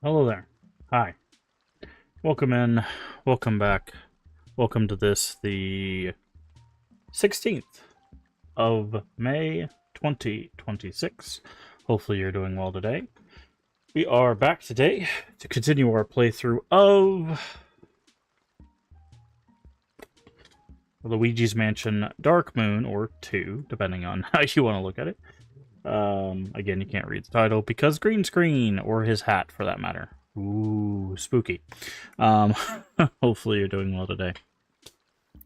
Hello there. Hi. Welcome in. Welcome back. Welcome to this, the 16th of May 2026. Hopefully you're doing well today. We are back today to continue our playthrough of Luigi's Mansion Dark Moon, or 2, depending on how you want to look at it. Again, you can't read the title because green screen, or his hat for that matter. Ooh, spooky. Um, Hopefully you're doing well today.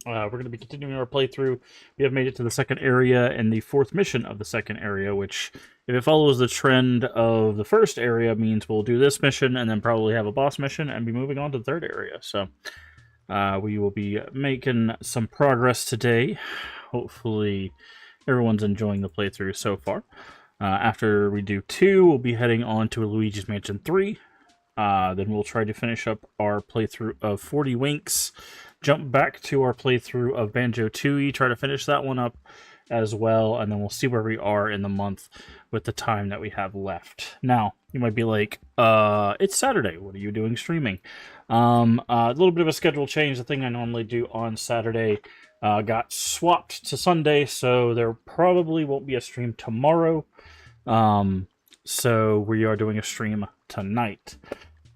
We're going to be continuing our playthrough. We have made it to the second area and the fourth mission of the second area, which, if it follows the trend of the first area, means we'll do this mission and then probably have a boss mission and be moving on to the third area. So we will be making some progress today. Hopefully everyone's enjoying the playthrough so far. After we do 2, we'll be heading on to Luigi's Mansion 3. Then we'll try to finish up our playthrough of 40 Winks, jump back to our playthrough of Banjo-Tooie, try to finish that one up as well, and then we'll see where we are in the month with the time that we have left. Now, you might be like, it's Saturday, what are you doing streaming? A little bit of a schedule change. The thing I normally do on Saturday got swapped to Sunday, so there probably won't be a stream tomorrow. So we are doing a stream tonight.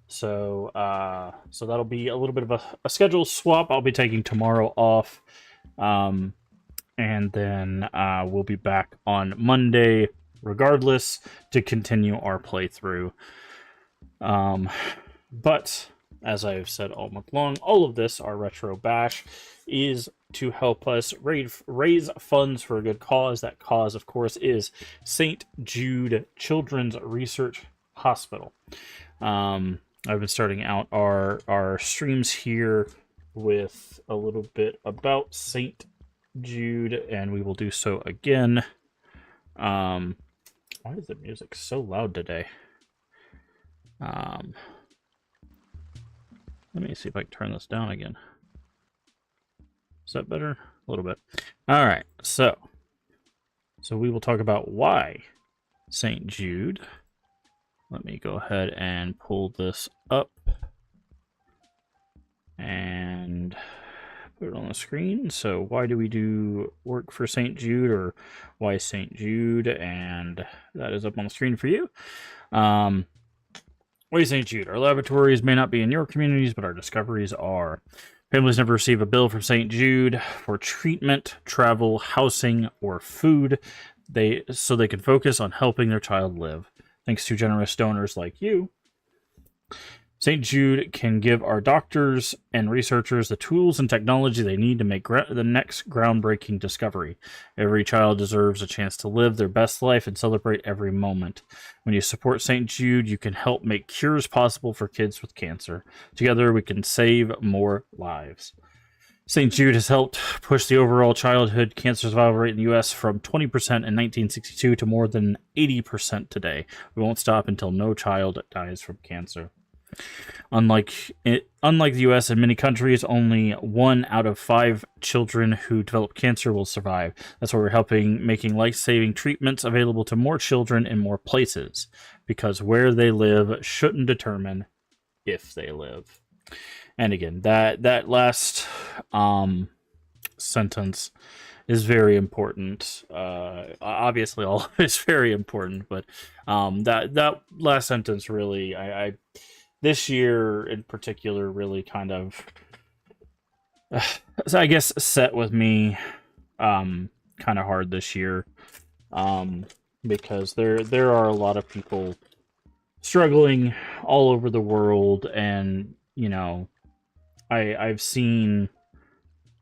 So that'll be a little bit of a schedule swap. I'll be taking tomorrow off. And then we'll be back on Monday regardless to continue our playthrough. But as I've said all month long, all of this, our Retro Bash, is to help us raise funds for a good cause. That cause, of course, is St. Jude Children's Research Hospital. I've been starting out our streams here with a little bit about St. Jude, and we will do so again. Why is the music so loud today? Let me see if I can turn this down again. Is that better? A little bit. All right, so we will talk about why St. Jude. Let me go ahead and pull this up and put it on the screen. So why do we do work for St. Jude, or why St. Jude? And that is up on the screen for you. Why St. Jude? Our laboratories may not be in your communities, but our discoveries are. Families never receive a bill from St. Jude for treatment, travel, housing, or food, so they can focus on helping their child live. Thanks to generous donors like you, St. Jude can give our doctors and researchers the tools and technology they need to make the next groundbreaking discovery. Every child deserves a chance to live their best life and celebrate every moment. When you support St. Jude, you can help make cures possible for kids with cancer. Together, we can save more lives. St. Jude has helped push the overall childhood cancer survival rate in the U.S. from 20% in 1962 to more than 80% today. We won't stop until no child dies from cancer. Unlike the U.S. and many countries, only 1 out of 5 children who develop cancer will survive. That's why we're helping making life-saving treatments available to more children in more places, because where they live shouldn't determine if they live. And again, that last sentence is very important. Obviously, all of it's very important, but that last sentence really, I this year in particular really kind of, I guess, set with me kind of hard this year, because there are a lot of people struggling all over the world, and I've seen,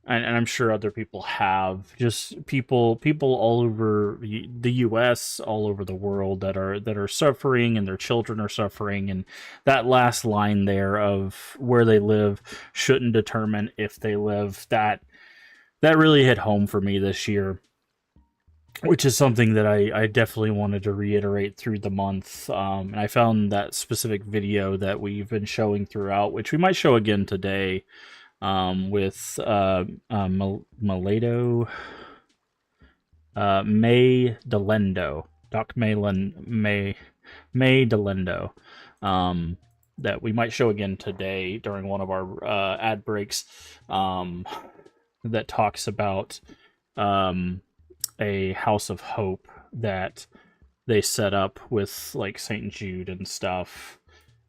and I'm sure other people have, just people all over the U.S., all over the world that are suffering, and their children are suffering, and that last line there of where they live shouldn't determine if they live, that really hit home for me this year, which is something that I definitely wanted to reiterate through the month. And I found that specific video that we've been showing throughout, which we might show again today, with Malado, May Delendo, Doc May Delendo. that we might show again today during one of our ad breaks, that talks about a house of hope that they set up with like Saint Jude and stuff,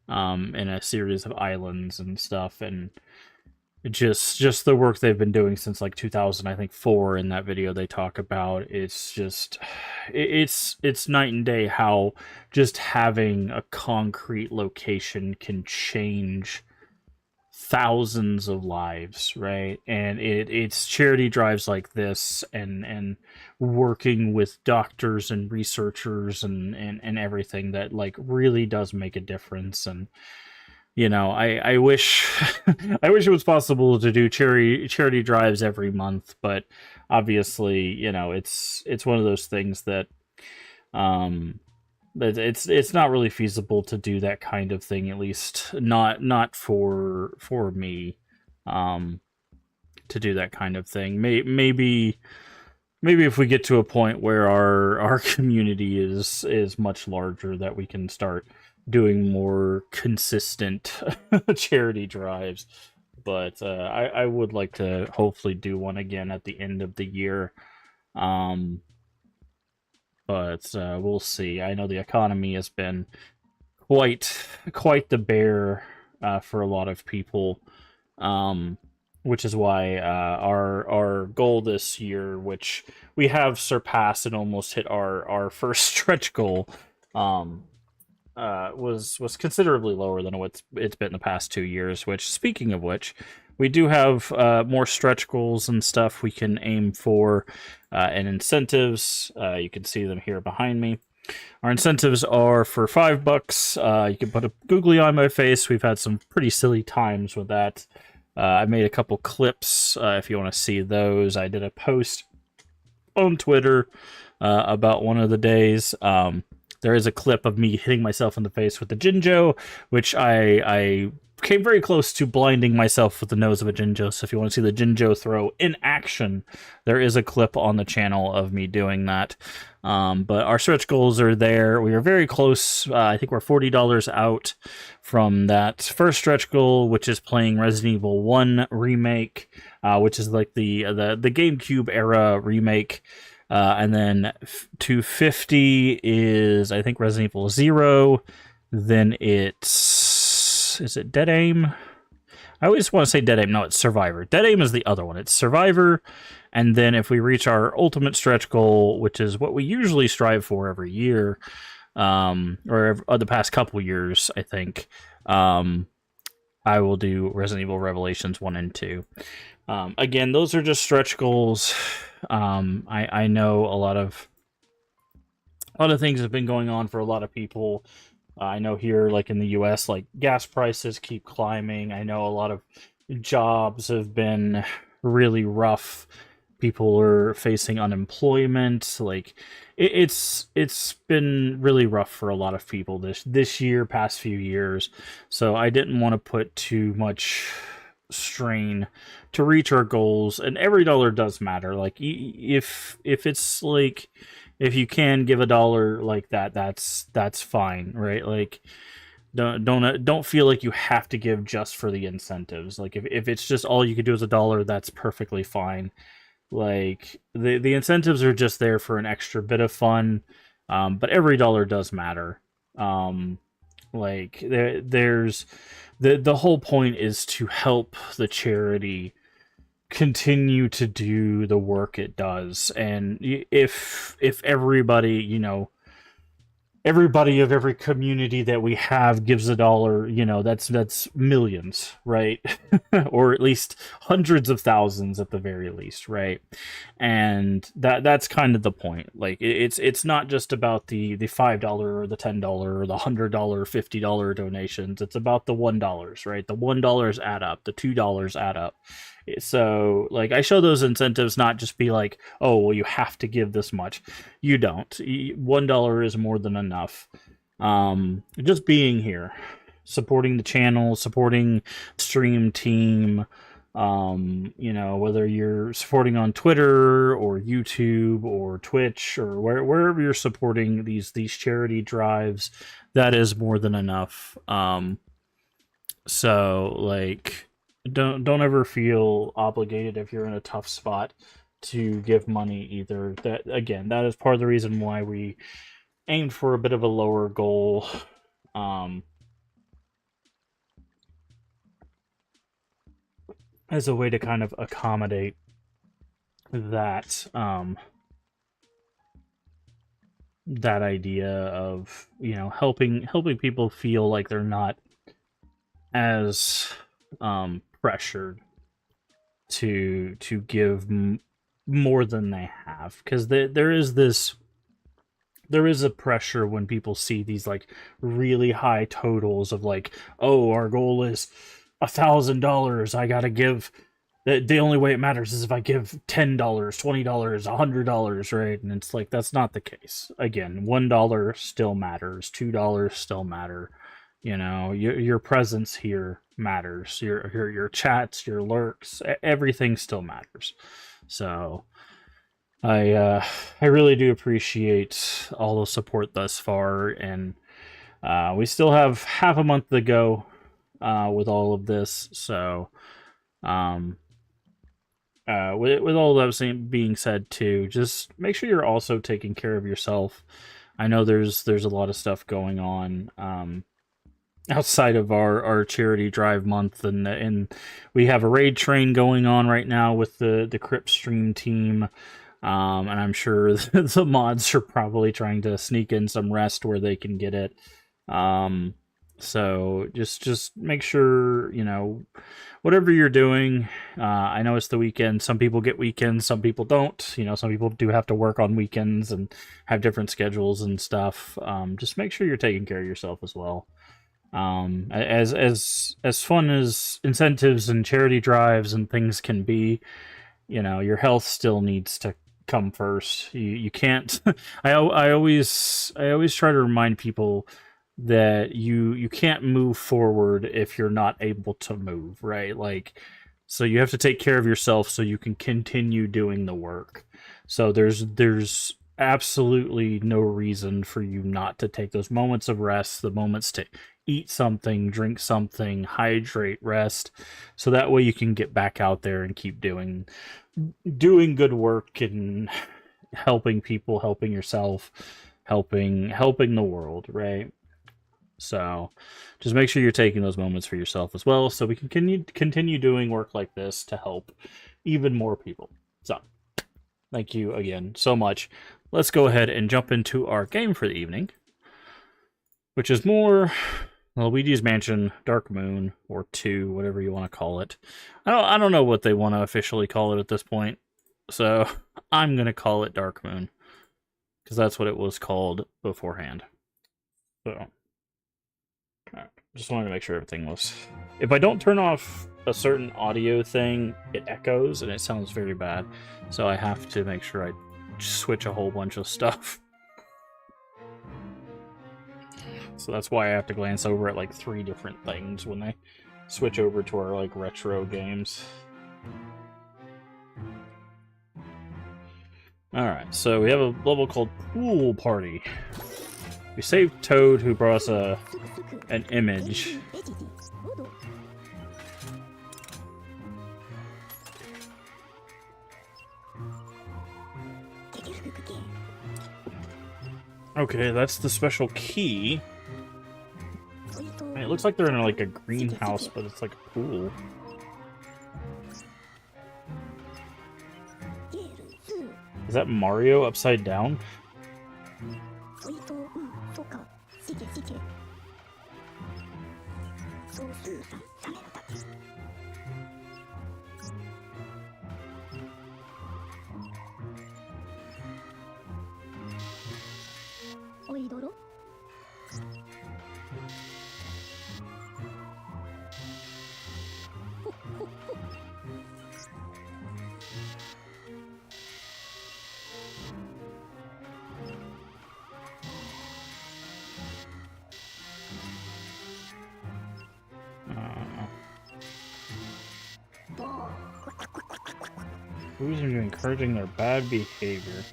in a series of islands and stuff, and just the work they've been doing since like 2000, I think 4. In that video they talk about, it's just it's night and day how just having a concrete location can change thousands of lives, right? And it's charity drives like this, and working with doctors and researchers and everything that like really does make a difference. And I wish I wish it was possible to do charity drives every month, but obviously, it's one of those things that it's not really feasible to do that kind of thing, at least not for me, to do that kind of thing. Maybe if we get to a point where our community is much larger, that we can start doing more consistent charity drives. But I would like to hopefully do one again at the end of the year. But we'll see. I know the economy has been quite the bear for a lot of people, which is why our goal this year, which we have surpassed and almost hit our first stretch goal, was considerably lower than what it's been the past 2 years. Which, speaking of which, we do have more stretch goals and stuff we can aim for, and incentives. You can see them here behind me. Our incentives are for $5. You can put a googly on my face. We've had some pretty silly times with that. I made a couple clips if you want to see those. I did a post on Twitter about one of the days. There is a clip of me hitting myself in the face with the Jinjo, which I came very close to blinding myself with the nose of a Jinjo. So if you want to see the Jinjo throw in action, there is a clip on the channel of me doing that. But our stretch goals are there. We are very close. I think we're $40 out from that first stretch goal, which is playing Resident Evil 1 remake, which is like the GameCube era remake. And then 250 is, I think, Resident Evil 0. Then is it Dead Aim? I always want to say Dead Aim. No, it's Survivor. Dead Aim is the other one. It's Survivor. And then if we reach our ultimate stretch goal, which is what we usually strive for every year, or the past couple years, I think, I will do Resident Evil Revelations 1 and 2. Again, those are just stretch goals. I know a lot of things have been going on for a lot of people. I know here, like in the US, like gas prices keep climbing. I know a lot of jobs have been really rough. People are facing unemployment. Like it's been really rough for a lot of people this year, past few years. So I didn't want to put too much strain to reach our goals, and every dollar does matter. Like if it's like, if you can give $1 like that, that's fine, right? Like don't feel like you have to give just for the incentives. Like if it's just all you could do is $1, that's perfectly fine. Like the incentives are just there for an extra bit of fun, but every dollar does matter. Like there's the whole point is to help the charity continue to do the work it does. And if everybody, everybody of every community that we have gives $1, that's millions, right? Or at least hundreds of thousands at the very least, right? And that's kind of the point. Like it's not just about the $5 or the $10 or the $100, $50 donations. It's about the $1, right? The $1 add up, the $2 add up. So like I show those incentives not just be like, oh well, you have to give this much. You don't. $1 is more than enough. Just being here, supporting the channel, supporting the stream team, whether you're supporting on Twitter or YouTube or Twitch or wherever you're supporting these charity drives, that is more than enough. So like, don't ever feel obligated if you're in a tough spot to give money either. That again, that is part of the reason why we aimed for a bit of a lower goal. Um, as a way to kind of accommodate that that idea of, you know, helping people feel like they're not as pressured to give more than they have, because there is this, there is a pressure when people see these like really high totals of like, oh, our goal is $1,000, I gotta give, the only way it matters is if I give $10, $20, $100, right? And it's like, that's not the case. Again, $1 still matters, $2 still matter. You know, your presence here matters. Your chats, your lurks, everything still matters. So I really do appreciate all the support thus far, and we still have half a month to go with all of this. So um, with all that being said, too, just make sure you're also taking care of yourself. I know there's a lot of stuff going on outside of our charity drive month, and we have a raid train going on right now with the Crypt stream team. And I'm sure the mods are probably trying to sneak in some rest where they can get it. So just make sure, you know, whatever you're doing. I know it's the weekend. Some people get weekends, some people don't. You know, some people do have to work on weekends and have different schedules and stuff. Just make sure you're taking care of yourself as well. As fun as incentives and charity drives and things can be, you know, your health still needs to come first. You can't. I always try to remind people that you can't move forward if you're not able to move, right? Like, so you have to take care of yourself so you can continue doing the work. So there's absolutely no reason for you not to take those moments of rest, the moments to eat something, drink something, hydrate, rest, so that way you can get back out there and keep doing good work and helping people, helping yourself, helping the world, right? So just make sure you're taking those moments for yourself as well, so we can continue doing work like this to help even more people. So thank you again so much. Let's go ahead and jump into our game for the evening, which is more Luigi's Mansion Dark Moon, or 2, whatever you want to call it. I don't know what they want to officially call it at this point, so I'm going to call it Dark Moon, because that's what it was called beforehand. So just wanted to make sure everything was... If I don't turn off a certain audio thing, it echoes, and it sounds very bad. So I have to make sure I switch a whole bunch of stuff. So that's why I have to glance over at like 3 different things when I switch over to our like retro games. Alright, so we have a level called Pool Party. We saved Toad, who brought us an image. Okay, that's the special key. It looks like they're in like a greenhouse, but it's like a pool. Is that Mario upside down? Who's encouraging their bad behavior?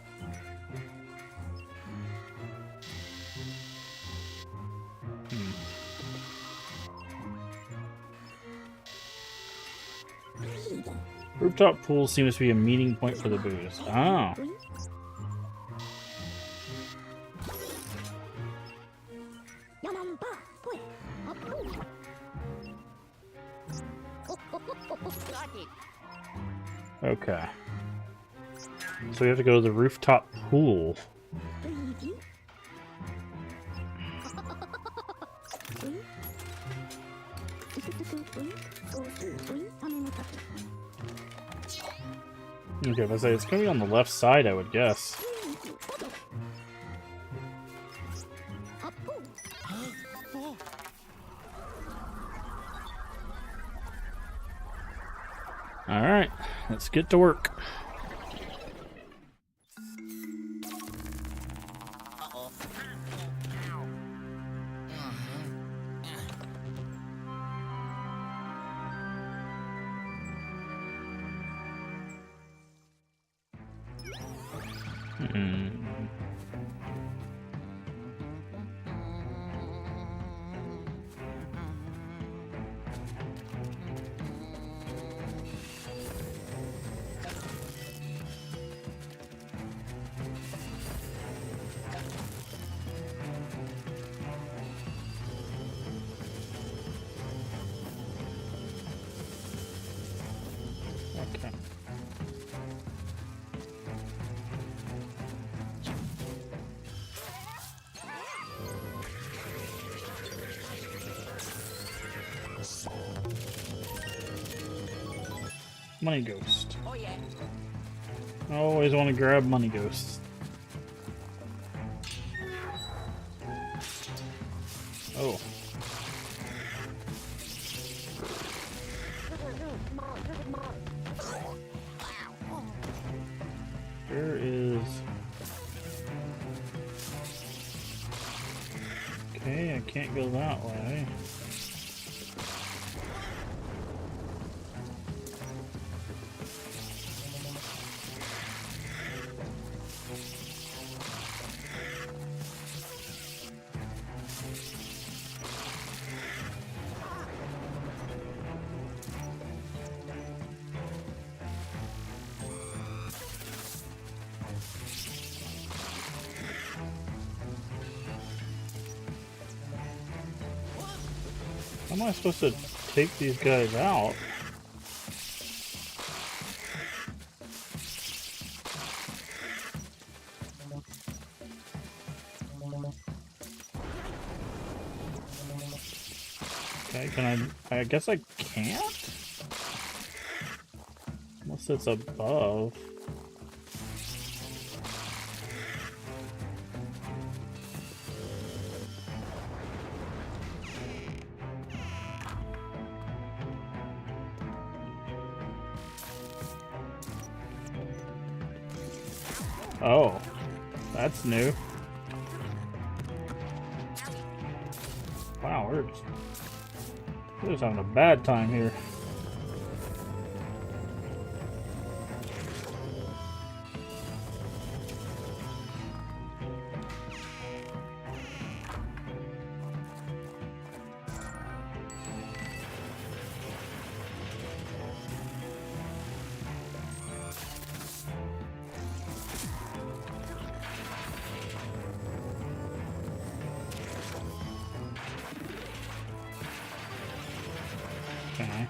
Rooftop pool seems to be a meeting point for the booze. Oh. Okay. So we have to go to the rooftop pool. Okay, if I say it's gonna be on the left side, I would guess. Alright, let's get to work. Okay. Money Ghost. Oh yeah. I always want to grab Money Ghosts. Oh. There is... Okay, I can't go that way. How am I supposed to take these guys out? Okay, can I guess I can't? Unless it's above. Oh, that's new. Wow, we're just having a bad time here. Okay.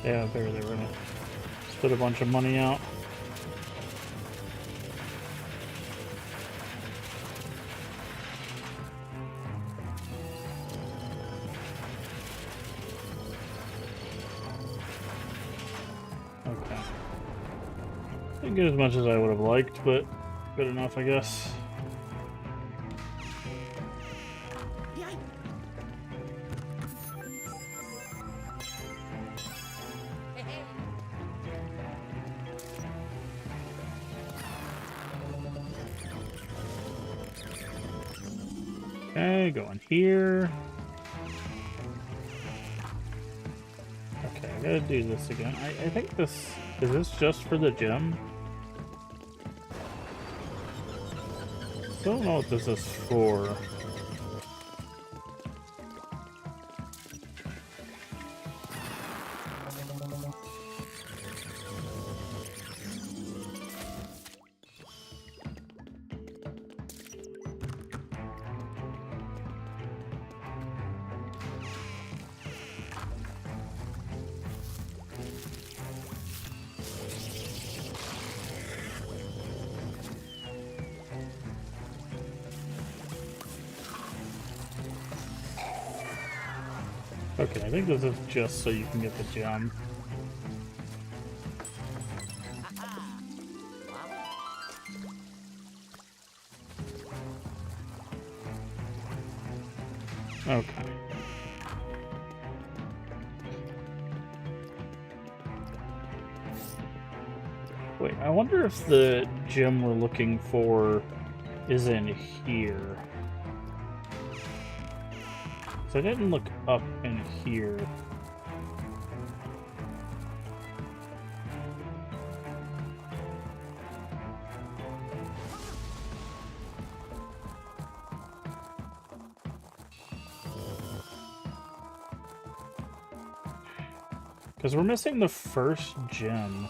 Yeah, there they were gonna split a bunch of money out. Okay. Didn't get as much as I would have liked, but good enough, I guess. Okay, going here. Okay, I gotta do this again. I think this... Is this just for the gem? Don't know what this is for. Okay, I think this is just so you can get the gem. Okay. Wait, I wonder if the gem we're looking for is in here. So I didn't look up in here. Because we're missing the first gem.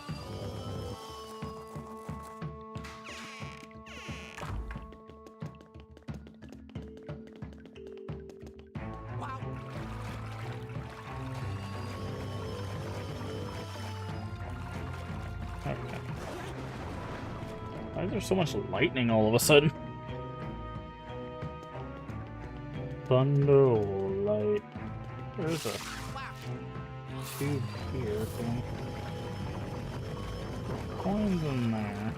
Okay. Why is there so much lightning all of a sudden? Thunder light. There's a tube here. Coins in there.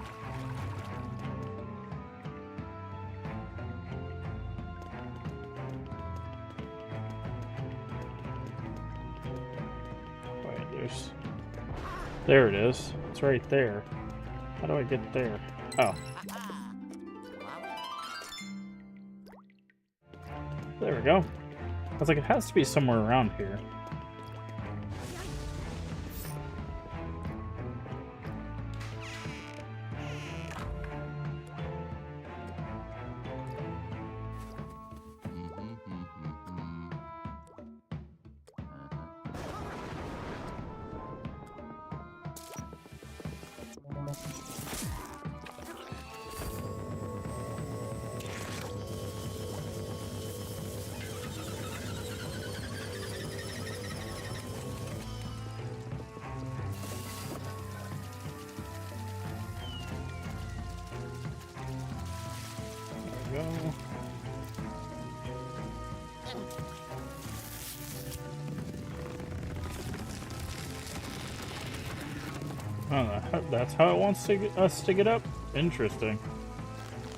Wait, there's... There it is. It's right there. How do I get there? Oh. There we go. I was like, it has to be somewhere around here. Go. Oh, that's how it wants to us to get up? Interesting.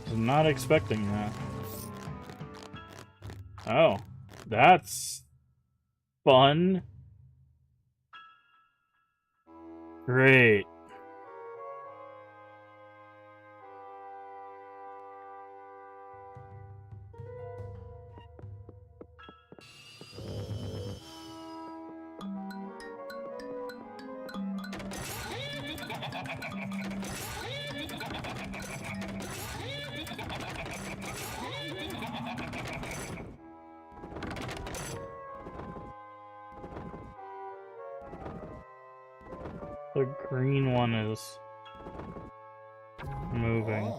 Was not expecting that. Oh, that's fun. Great. The green one is moving.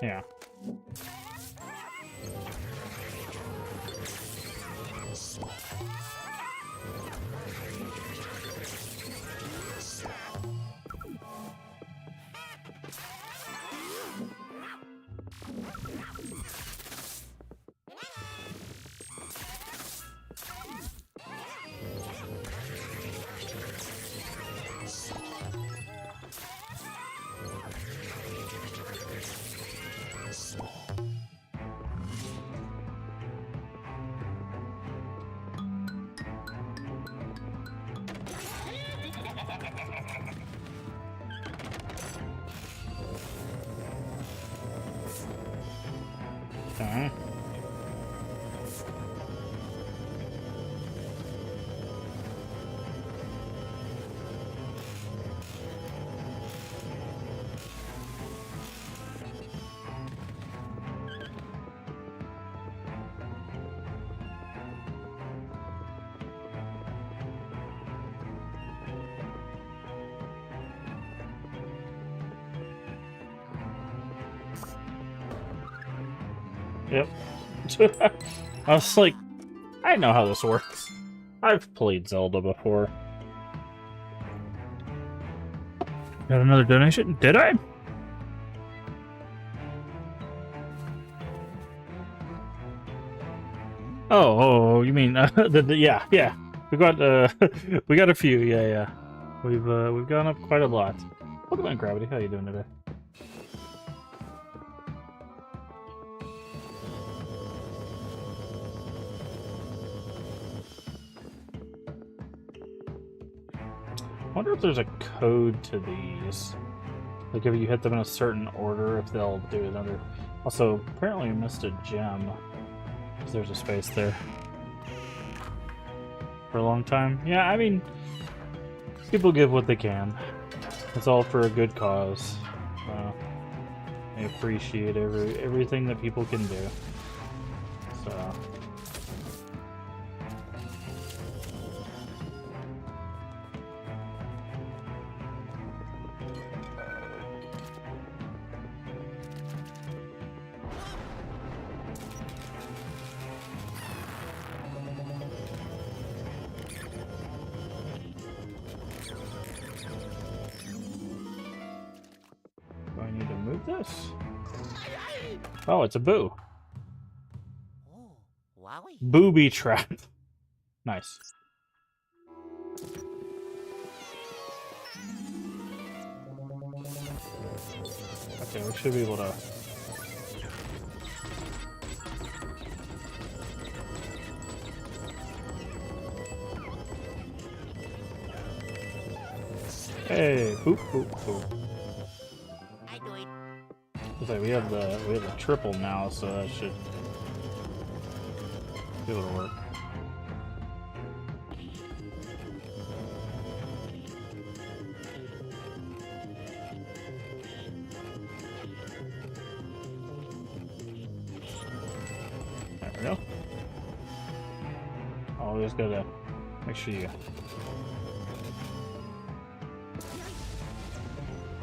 Yeah. Alright. Yep. I was like, I know how this works. I've played Zelda before. Got another donation? Did I? Oh, you mean yeah. We got we got a few. Yeah. We've gone up quite a lot. Welcome on, Gravity. How you doing today? I wonder if there's a code to these. Like if you hit them in a certain order, if they'll do another. Also, apparently we missed a gem. Because there's a space there. For a long time. Yeah, I mean, people give what they can. It's all for a good cause. I appreciate everything that people can do. So. This? Oh, it's a boo. Booby trap. Nice. Okay, we should be able to. Hey, boop boop boop. Like we have the triple now, so that should be able to work. There we go. Oh, we just gotta make sure you.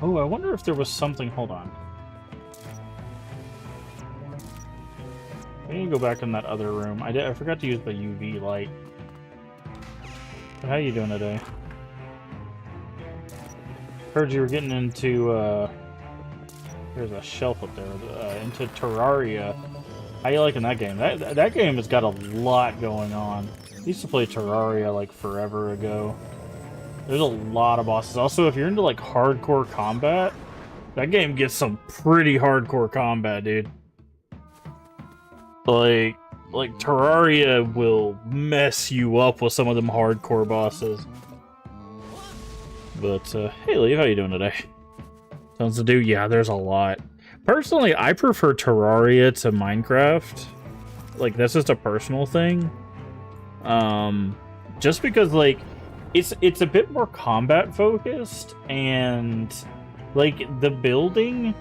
Oh, I wonder if there was something. Hold on. I need to go back in that other room. I forgot to use the UV light. But how you doing today? Heard you were getting into, there's a shelf up there, into Terraria. How you liking that game? That game has got a lot going on. I used to play Terraria, like, forever ago. There's a lot of bosses. Also, if you're into, like, hardcore combat, that game gets some pretty hardcore combat, dude. Like Terraria will mess you up with some of them hardcore bosses. But, hey Lee, how you doing today? Tons to do? Yeah, there's a lot. Personally, I prefer Terraria to Minecraft. Like, that's just a personal thing. Just because, like, it's a bit more combat focused, and, like, the building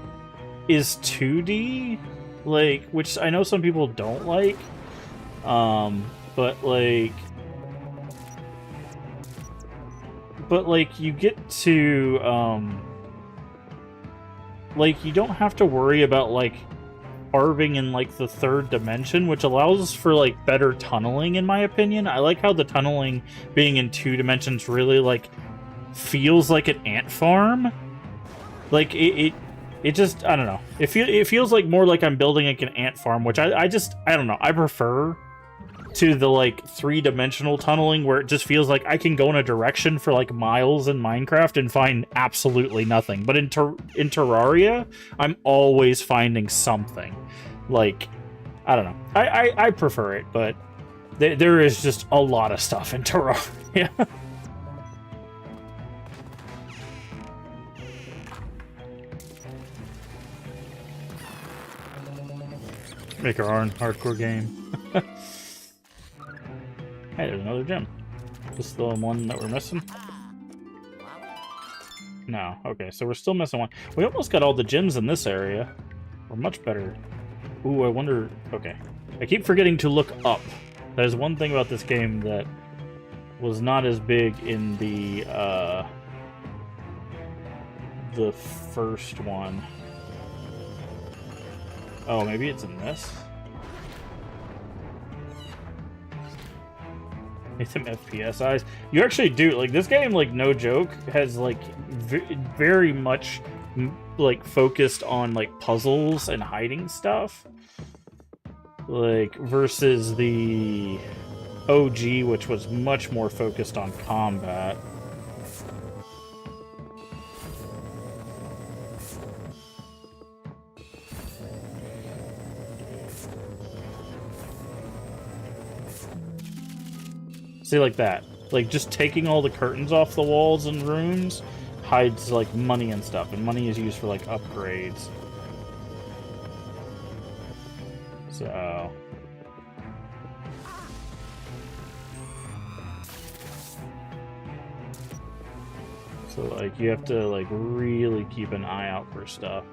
is 2D. Like, which I know some people don't like, but you get to, like, you don't have to worry about, like, carving in, like, the third dimension, which allows for, like, better tunneling, in my opinion. I like how the tunneling being in 2 dimensions really, like, feels like an ant farm. Like, it just, I don't know. It feels like more like I'm building like an ant farm, which I don't know. I prefer to the like 3-dimensional tunneling where it just feels like I can go in a direction for like miles in Minecraft and find absolutely nothing. But in Terraria, I'm always finding something. Like, I don't know. I prefer it, but there is just a lot of stuff in Terraria. Make our own hardcore game. Hey, there's another gem. This is the one that we're missing? No. Okay, so we're still missing one. We almost got all the gems in this area. We're much better. Ooh, I wonder... Okay. I keep forgetting to look up. There's one thing about this game that was not as big in the first one. Oh, maybe it's in this? It's some FPS eyes. You actually do, like, this game, like, no joke, has, like, very much, like, focused on, like, puzzles and hiding stuff. Like, versus the OG, which was much more focused on combat. See, like that. Like, just taking all the curtains off the walls and rooms hides, like, money and stuff. And money is used for, like, upgrades. So... So, like, you have to, like, really keep an eye out for stuff.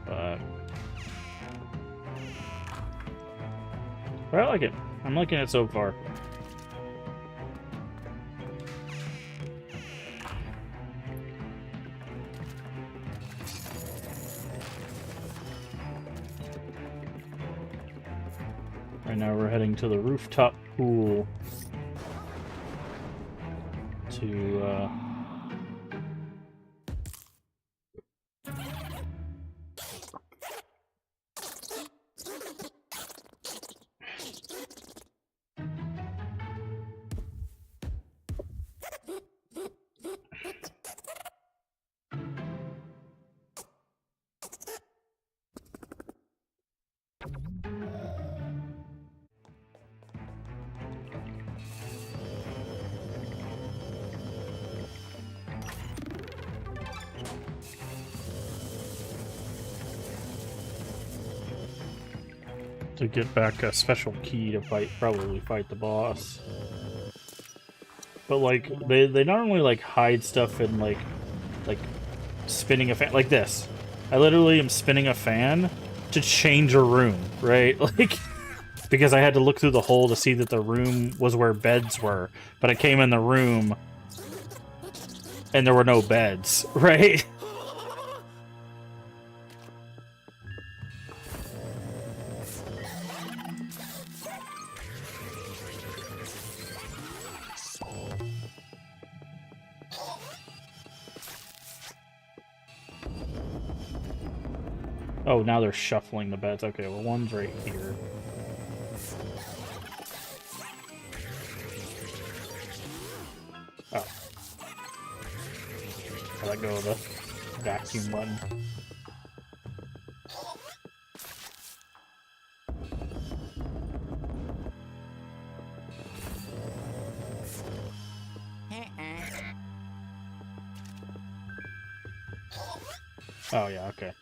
But I like it. I'm liking it so far. Right now we're heading to the rooftop pool to get back a special key to probably fight the boss. But like they not only like hide stuff in like spinning a fan like this. I literally am spinning a fan to change a room, right? Like because I had to look through the hole to see that the room was where beds were, but I came in the room and there were no beds, right? Oh, now they're shuffling the beds. Okay, well, one's right here. Oh. I let go of the vacuum button. Oh, yeah, okay.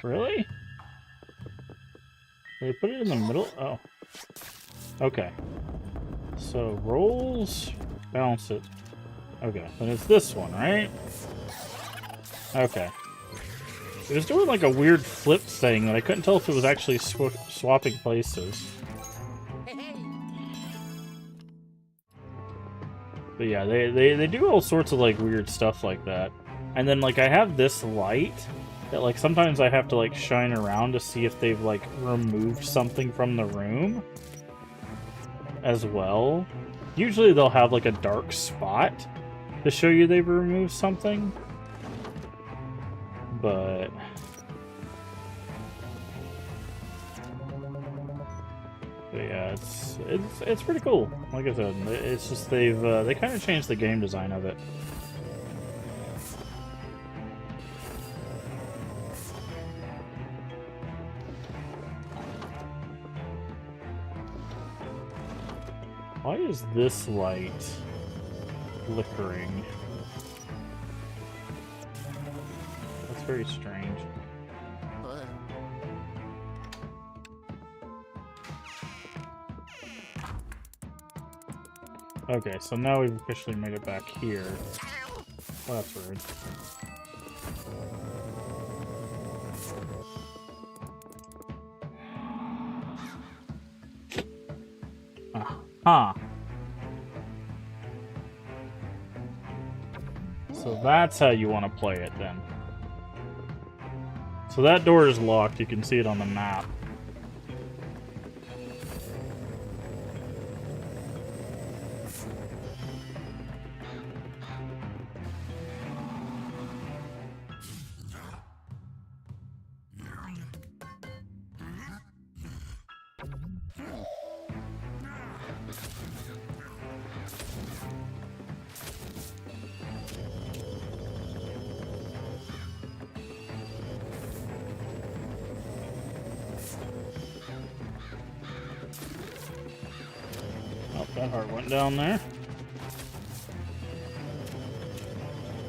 Really? They put it in the middle? Oh. Okay. So, rolls, balance it. Okay, then it's this one, right? Okay. It was doing like a weird flip thing that I couldn't tell if it was actually swapping places. But yeah, they do all sorts of like weird stuff like that. And then like I have this light that like sometimes I have to like shine around to see if they've like removed something from the room as well. Usually they'll have like a dark spot to show you they've removed something. But yeah, it's pretty cool. Like I said, it's just they kind of changed the game design of it. Why is this light flickering. That's very strange. Okay, so now we've officially made it back here. Well, that's rude. Aha! So that's how you want to play it, then. So that door is locked. You can see it on the map. That heart went down there.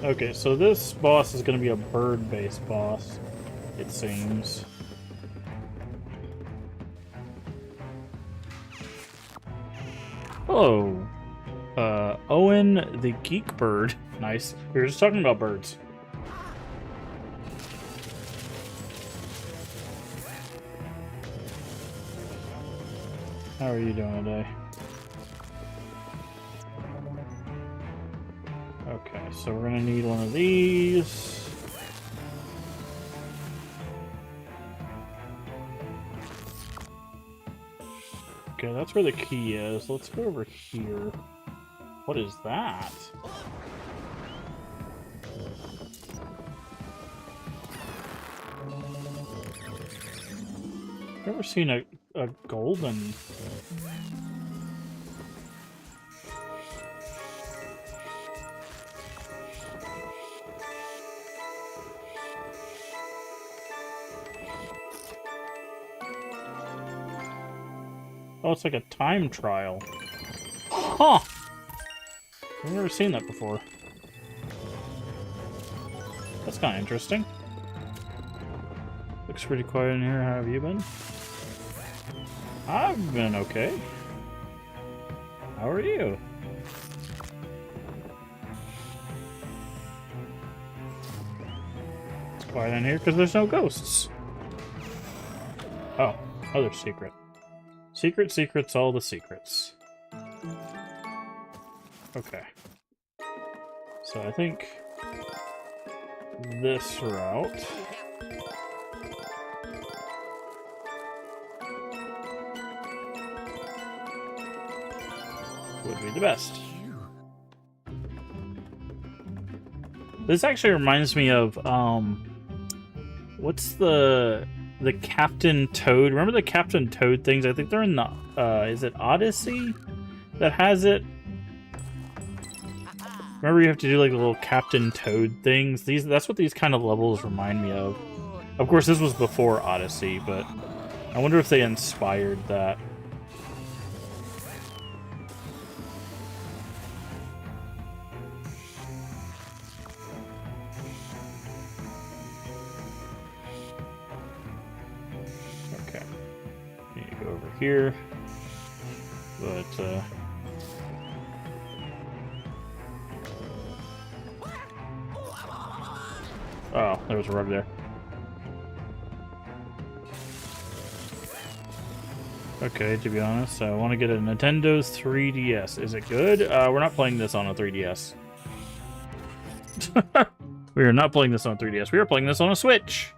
Okay, so this boss is going to be a bird-based boss, it seems. Hello, Owen the Geek Bird. Nice. We were just talking about birds. How are you doing today? Okay, so we're gonna need one of these. Okay, that's where the key is. Let's go over here. What is that? I've never seen a golden... Oh, it's like a time trial. Huh! I've never seen that before. That's kind of interesting. Looks pretty quiet in here. How have you been? I've been okay. How are you? It's quiet in here because there's no ghosts. Oh, other secret. Secret, secrets, all the secrets. Okay. So I think this route would be the best. This actually reminds me of what's the Captain Toad? Remember the Captain Toad things? I think they're in the is it Odyssey that has it? Remember you have to do like the little Captain Toad things? That's what these kind of levels remind me of. Of course this was before Odyssey, but I wonder if they inspired that. Okay. Need to go over here. But oh, there was a rug there. Okay, to be honest, I want to get a Nintendo's 3DS. Is it good? We're not playing this on a 3DS. We are not playing this on a 3DS. We are playing this on a Switch.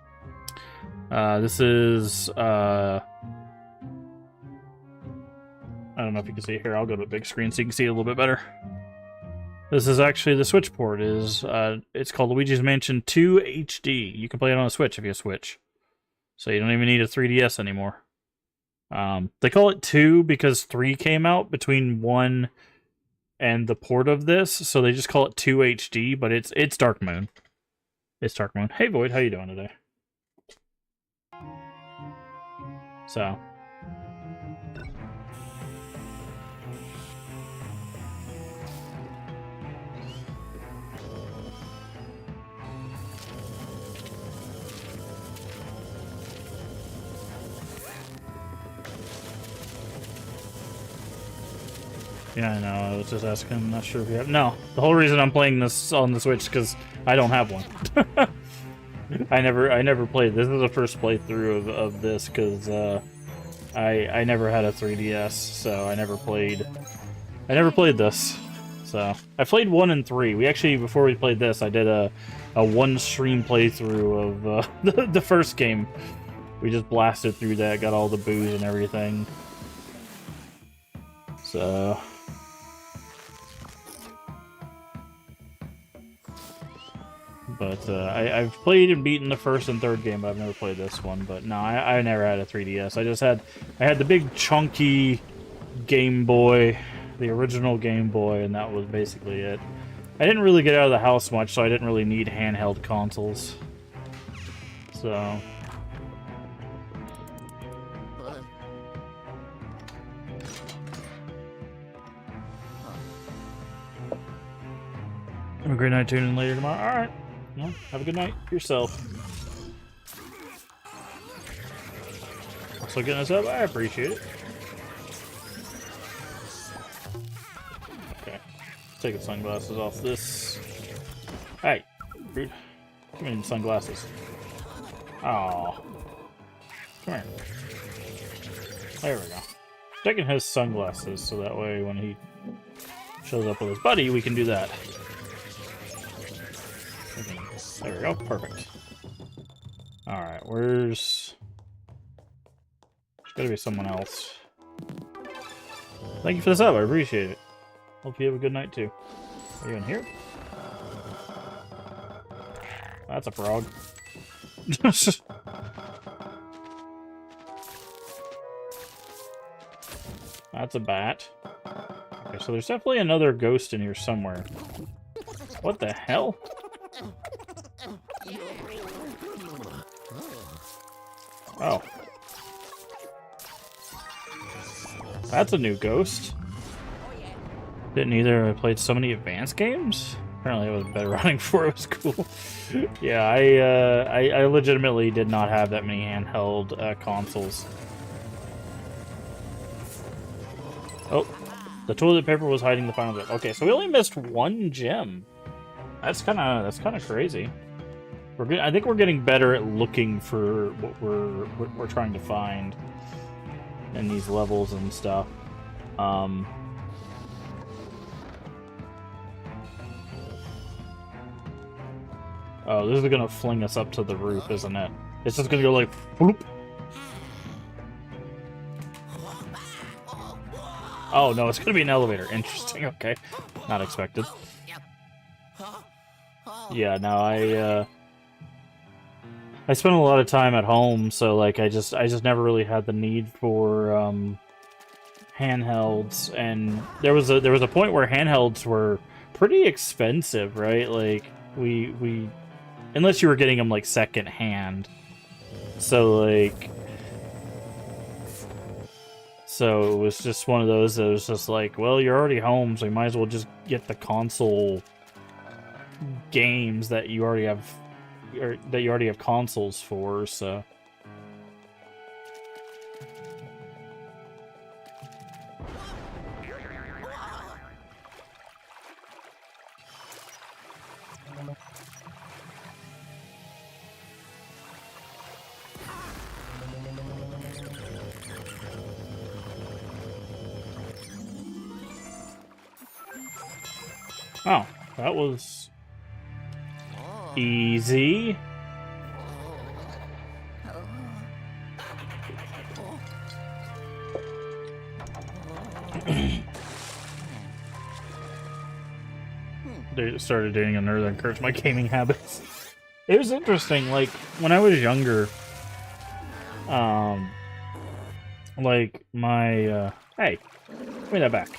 This is... I don't know if you can see it here. I'll go to a big screen so you can see it a little bit better. This is actually the Switch port. It's called Luigi's Mansion 2 HD. You can play it on a Switch if you Switch. So you don't even need a 3DS anymore. They call it 2 because 3 came out between 1 and the port of this, so they just call it 2 HD, but it's Dark Moon. It's Dark Moon. Hey Void, how you doing today? So... Yeah, I know. I was just asking. I'm not sure if you have. No, the whole reason I'm playing this on the Switch because I don't have one. I never played. This is the first playthrough of this because I never had a 3DS, so I never played this. So I played 1 and 3. We actually, before we played this, I did a one stream playthrough of the first game. We just blasted through that, got all the booze and everything. So. But I've played and beaten the first and third game, but I've never played this one. But no, I never had a 3DS. I had the big chunky Game Boy, the original Game Boy, and that was basically it. I didn't really get out of the house much, so I didn't really need handheld consoles. So. Have a great night, tune in later tomorrow. Alright. Well, have a good night yourself. Also getting us up, I appreciate it. Okay. Taking sunglasses off this. Hey, dude. Come in, sunglasses. Oh. Come here. There we go. Taking his sunglasses so that way when he shows up with his buddy, we can do that. There we go, perfect. Alright, there's gotta be someone else. Thank you for the sub, I appreciate it. Hope you have a good night too. Are you in here? That's a frog. That's a bat. Okay, so there's definitely another ghost in here somewhere. What the hell? Oh. That's a new ghost. Didn't either. I played so many advanced games. Apparently it was better running before it was cool. Yeah, I legitimately did not have that many handheld consoles. Oh, the toilet paper was hiding the final gem. Okay, so we only missed one gem. That's kind of crazy. I think we're getting better at looking for what we're trying to find in these levels and stuff. Oh, this is gonna fling us up to the roof, isn't it? It's just gonna go like, whoop. Oh no, it's gonna be an elevator. Interesting. Okay, not expected. Yeah, no, I spent a lot of time at home, so like I just never really had the need for handhelds, and there was a point where handhelds were pretty expensive, right? Like we unless you were getting them like second hand. So it was just one of those that was just like, well, you're already home, so you might as well just get the console games that you already have, or that you already have consoles for, so. Oh, that was easy. They started dating a nerd that encouraged my gaming habits. It was interesting, like, when I was younger, like, my, hey, give me that back.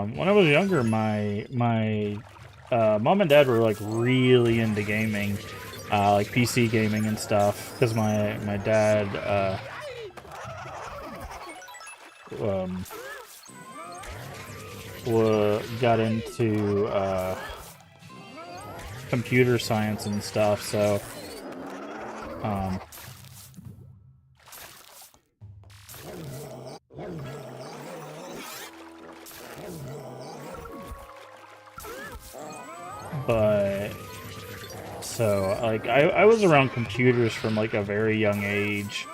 When I was younger, my mom and dad were like really into gaming, like PC gaming and stuff. Because my dad, got into computer science and stuff, so but so like I was around computers from like a very young age,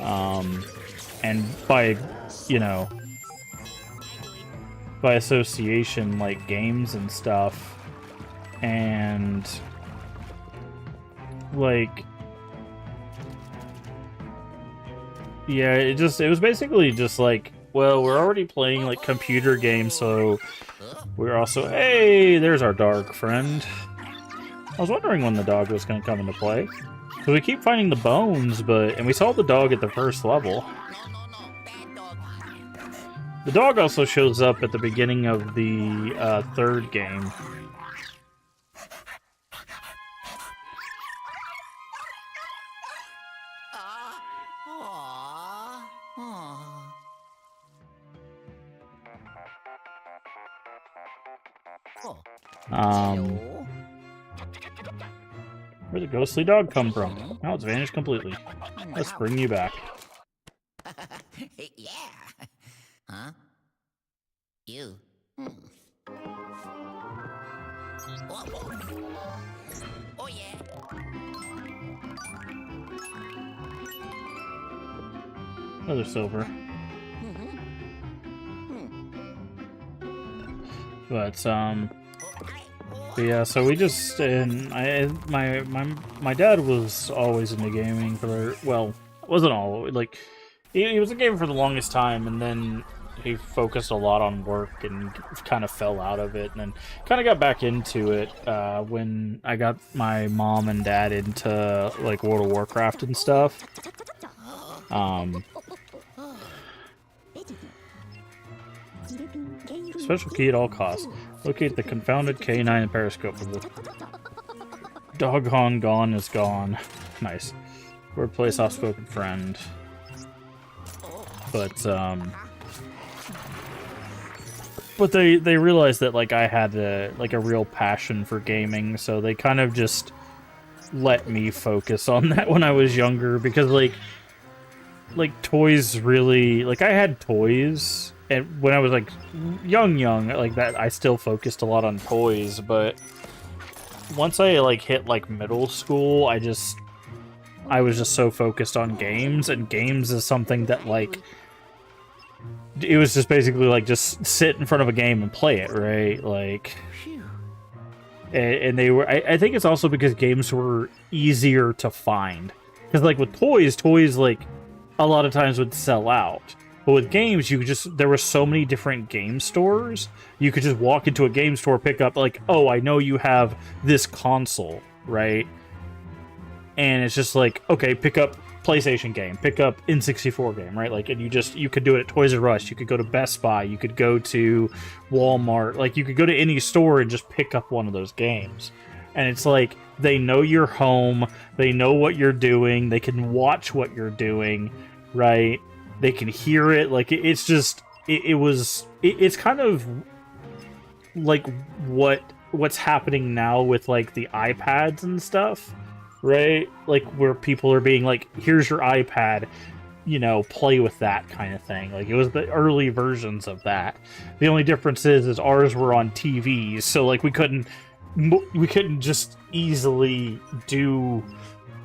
and by, you know, by association, like games and stuff, and like, yeah, it was basically just like, well, we're already playing like computer games, so we're also, hey, there's our dog friend. I was wondering when the dog was going to come into play. So we keep finding the bones, and we saw the dog at the first level. The dog also shows up at the beginning of the third game. Where'd the ghostly dog come from? Now it's vanished completely. Let's bring you back. Yeah. Huh? You. Oh yeah. Another silver. But yeah, so we just, and my dad was always into gaming for the, well, wasn't all, like, he was a gamer for the longest time, and then he focused a lot on work and kind of fell out of it, and then kind of got back into it when I got my mom and dad into, like, World of Warcraft and stuff. Special key at all costs. Locate the confounded K9 periscope. The doggone gone is gone. Nice. Wordplay, soft-spoken friend. But they realized that, like, I had a real passion for gaming, so they kind of just let me focus on that when I was younger, because like toys really, like, I had toys, and when I was like young, like that, I still focused a lot on toys, but once I like hit like middle school, I was just so focused on games, and games is something that, like, it was just basically like just sit in front of a game and play it, right? Like, and they were, I think it's also because games were easier to find, because like with toys like a lot of times would sell out. But with games, there were so many different game stores. You could just walk into a game store, pick up, like, oh, I know you have this console, right? And it's just like, okay, pick up PlayStation game, pick up N64 game, right? Like, and you could do it at Toys R Us, you could go to Best Buy, you could go to Walmart, like, you could go to any store and just pick up one of those games. And it's like, they know you're home, they know what you're doing, they can watch what you're doing, right? They can hear it, like, it's just, it's kind of like what's happening now with, like, the iPads and stuff, right? Like, where people are being like, here's your iPad, you know, play with that kind of thing. Like, it was the early versions of that. The only difference is ours were on TVs, so, like, we couldn't just easily do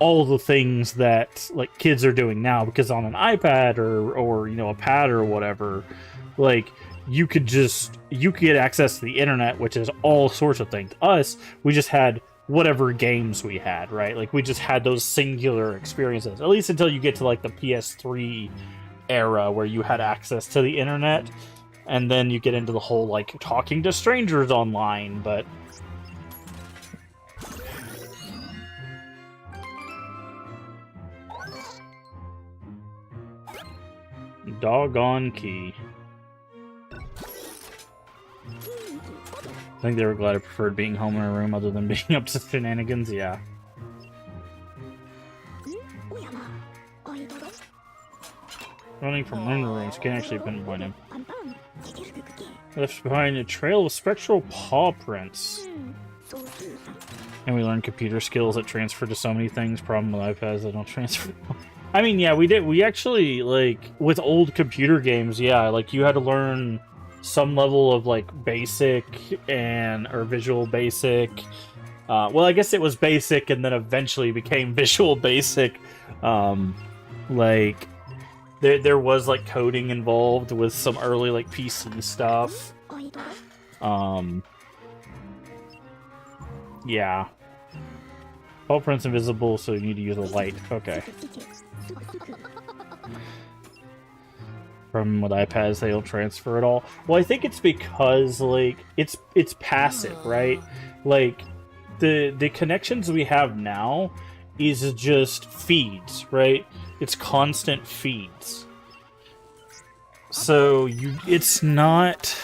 all the things that, like, kids are doing now, because on an iPad or you know, a pad or whatever, like, you could get access to the internet, which is all sorts of things. Us, we just had whatever games we had, right? Like, we just had those singular experiences, at least until you get to, like, the PS3 era, where you had access to the internet, and then you get into the whole, like, talking to strangers online, but doggone key. I think they were glad I preferred being home in a room other than being up to shenanigans, yeah. Running from room to room, so can't actually pinpoint him. Left behind a trail of spectral paw prints. And we learned computer skills that transfer to so many things. Problem with iPads that don't transfer. I mean, yeah, we did. We actually, like, with old computer games, yeah, like, you had to learn some level of, like, basic or visual basic. Well, I guess it was basic and then eventually became visual basic. Like, there was, like, coding involved with some early, like, PC stuff. Yeah. Paw print's invisible, so you need to use a light. Okay. From with iPads, they don't transfer at all. Well, I think it's because, like, it's passive, right? Like, the connections we have now is just feeds, right? It's constant feeds. So it's not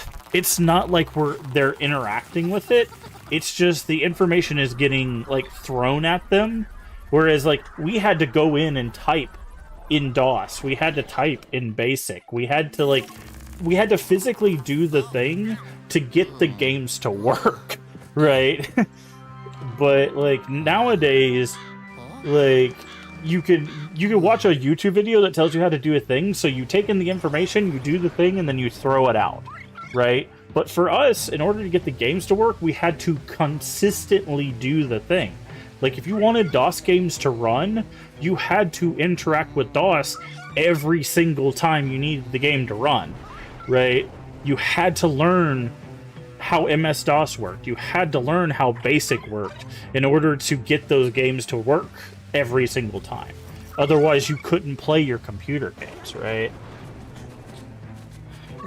like they're interacting with it. It's just the information is getting, like, thrown at them. Whereas, like, we had to go in and type in DOS. We had to type in BASIC. We had to physically do the thing to get the games to work, right? But, like, nowadays, like, you can watch a YouTube video that tells you how to do a thing, so you take in the information, you do the thing, and then you throw it out, right? But for us, in order to get the games to work, we had to consistently do the thing. Like, if you wanted DOS games to run, you had to interact with DOS every single time you needed the game to run, right? You had to learn how MS-DOS worked. You had to learn how BASIC worked in order to get those games to work every single time. Otherwise, you couldn't play your computer games, right?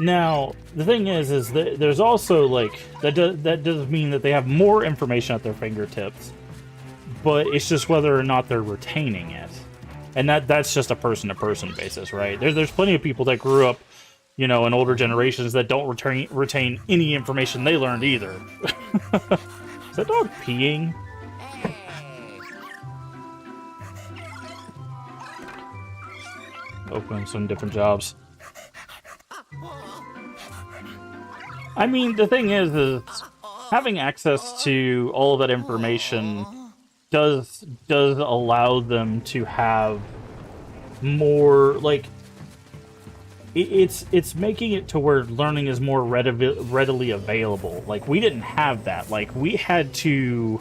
Now, the thing is that there's also, like, that does mean that they have more information at their fingertips, but it's just whether or not they're retaining it. And that's just a person-to-person basis, right? There's plenty of people that grew up, you know, in older generations that don't retain any information they learned either. Is that dog peeing? Open some different jobs. I mean, the thing is having access to all of that information does allow them to have more, like, it's making it to where learning is more readily available. Like, we didn't have that. Like, we had to...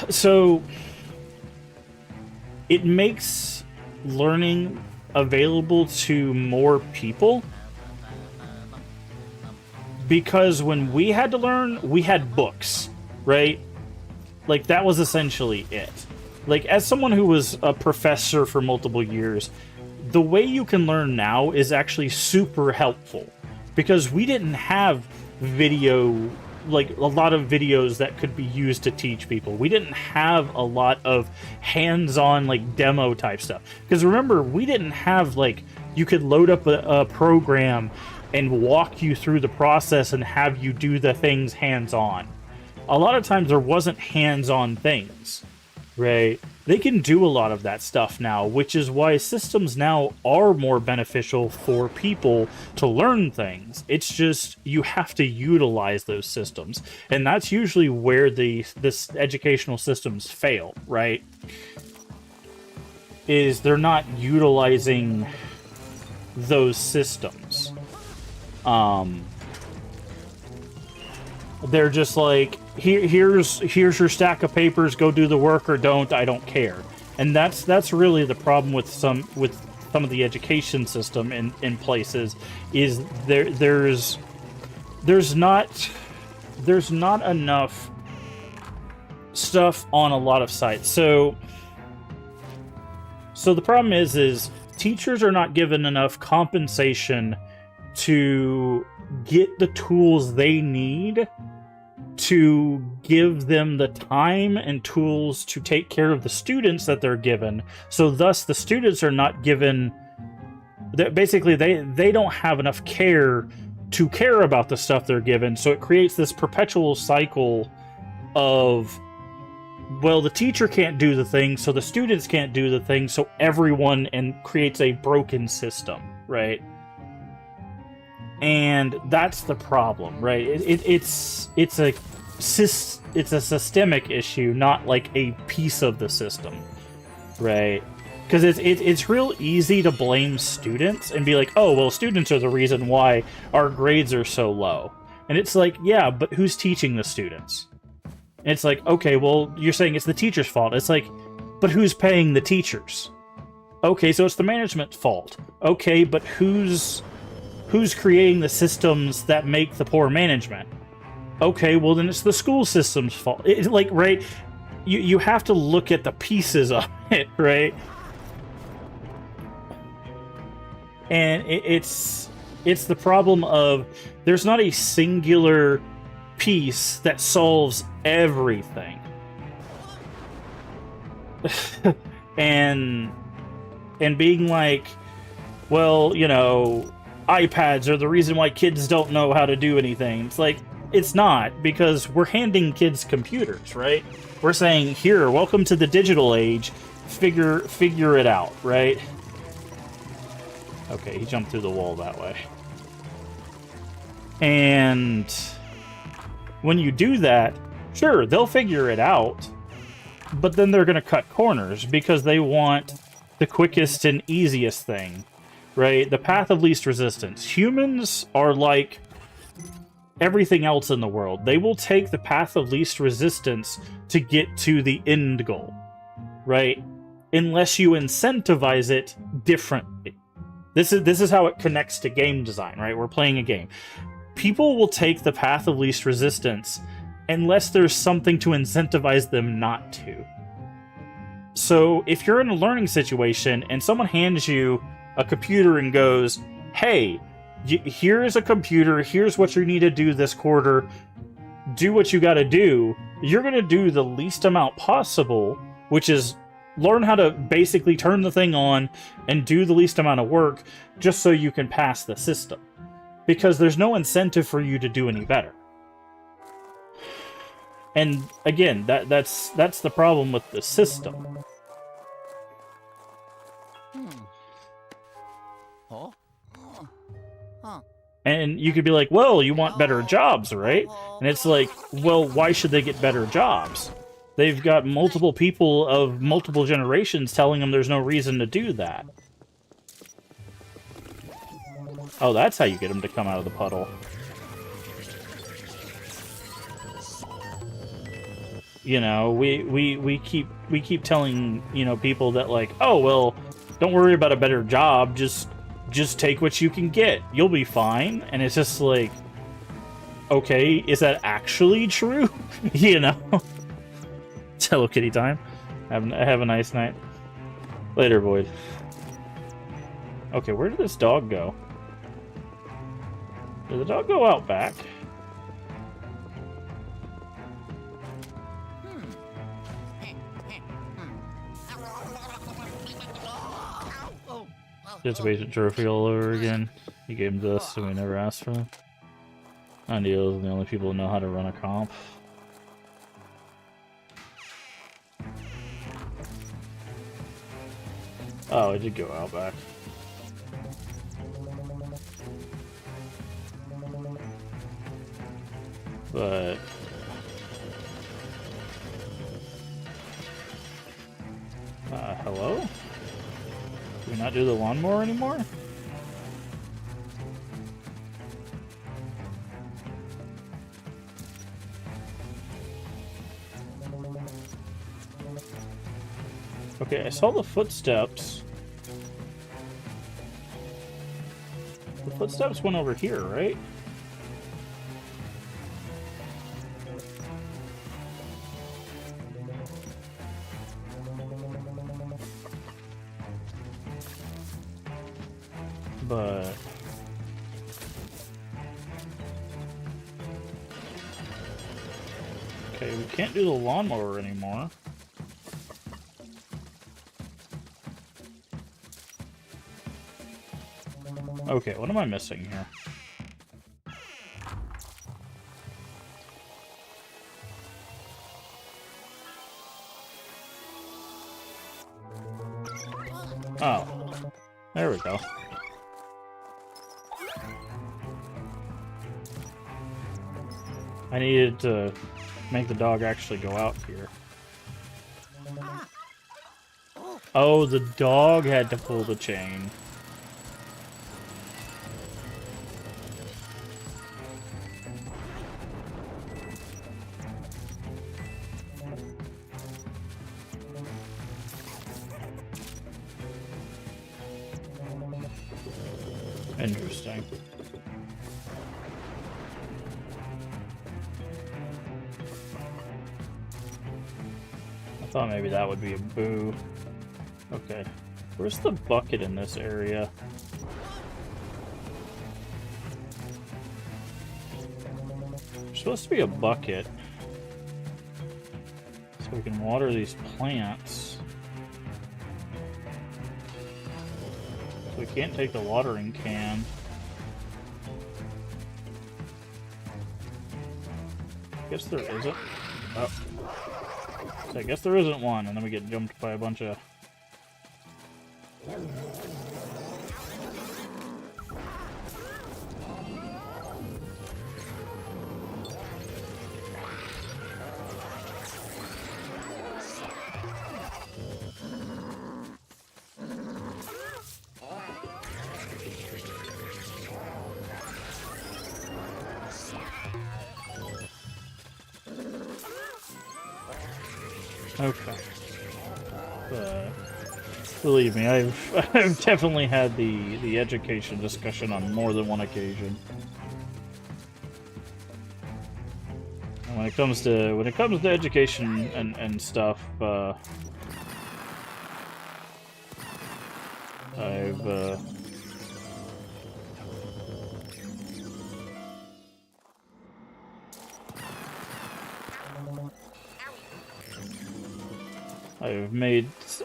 So, it makes learning available to more people, because when we had to learn, we had books, right? Like, that was essentially it. Like, as someone who was a professor for multiple years, the way you can learn now is actually super helpful, because we didn't have video, like, a lot of videos that could be used to teach people. We didn't have a lot of hands-on, like, demo type stuff. Because remember, we didn't have, like, you could load up a program and walk you through the process and have you do the things hands-on. A lot of times there wasn't hands-on things, right? They can do a lot of that stuff now, which is why systems now are more beneficial for people to learn things. It's just, you have to utilize those systems. And that's usually where this educational systems fail, right? Is they're not utilizing those systems. They're just like, here's your stack of papers, go do the work or don't, I don't care. And that's really the problem with some of the education system in places, is there's not enough stuff on a lot of sites. So the problem is teachers are not given enough compensation to get the tools they need to give them the time and tools to take care of the students that they're given. So thus the students are not given, basically they don't have enough care to care about the stuff they're given. So it creates this perpetual cycle of, well, the teacher can't do the thing, so the students can't do the thing, so everyone, and creates a broken system, right? And that's the problem, right? It's a systemic issue, not like a piece of the system, right? Because it's real easy to blame students and be like, oh, well, students are the reason why our grades are so low. And it's like, yeah, but who's teaching the students? And it's like, okay, well, you're saying it's the teacher's fault. It's like, but who's paying the teachers? Okay, so it's the management's fault. Okay, but who's creating the systems that make the poor management? Okay, well then it's the school system's fault. It's like, right? You have to look at the pieces of it, right? And it's the problem of there's not a singular piece that solves everything. and being like, well, you know, iPads are the reason why kids don't know how to do anything. It's like, it's not, because we're handing kids computers, right? We're saying, here, welcome to the digital age, figure it out, right? Okay, he jumped through the wall that way. And when you do that, sure, they'll figure it out, but then they're going to cut corners because they want the quickest and easiest thing, right? The path of least resistance. Humans are like everything else in the world. They will take the path of least resistance to get to the end goal, right? Unless you incentivize it differently. This is how it connects to game design, right? We're playing a game. People will take the path of least resistance unless there's something to incentivize them not to. So if you're in a learning situation and someone hands you a computer and goes, hey, here's a computer, here's what you need to do this quarter, do what you gotta do, you're gonna do the least amount possible, which is learn how to basically turn the thing on and do the least amount of work just so you can pass the system. Because there's no incentive for you to do any better. And again, that's the problem with the system. And you could be like, well, you want better jobs, right? And it's like, well, why should they get better jobs? They've got multiple people of multiple generations telling them there's no reason to do that. Oh, that's how you get them to come out of the puddle. You know, we keep telling, you know, people that like, oh, well, don't worry about a better job, just take what you can get. You'll be fine. And it's just like, okay, is that actually true? You know? Hello Kitty time. Have a nice night. Later, Void. Okay, where did this dog go? Did the dog go out back? Just a basic trophy all over again. He gave him this, so we never asked for them. Ideals are the only people who know how to run a comp. Oh, it did go out back. But hello? Do we not do the lawnmower anymore? Okay, I saw the footsteps. The footsteps went over here, right? But okay, we can't do the lawnmower anymore. Okay, what am I missing here? Oh, there we go. I needed to make the dog actually go out here. Oh, the dog had to pull the chain. Interesting. I thought maybe that would be a boo. Okay. Where's the bucket in this area? There's supposed to be a bucket. So we can water these plants. We can't take the watering can. Guess there isn't. Oh. So I guess there isn't one, and then we get jumped by a bunch of... Okay. Believe me, I've definitely had the education discussion on more than one occasion. And when it comes to education and stuff,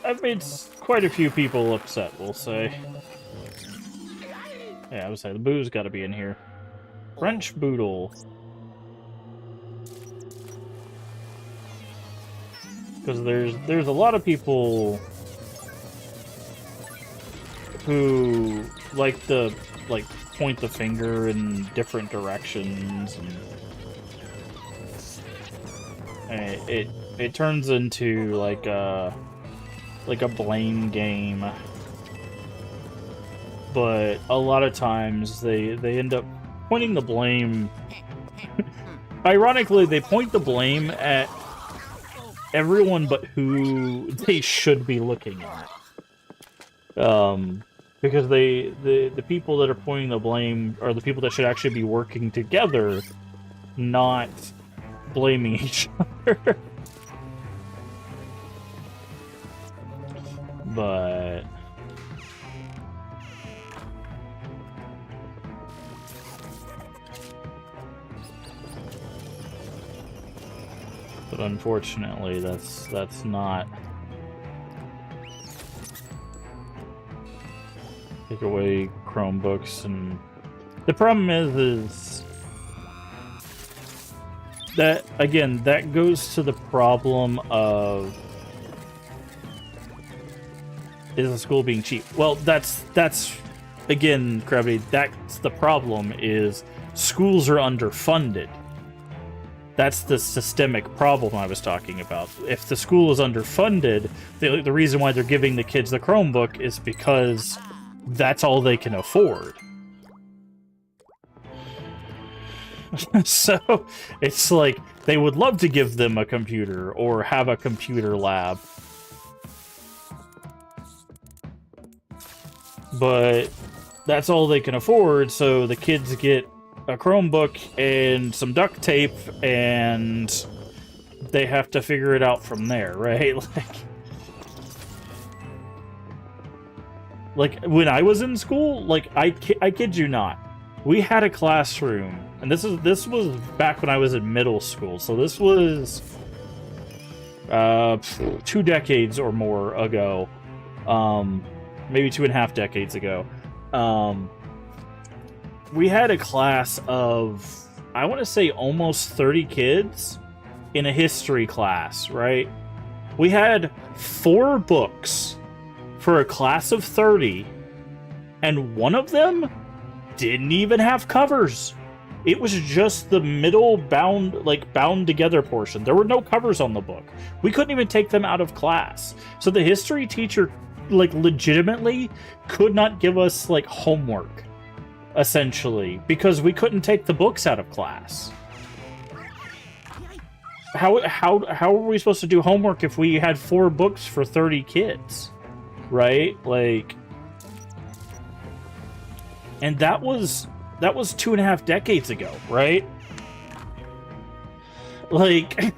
I've made quite a few people upset, we'll say. Yeah, I would say the boo's got to be in here. French Boodle. Because there's a lot of people who like to point the finger in different directions, and it turns into like a blame game. But a lot of times they end up pointing the blame. Ironically, they point the blame at everyone but who they should be looking at. Because the people that are pointing the blame are the people that should actually be working together, not blaming each other. But unfortunately, that's not. Take away Chromebooks, and the problem is that again that goes to the problem of, is the school being cheap? Well, that's again, Gravity, that's the problem, is schools are underfunded. That's the systemic problem I was talking about. If the school is underfunded, the reason why they're giving the kids the Chromebook is because that's all they can afford. So, it's like, they would love to give them a computer or have a computer lab. But that's all they can afford, so the kids get a Chromebook and some duct tape, and they have to figure it out from there, right? Like when I was in school, like I kid you not, we had a classroom, and this was back when I was in middle school, so this was 2 decades or more ago, maybe 2.5 decades ago. We had a class of, I want to say, almost 30 kids in a history class, right? We had 4 books for a class of 30, and one of them didn't even have covers. It was just the middle bound together portion. There were no covers on the book. We couldn't even take them out of class. So the history teacher, like, legitimately could not give us, like, homework, essentially, because we couldn't take the books out of class. How were we supposed to do homework if we had 4 books for 30 kids? Right? Like, and that was 2.5 decades ago, right? Like,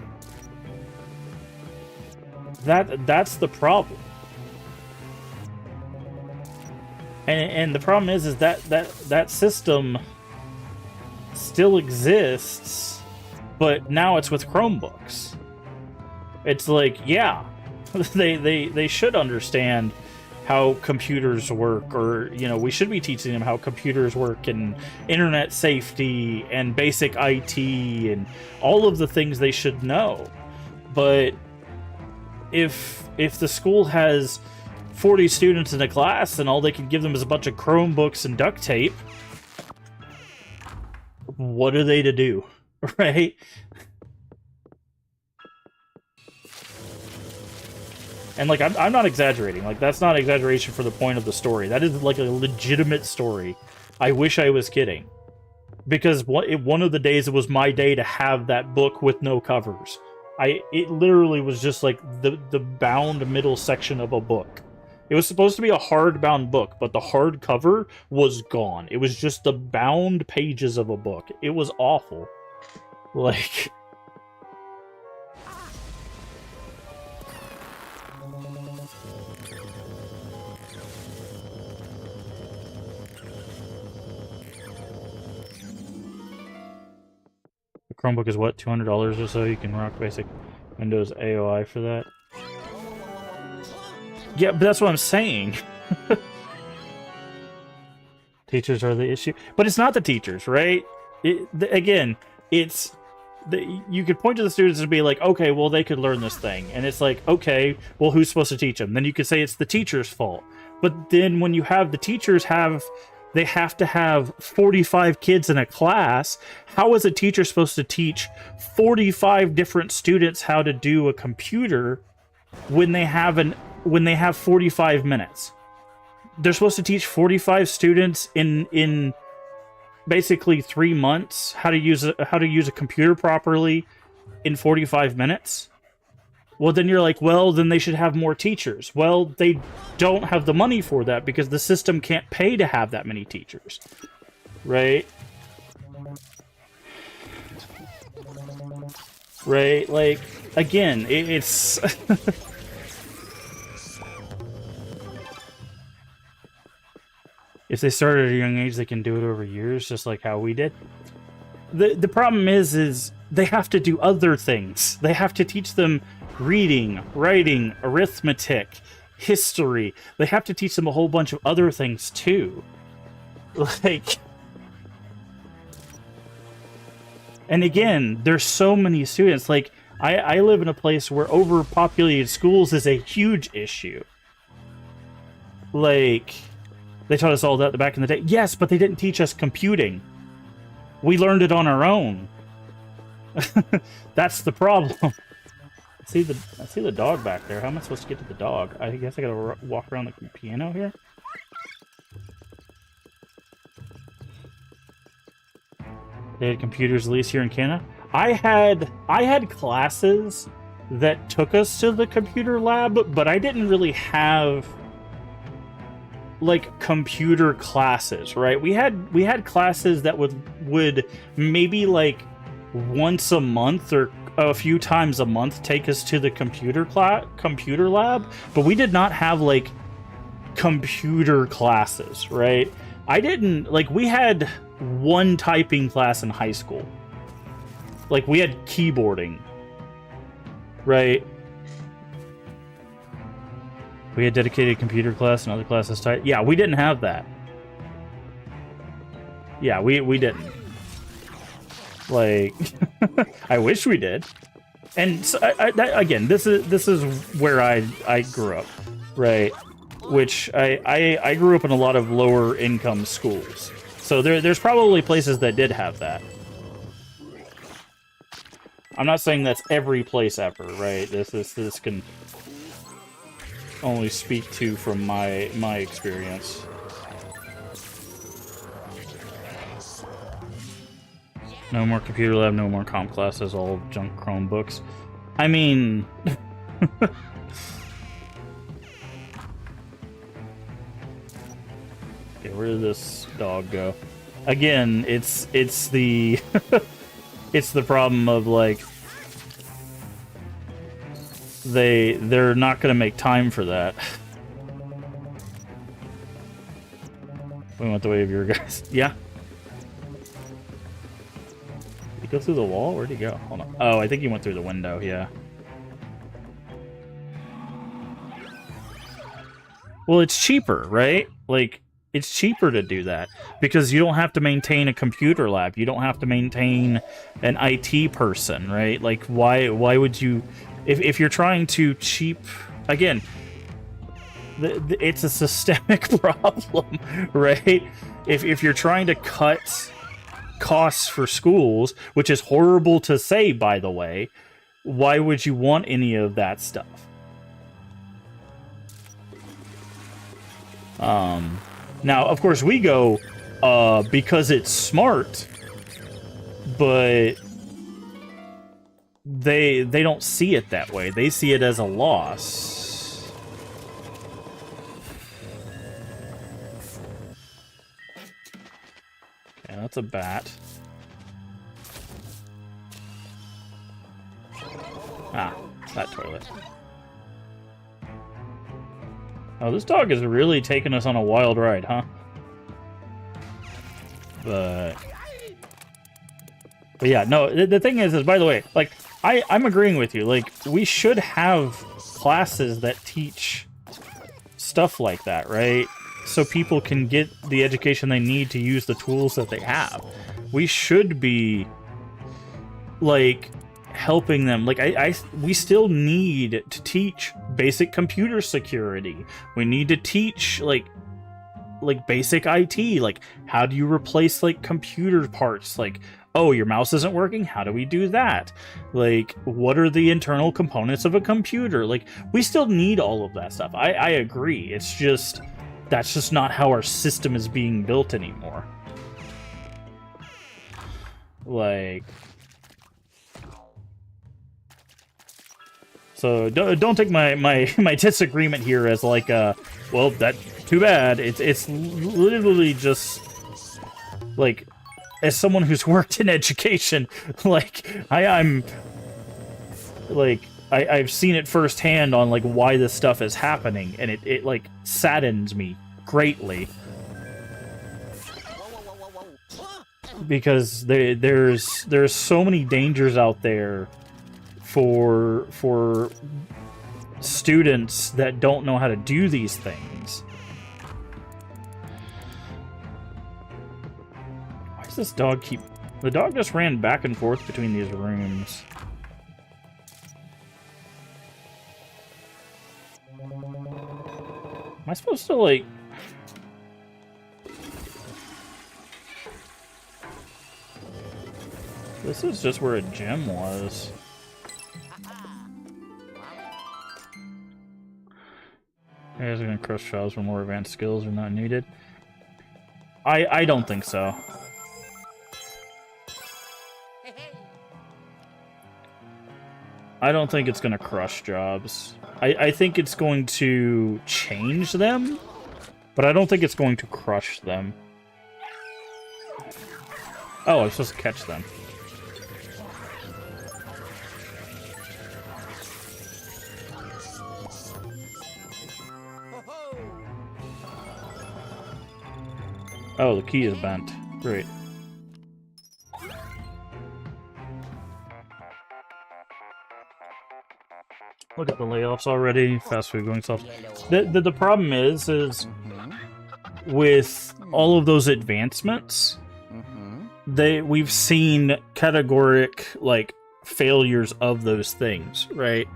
that's the problem. And the problem is that system still exists, but now it's with Chromebooks. It's like, yeah, they should understand how computers work, or, you know, we should be teaching them how computers work and internet safety and basic IT and all of the things they should know. But if the school has 40 students in a class and all they can give them is a bunch of Chromebooks and duct tape, what are they to do, right? And, like, I'm not exaggerating. Like, that's not exaggeration for the point of the story. That is, like, a legitimate story. I wish I was kidding. Because one of the days it was my day to have that book with no covers. It literally was just, like, the bound middle section of a book. It was supposed to be a hardbound book, but the hardcover was gone. It was just the bound pages of a book. It was awful. Like... Chromebook is what, $200 or so? You can rock basic Windows AOI for that. Yeah, but that's what I'm saying. Teachers are the issue, but it's not the teachers, right? Again, it's you could point to the students and be like, okay, well, they could learn this thing, and it's like, okay, well, who's supposed to teach them? Then you could say it's the teacher's fault, but then when you have the teachers they have to have 45 kids in a class. How is a teacher supposed to teach 45 different students how to do a computer when they have 45 minutes? They're supposed to teach 45 students in basically 3 months how to use a computer properly in 45 minutes. Well, then you're like, well, then they should have more teachers. Well, they don't have the money for that because the system can't pay to have that many teachers. Right? Right? Like, again, it's... If they start at a young age, they can do it over years, just like how we did. The problem is they have to do other things. They have to teach them reading, writing, arithmetic, history. They have to teach them a whole bunch of other things too. Like, and again, there's so many students. Like, I live in a place where overpopulated schools is a huge issue. Like, they taught us all that back in the day. Yes, but they didn't teach us computing. We learned it on our own. That's the problem. I see the dog back there. How am I supposed to get to the dog? I guess I gotta walk around the piano here. They had computers, at least here in Canada. I had classes that took us to the computer lab, but I didn't really have like computer classes, right? We had classes that would maybe like once a month or a few times a month take us to the computer lab, but we did not have like computer classes, right? We had one typing class in high school. Like, we had keyboarding, right? We had dedicated computer class and other classes type. Yeah, we didn't have that. Yeah, we didn't. Like, I wish we did. And so, again, this is where I grew up, right? Which I grew up in a lot of lower income schools, So there's probably places that did have that. I'm not saying that's every place ever, right? This can only speak to from my experience. No more computer lab, no more comp classes, all junk Chromebooks. I mean... Okay, where did this dog go? Again, it's the... it's the problem of, like... They're not gonna make time for that. We went the way of your guys. Yeah? Did he go through the wall? Where'd he go? Hold on. Oh, I think he went through the window, yeah. Well, it's cheaper, right? Like, it's cheaper to do that. Because you don't have to maintain a computer lab. You don't have to maintain an IT person, right? Like, why would you... If you're trying to cheap... Again, it's a systemic problem, right? If you're trying to cut costs for schools, which is horrible to say, by the way, why would you want any of that stuff? Now, of course, we go because it's smart, but they don't see it that way. They see it as a loss. Okay, that's a bat. Ah, that toilet. Oh, this dog is really taking us on a wild ride, huh? But yeah, no, the thing is, by the way, like, I'm agreeing with you. Like, we should have classes that teach stuff like that, right? So people can get the education they need to use the tools that they have. We should be, like, helping them. Like, we still need to teach basic computer security. We need to teach, like basic IT. Like, how do you replace, like, computer parts? Like, oh, your mouse isn't working? How do we do that? Like, what are the internal components of a computer? Like, we still need all of that stuff. I agree. It's just, that's just not how our system is being built anymore. Like... So don't take my disagreement here as like well, that too bad. It's literally just like, as someone who's worked in education, like I'm like I've seen it firsthand on like why this stuff is happening, and it like saddens me greatly because there's so many dangers out there for students that don't know how to do these things. Why does this dog keep... The dog just ran back and forth between these rooms. Am I supposed to, like... This is just where a gym was. You guys are gonna crush jobs where more advanced skills are not needed. I don't think so. I don't think it's gonna crush jobs. I think it's going to change them, but I don't think it's going to crush them. Oh, I'm supposed to catch them. Oh, the key is bent. Great. Look at the layoffs already. Fast food going soft. The problem is with all of those advancements, we've seen categoric like failures of those things, right?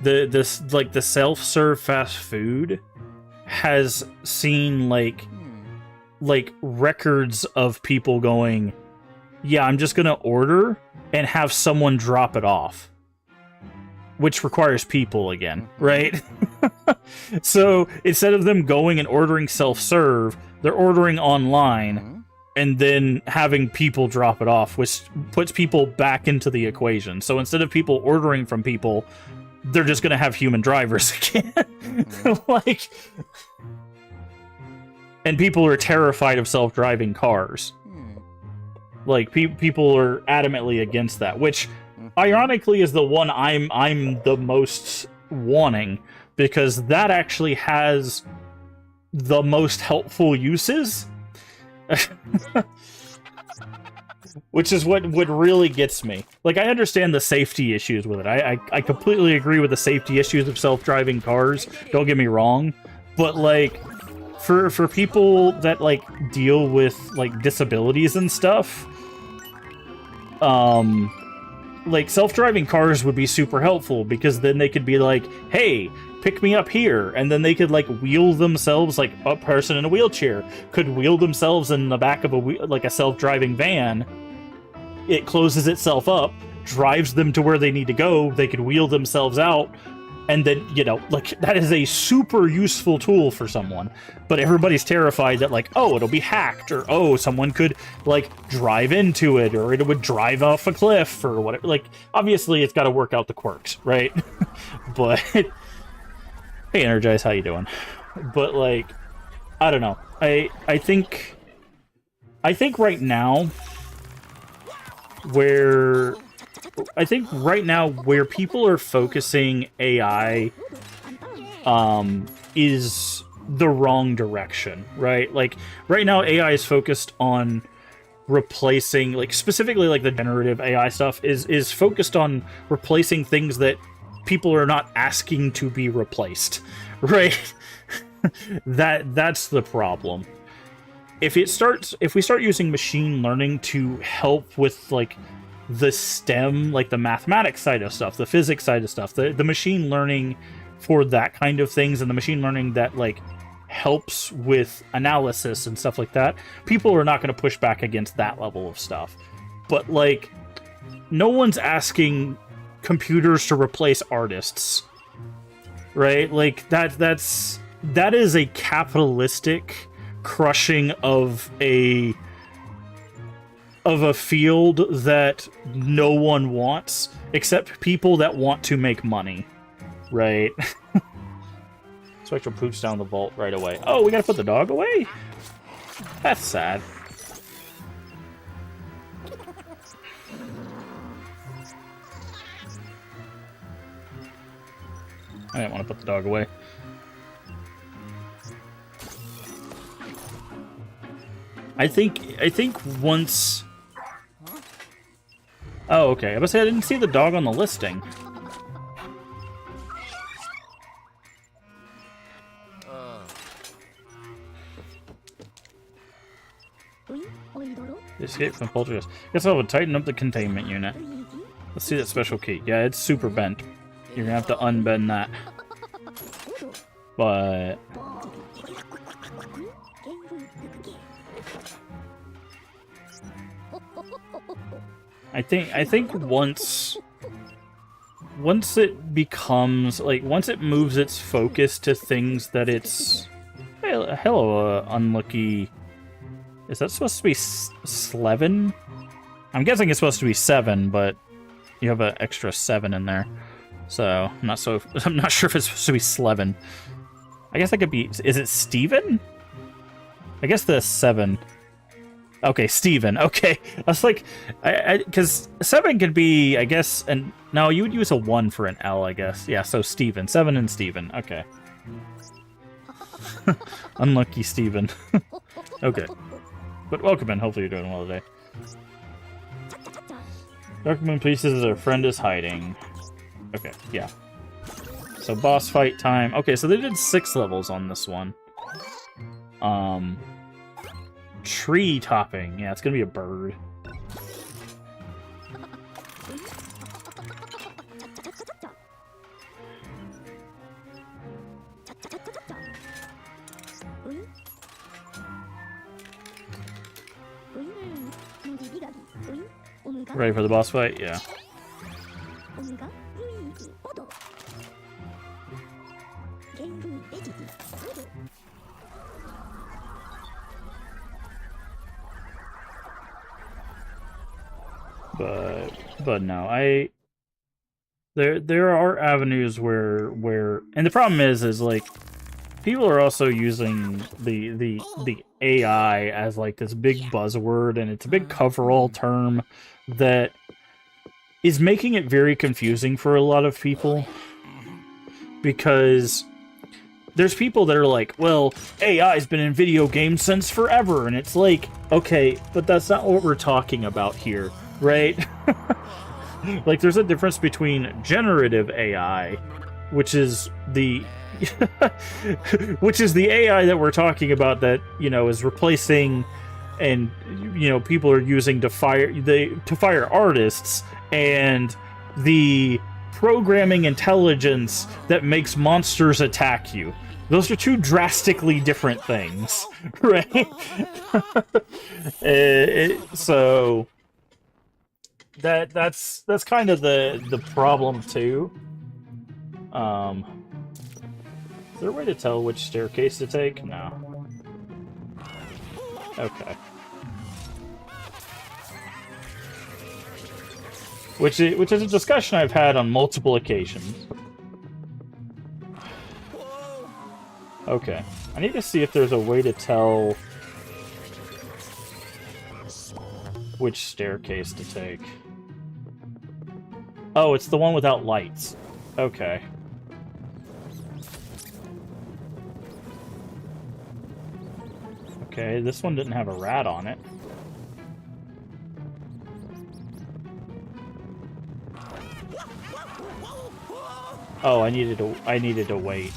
The self-serve fast food has seen like like records of people going, yeah, I'm just gonna order and have someone drop it off, which requires people again, right? So instead of them going and ordering self-serve, they're ordering online and then having people drop it off, which puts people back into the equation. So instead of people ordering from people, they're just going to have human drivers again. Like, and people are terrified of self-driving cars. Like, people are adamantly against that, which ironically is the one I'm the most wanting, because that actually has the most helpful uses. Which is what really gets me. Like, I understand the safety issues with it. I completely agree with the safety issues of self-driving cars. Don't get me wrong. But, like, for people that, like, deal with, like, disabilities and stuff, like, self-driving cars would be super helpful, because then they could be like, hey, pick me up here, and then they could, like, wheel themselves, like, a person in a wheelchair could wheel themselves in the back of a self-driving van. It closes itself up, drives them to where they need to go, they could wheel themselves out, and then, you know, like, that is a super useful tool for someone. But everybody's terrified that, like, oh, it'll be hacked, or, oh, someone could, like, drive into it, or it would drive off a cliff, or whatever. Like, obviously, it's got to work out the quirks, right? But, hey, Energize, how you doing? But, like, I don't know. I think right now, where people are focusing AI is the wrong direction, right? Like, right now AI is focused on replacing, like, specifically, like, the generative AI stuff is focused on replacing things that people are not asking to be replaced, right? That's the problem. If we start using machine learning to help with, like, the STEM, like the mathematics side of stuff, the physics side of stuff, the machine learning for that kind of things, and the machine learning that, like, helps with analysis and stuff like that, people are not going to push back against that level of stuff. But, like, no one's asking computers to replace artists, right? Like, that is a capitalistic crushing of a field that no one wants, except people that want to make money, right? Spectral poops down the vault right away. Oh, we gotta put the dog away? That's sad. I didn't want to put the dog away. I think once... Oh, okay. I was saying I didn't see the dog on the listing. Escape from Poltergeist. Guess I would tighten up the containment unit. Let's see that special key. Yeah, it's super bent. You're gonna have to unbend that. But... I think once it becomes, like, once it moves its focus to things that it's... Hey, hello, unlucky... Is that supposed to be Slevin? I'm guessing it's supposed to be 7, but you have an extra 7 in there. So, I'm not sure if it's supposed to be Slevin. I guess that could be... Is it Steven? I guess the 7... Okay, Steven. Okay. I was like... Because 7 could be, I guess... And no, you would use a 1 for an L, I guess. Yeah, so Steven. 7 and Steven. Okay. Unlucky Steven. Okay. But welcome in. Hopefully you're doing well today. Dark Moon Pieces, our friend is hiding. Okay, yeah. So boss fight time. Okay, so they did 6 levels on this one. Tree topping. Yeah, it's gonna be a bird. Ready for the boss fight? Yeah. But no, there are avenues where and the problem is like people are also using the AI as like this big buzzword, and it's a big coverall term that is making it very confusing for a lot of people, because there's people that are like, well, AI's been in video games since forever, and it's like, okay, but that's not what we're talking about here, right? Like, there's a difference between generative AI, which is the which is the AI that we're talking about that, you know, is replacing, and, you know, people are using to fire artists, and the programming intelligence that makes monsters attack you. Those are two drastically different things, right? So that's kind of the problem too. Is there a way to tell which staircase to take? No. Okay. Which is a discussion I've had on multiple occasions. Okay. I need to see if there's a way to tell which staircase to take. Oh, it's the one without lights. Okay. Okay, this one didn't have a rat on it. Oh, I needed to wait.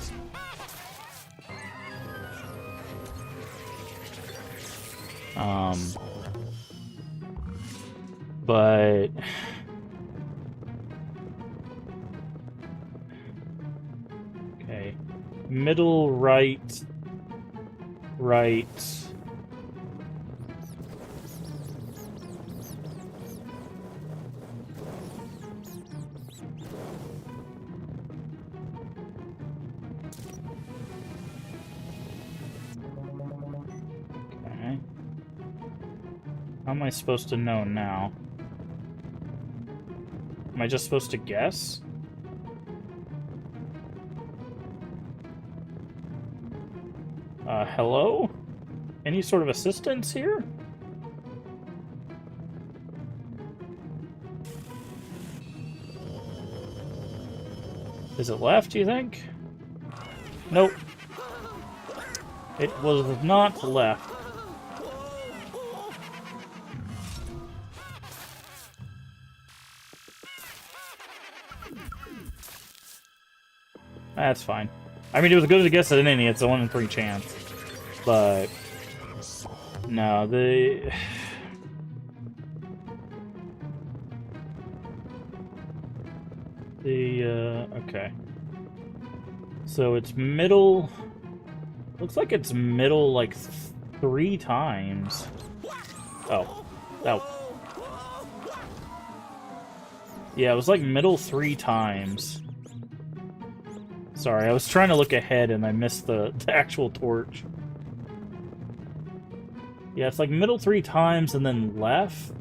But okay, middle, right. Okay. How am I supposed to know now? Am I just supposed to guess? Hello? Any sort of assistance here? Is it left, do you think? Nope. It was not left. That's fine. I mean, it was as good as a guess at an innie. It's a 1 in 3 chance. But no, okay. So it's middle. Looks like it's middle like 3 times. Oh. Yeah, it was like middle 3 times. Sorry, I was trying to look ahead and I missed the actual torch. Yeah, it's like middle 3 times and then left.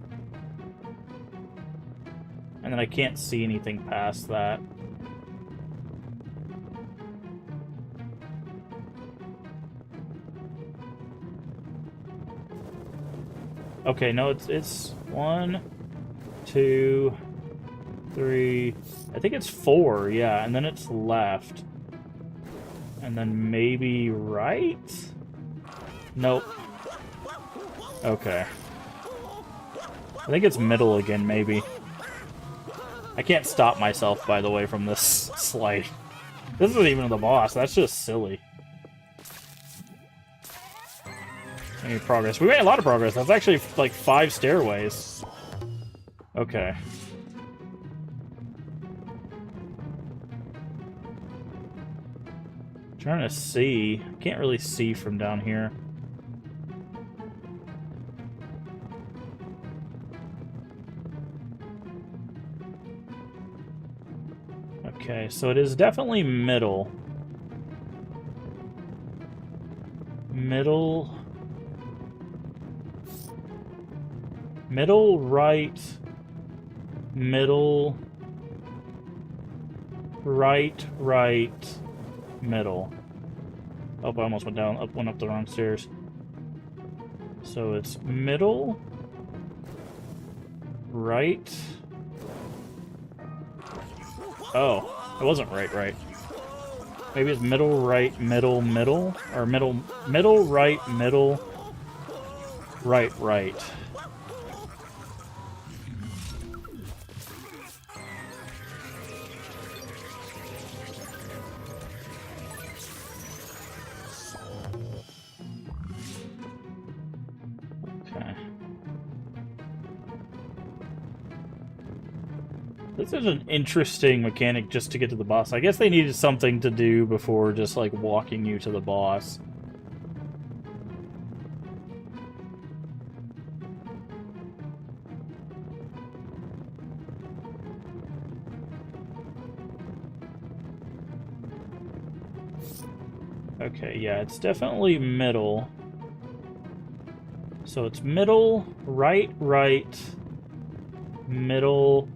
And then I can't see anything past that. Okay, no, it's 1, 2, 3. I think it's 4, yeah, and then it's left. And then maybe right? Nope. Okay. I think it's middle again, maybe. I can't stop myself, by the way, from this slide. This isn't even the boss, that's just silly. Any progress? We made a lot of progress. That's actually like 5 stairways. Okay. Trying to see. Can't really see from down here. Okay, so it is definitely middle. Middle, right, middle, right, middle. Oh, I almost went down, went up the wrong stairs. So it's middle, right. Oh, it wasn't right. Maybe it's middle, right, middle, or middle, right, right. Okay. This is an interesting mechanic just to get to the boss. I guess they needed something to do before just, like, walking you to the boss. Okay, yeah, it's definitely middle. So it's middle, right, middle,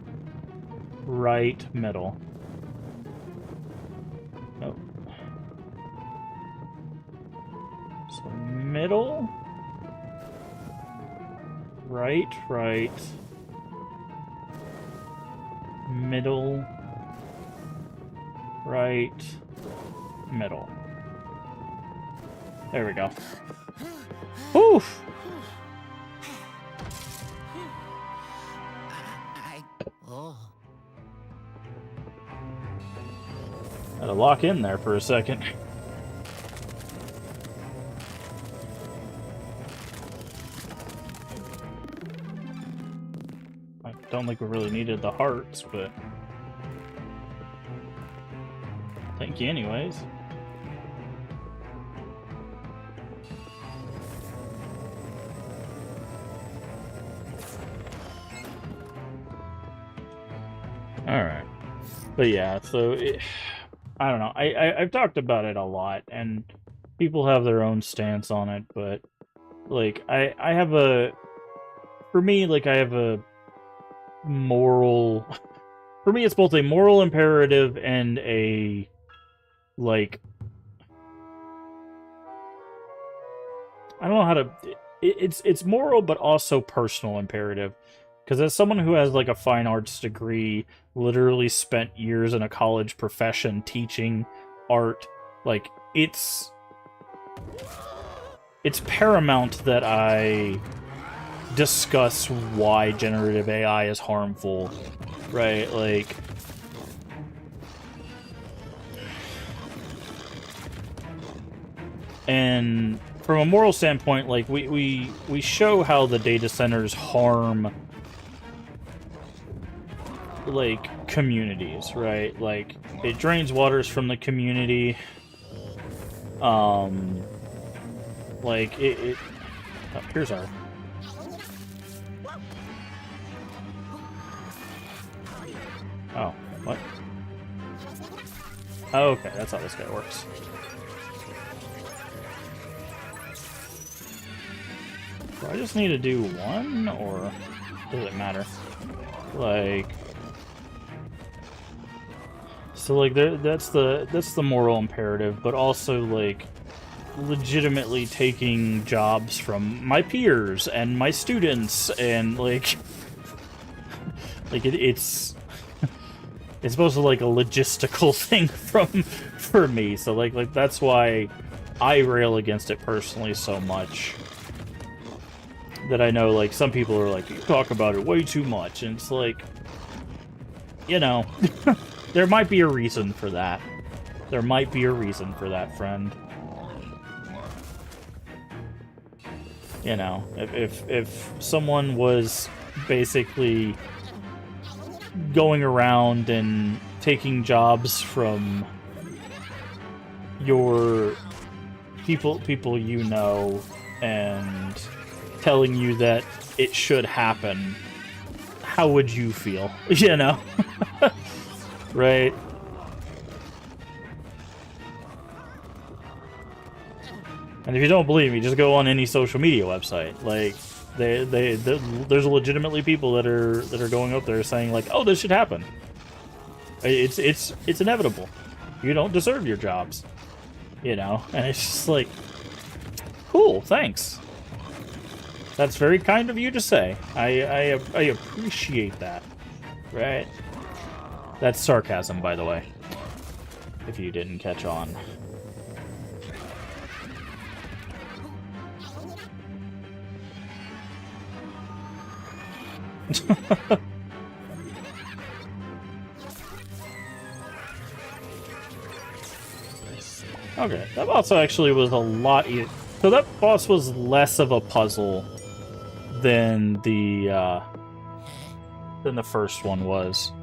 right, middle. Oh. So middle, right, middle, right, middle. There we go. Oof! Oh. Had to lock in there for a second. I don't think we really needed the hearts, but thank you anyways. Alright. But yeah, so I don't know. I've talked about it a lot, and people have their own stance on it, but like I have a for me, like I have a moral for me it's both a moral imperative and a like I don't know how to it's moral but also personal imperative. Because as someone who has, like, a fine arts degree, literally spent years in a college profession teaching art, like, it's paramount that I discuss why generative AI is harmful, right? Like, and from a moral standpoint, like, we show how the data centers harm, like, communities, right? Like, it drains waters from the community. Like, oh, here's our... Oh, what? Oh, okay, that's how this guy works. Do I just need to do one, or does it matter? Like... So, like, that's the moral imperative, but also, like, legitimately taking jobs from my peers and my students, and, like, it's supposed to, like, a logistical thing for me, so, like, that's why I rail against it personally so much. That I know, like, some people are like, you talk about it way too much, and it's like, you know... There might be a reason for that. There might be a reason for that, friend. You know, if someone was basically going around and taking jobs from your people you know and telling you that it should happen, how would you feel? You know? Right? And if you don't believe me, just go on any social media website. Like, there's legitimately people that are going up there saying like, "Oh, this should happen." It's inevitable. You don't deserve your jobs, you know. And it's just like, cool, thanks. That's very kind of you to say. I appreciate that. Right? That's sarcasm, by the way. If you didn't catch on. Okay, that boss actually was a lot easier. So that boss was less of a puzzle than the first one was.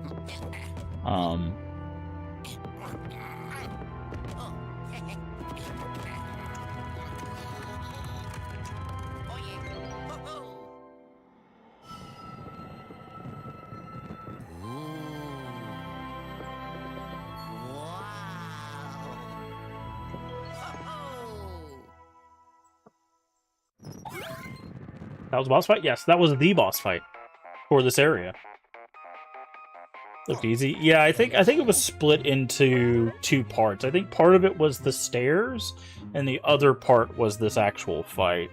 That was a boss fight? Yes, that was the boss fight for this area. Looked easy. Yeah, I think it was split into two parts. I think part of it was the stairs, and the other part was this actual fight.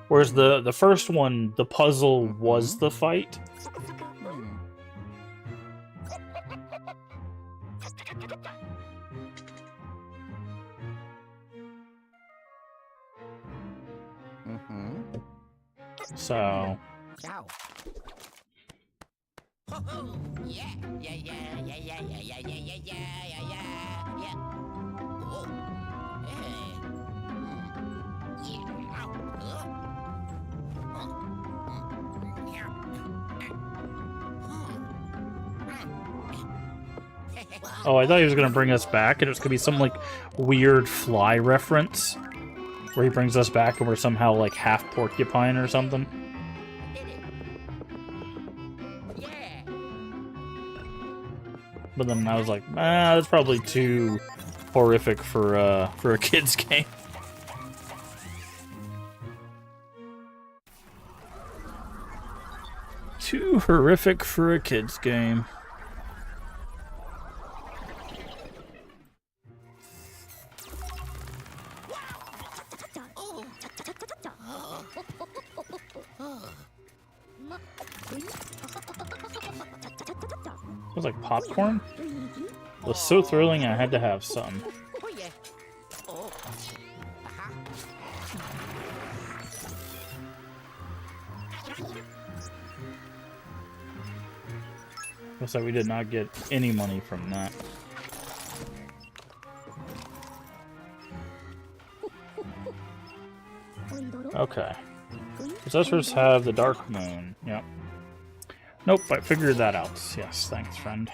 Whereas the first one, the puzzle was the fight. So. Oh, I thought he was going to bring us back, and it was going to be some, like, weird fly reference, where he brings us back and we're somehow, like, half porcupine or something. But then I was like, ah, that's probably too horrific for a kid's game. Too horrific for a kid's game. It was like popcorn. It was so thrilling I had to have some. Looks like we did not get any money from that. Okay. Possessors have the Dark Moon. Yep. Nope, I figured that out. Yes, thanks, friend.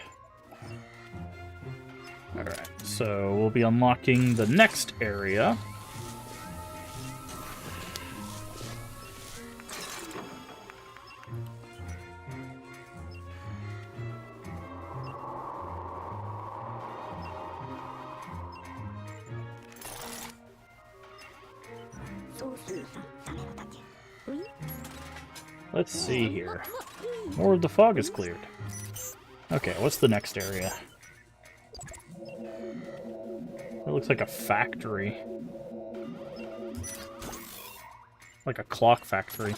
Alright, so we'll be unlocking the next area. Let's see here. More of the fog is cleared. Okay, what's the next area? It looks like a factory. Like a clock factory.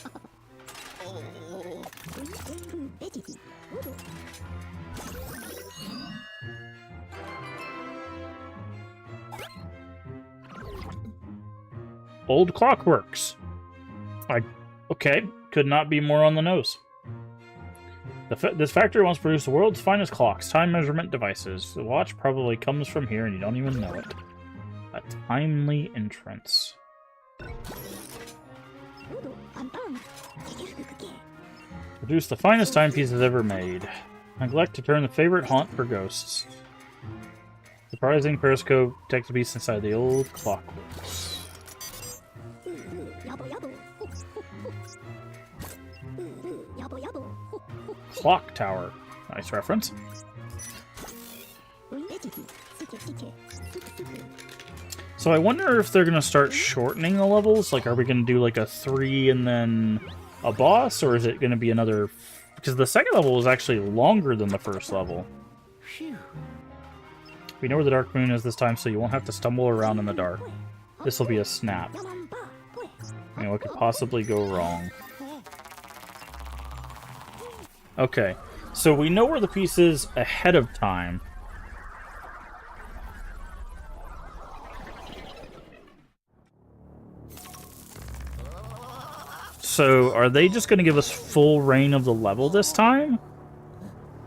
Old Clockworks. Okay, could not be more on the nose. This factory wants to produce the world's finest clocks, time measurement devices. The watch probably comes from here and you don't even know it. A timely entrance. Produce the finest timepieces ever made. Neglect to turn the favorite haunt for ghosts. Surprising periscope detects a beast inside the old clockworks. Clock tower. Nice reference. So I wonder if they're going to start shortening the levels. Like, are we going to do like a 3 and then a boss? Or is it going to be another... Because the second level was actually longer than the first level. We know where the Dark Moon is this time, so you won't have to stumble around in the dark. This will be a snap. I mean, what could possibly go wrong? Okay, so we know where the piece is ahead of time. So, are they just going to give us full reign of the level this time?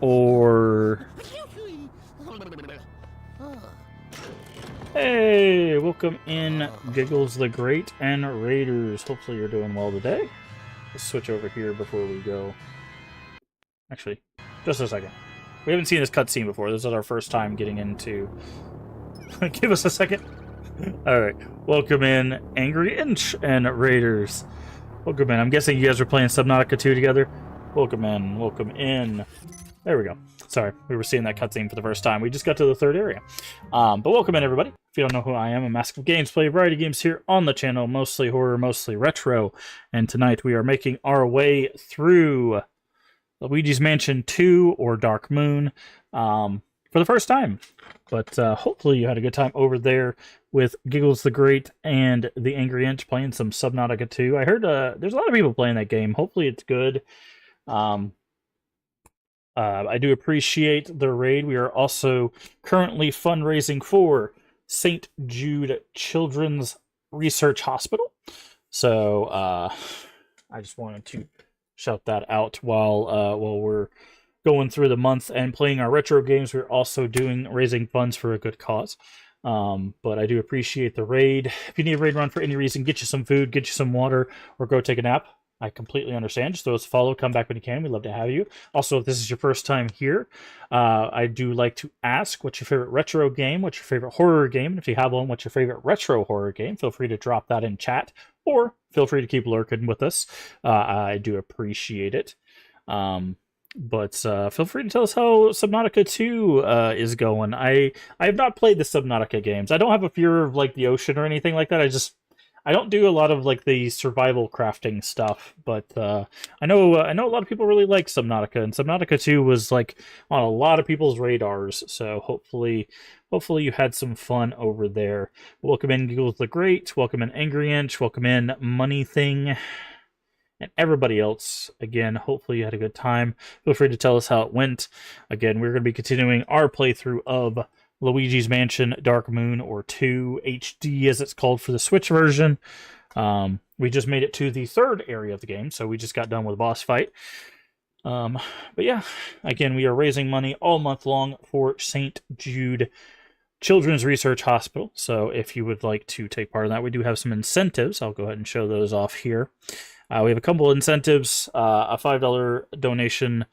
Or... Hey, welcome in, Giggles the Great and Raiders. Hopefully you're doing well today. Let's switch over here before we go. Actually, just a second. We haven't seen this cutscene before. This is our first time getting into... Give us a second. Alright, welcome in, Angry Inch and Raiders. Welcome in. I'm guessing you guys were playing Subnautica 2 together. Welcome in, welcome in. There we go. Sorry, we were seeing that cutscene for the first time. We just got to the third area. But welcome in, everybody. If you don't know who I am, I'm Mask of Games, play a variety of games here on the channel, mostly horror, mostly retro. And tonight we are making our way through Luigi's Mansion 2, or Dark Moon, for the first time. But hopefully you had a good time over there with Giggles the Great and the Angry Inch playing some Subnautica 2. I heard there's a lot of people playing that game. Hopefully it's good. I do appreciate the raid. We are also currently fundraising for St. Jude Children's Research Hospital. So I just wanted to shout that out while we're going through the month and playing our retro games. We're also raising funds for a good cause. But I do appreciate the raid. If you need a raid run for any reason, get you some food, get you some water, or go take a nap. I completely understand. Just throw us a follow, come back when you can. We'd love to have you. Also, if this is your first time here, I do like to ask, what's your favorite retro game? What's your favorite horror game? And if you have one, what's your favorite retro horror game? Feel free to drop that in chat, or feel free to keep lurking with us. I do appreciate it. But feel free to tell us how Subnautica 2 is going. I have not played the Subnautica games. I don't have a fear of like the ocean or anything like that. I don't do a lot of like the survival crafting stuff, but I know a lot of people really like Subnautica, and Subnautica 2 was like on a lot of people's radars. So hopefully you had some fun over there. Welcome in Giggles the Great, welcome in Angry Inch, welcome in Money Thing, and everybody else. Again, hopefully you had a good time. Feel free to tell us how it went. Again, we're going to be continuing our playthrough of Luigi's Mansion Dark Moon, or 2 HD as it's called for the Switch version. We just made it to the third area of the game, so we just got done with a boss fight. But yeah, again, we are raising money all month long for St. Jude Children's Research Hospital. So if you would like to take part in that, we do have some incentives. I'll go ahead and show those off here. We have a couple of incentives. A $5 donation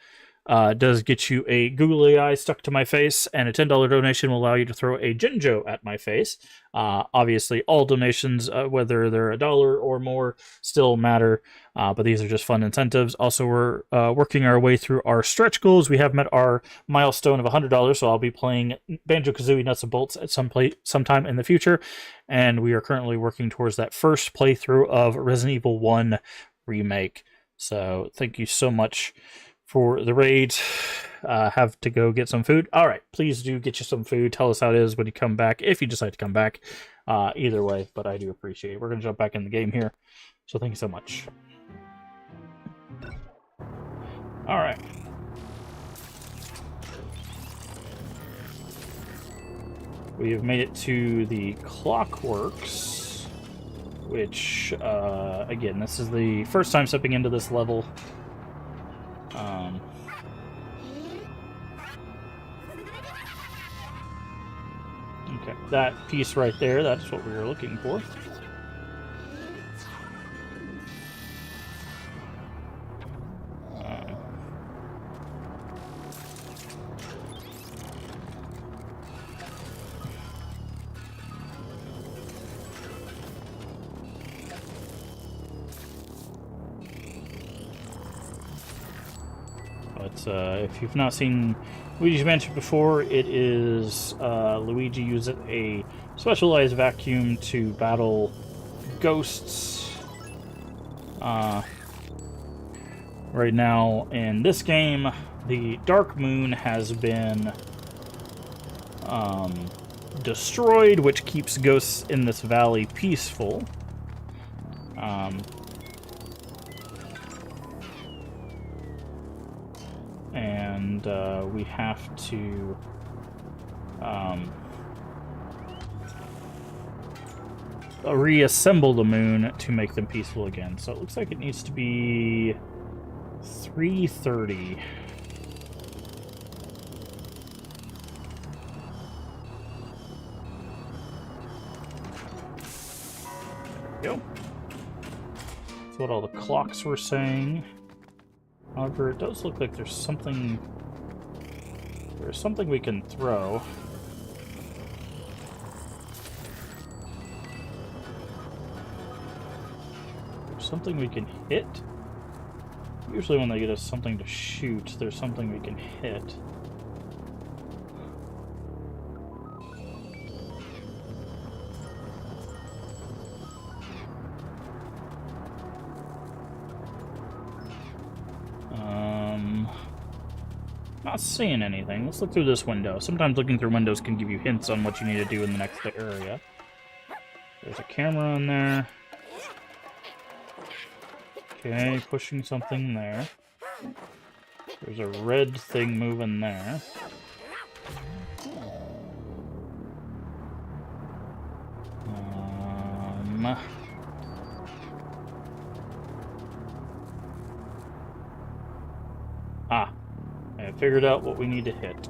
does get you a googly eye stuck to my face, and a $10 donation will allow you to throw a Jinjo at my face. Obviously, all donations, whether they're $1 or more, still matter, but these are just fun incentives. Also, we're working our way through our stretch goals. We have met our milestone of $100, so I'll be playing Banjo-Kazooie Nuts and Bolts at sometime in the future, and we are currently working towards that first playthrough of Resident Evil 1 Remake. So, thank you so much for the raid. Have to go get some food. All right, please do get you some food. Tell us how it is when you come back, if you decide to come back. Either way, but I do appreciate it. We're going to jump back in the game here, so thank you so much. All right. We have made it to the Clockworks, which, again, this is the first time stepping into this level. Okay, that piece right there, that's what we were looking for. If you've not seen Luigi's Mansion before, it is Luigi uses a specialized vacuum to battle ghosts. Right now, in this game, the Dark Moon has been destroyed, which keeps ghosts in this valley peaceful. And we have to reassemble the moon to make them peaceful again. So it looks like it needs to be 3:30. There we go. That's what all the clocks were saying. However, it does look like there's something we can throw. There's something we can hit. Usually when they get us something to shoot, there's something we can hit. Not seeing anything. Let's look through this window. Sometimes looking through windows can give you hints on what you need to do in the next area. There's a camera in there. Okay, pushing something there. There's a red thing moving there. I figured out what we need to hit.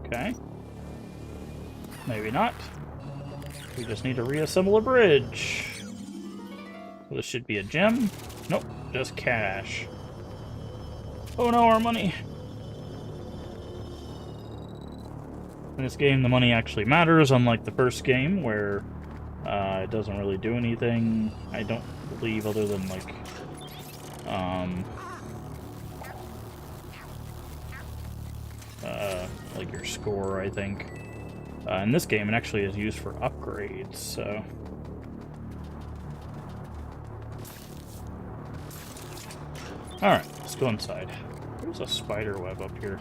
Okay. Maybe not. We just need to reassemble a bridge. This should be a gem. Nope, just cash. Oh no, our money! In this game, the money actually matters, unlike the first game, where it doesn't really do anything, I don't believe, other than, like, your score, I think. In this game, it actually is used for upgrades, so... Alright, let's go inside. There's a spider web up here.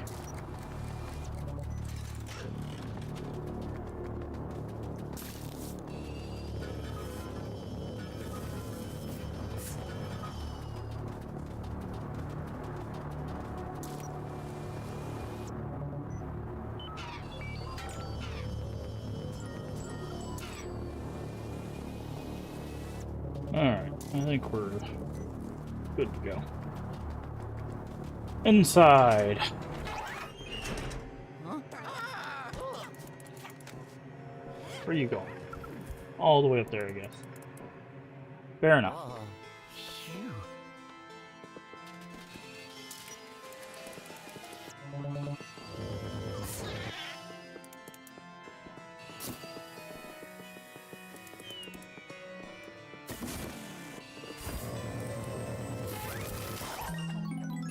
Alright, I think we're good to go. Inside. Where are you going? All the way up there, I guess. Fair enough. Oh, phew.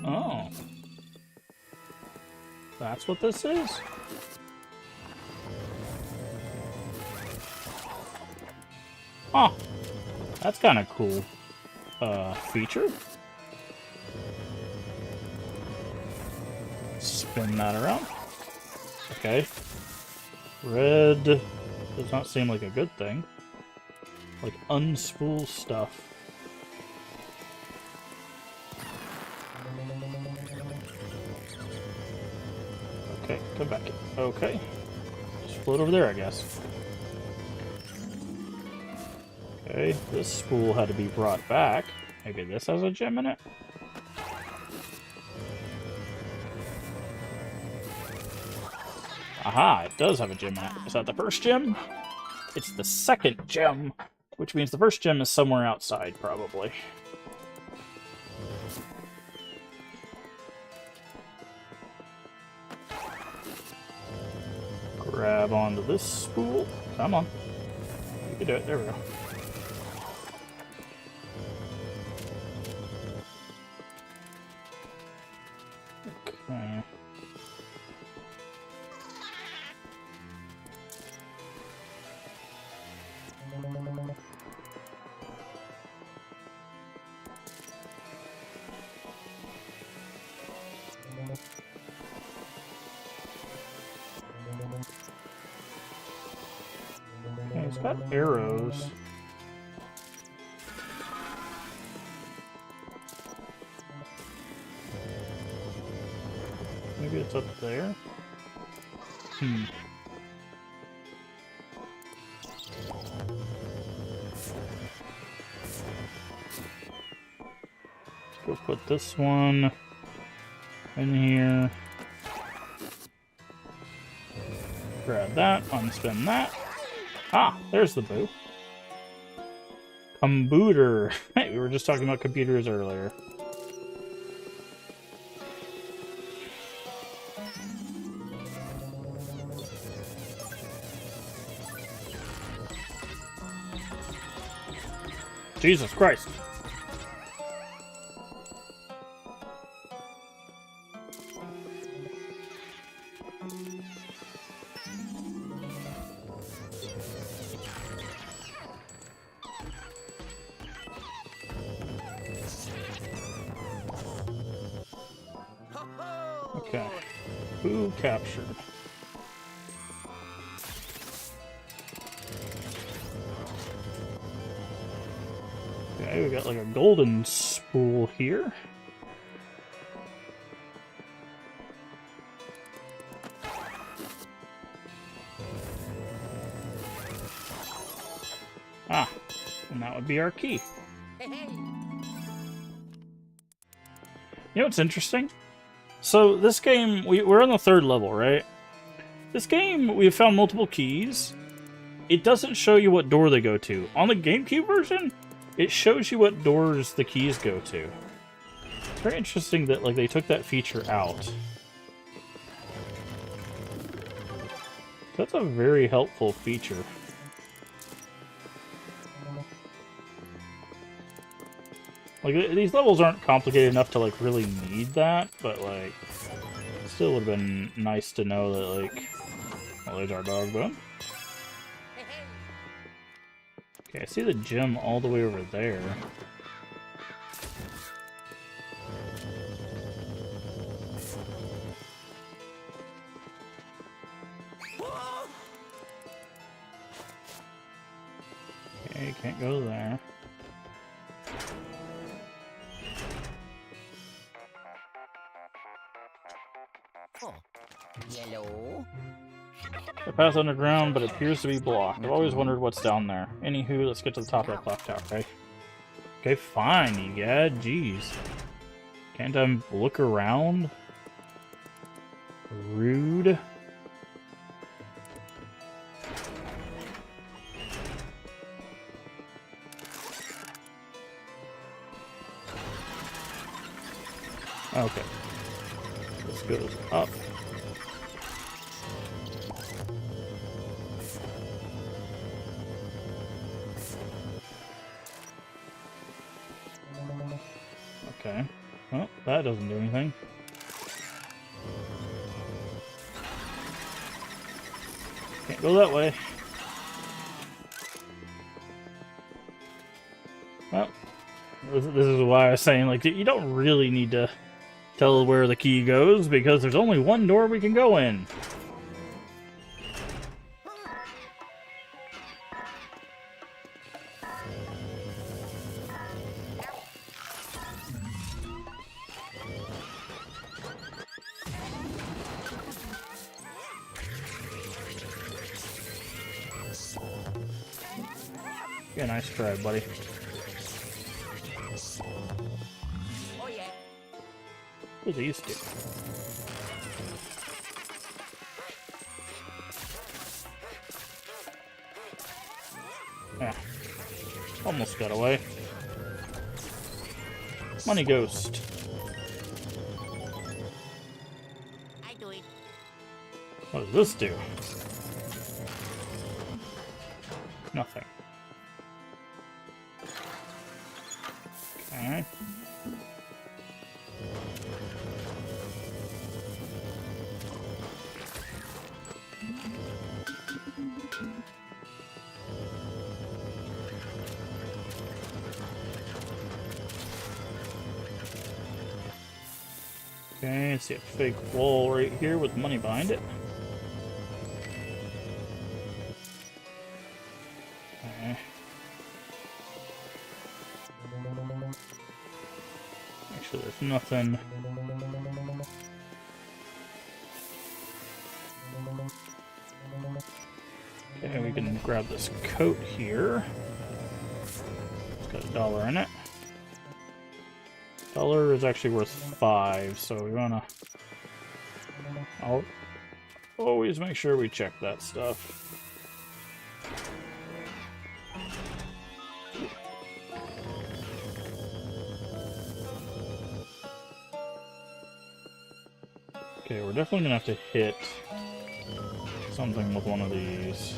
Oh. That's what this is? Huh. That's kind of cool. Feature. Spin that around. Okay. Red does not seem like a good thing. Like, unspool stuff. Okay, come back. Okay. Just float over there, I guess. Okay, this spool had to be brought back. Maybe this has a gem in it? Aha, it does have a gem in it. Is that the first gem? It's the second gem, which means the first gem is somewhere outside, probably. Grab onto this spool. Come on. You can do it. There we go. Okay. Okay, it's got arrows. Maybe it's up there? Go put this one in here. Grab that, unspin that. Ah, there's the boo. Computer. Hey, we were just talking about computers earlier. Jesus Christ. Okay. Who captured? Okay, we got like a golden spool here. Ah, and that would be our key. You know what's interesting? So this game, we're on the 3rd level, right? This game, we've found multiple keys. It doesn't show you what door they go to. On the GameCube version, it shows you what doors the keys go to. It's very interesting that like they took that feature out. That's a very helpful feature. Like, these levels aren't complicated enough to, like, really need that, but, like, it still would have been nice to know that, like... Well, there's our dog bone. Okay, I see the gem all the way over there. Okay, can't go there. Yellow. The path underground, but it appears to be blocked. I've always wondered what's down there. Anywho, let's get to the top of that clock tower, okay? Okay, fine, you guys. Jeez. Can't I look around? Rude. Okay. This goes up. Okay. Well, that doesn't do anything. Can't go that way. Well, this is why I was saying, like, you don't really need to tell where the key goes, because there's only one door we can go in. Yeah, nice try, buddy. Oh yeah. What are these two? Yeah. Almost got away. Money ghost. I do it. What does this do? Nothing. Okay. Okay, I see a fake wall right here with money behind it. Okay. Actually, there's nothing. Okay, we can grab this coat here. It's got $1 in it. $1 is actually worth 5, so we wanna... I'll always make sure we check that stuff. Okay, we're definitely gonna have to hit something with one of these.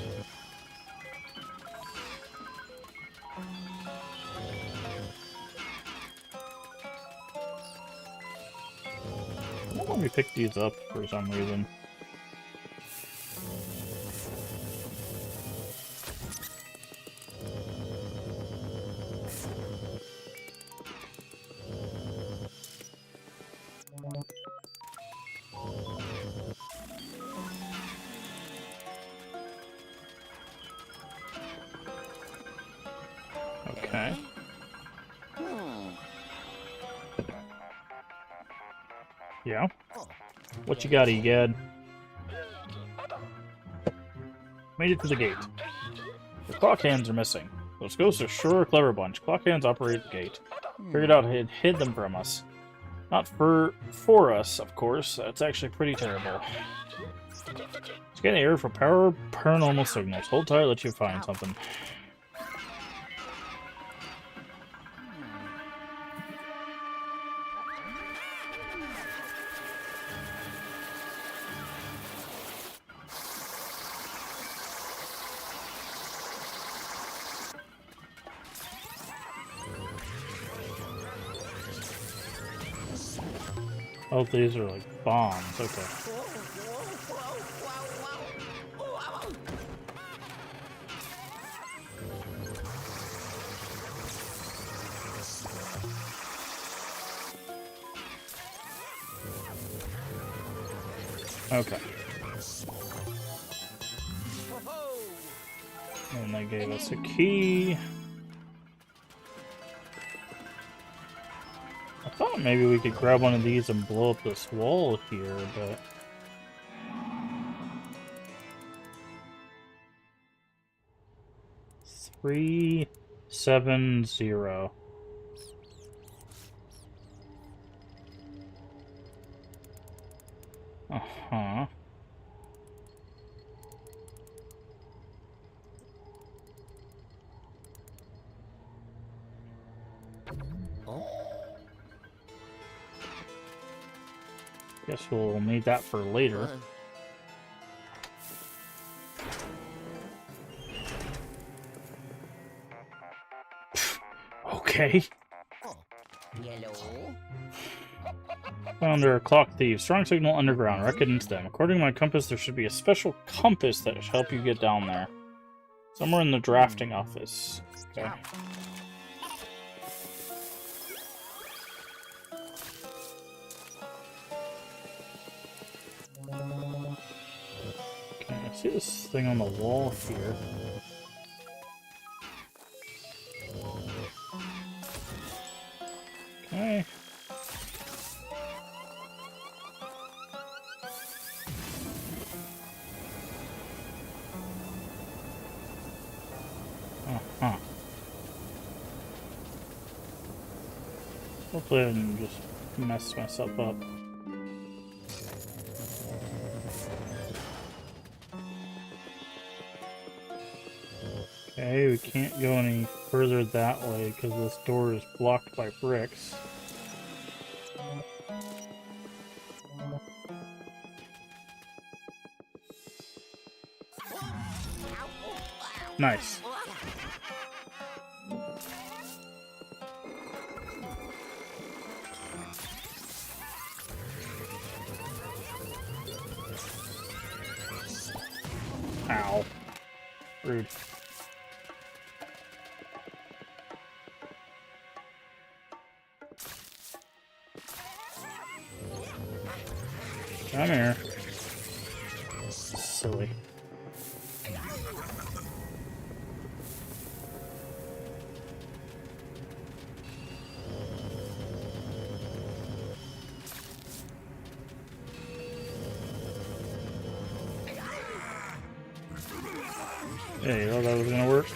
I don't want me to pick these up for some reason. Okay. Yeah? What you got, Egad? Made it to the gate. The clock hands are missing. Those ghosts are sure a clever bunch. Clock hands operate the gate. Figured out it hid them from us. Not for us, of course. That's actually pretty terrible. Scan the air for paranormal signals. Hold tight, let you find something. Oh, these are like bombs. Okay. Okay. And they gave us a key. I thought maybe we could grab one of these and blow up this wall here, but... Three, 7, 0. Uh-huh. Guess we'll need that for later. Okay. Yellow. Found a clock thief. Strong signal underground. Recognize them. According to my compass, there should be a special compass that should help you get down there. Somewhere in the drafting office. Okay. Okay, I see this thing on the wall here. Okay. Uh-huh. Hopefully I didn't just mess myself up. Okay, we can't go any further that way because this door is blocked by bricks. Nice. Rude. Come here. Silly. Yeah, you thought that was gonna work?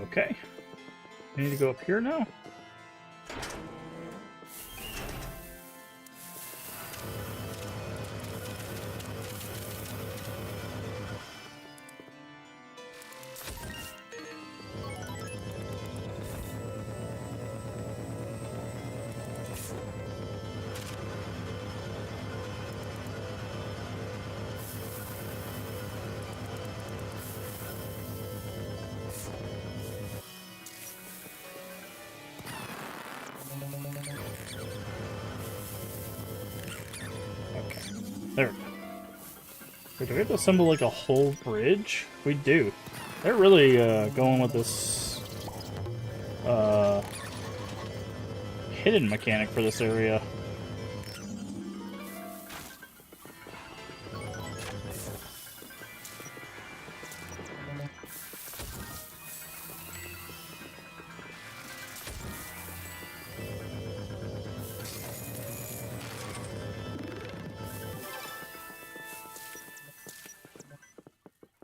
Okay. We need to go up here now? There we go. Wait, do we have to assemble like a whole bridge? We do. They're really going with this hidden mechanic for this area.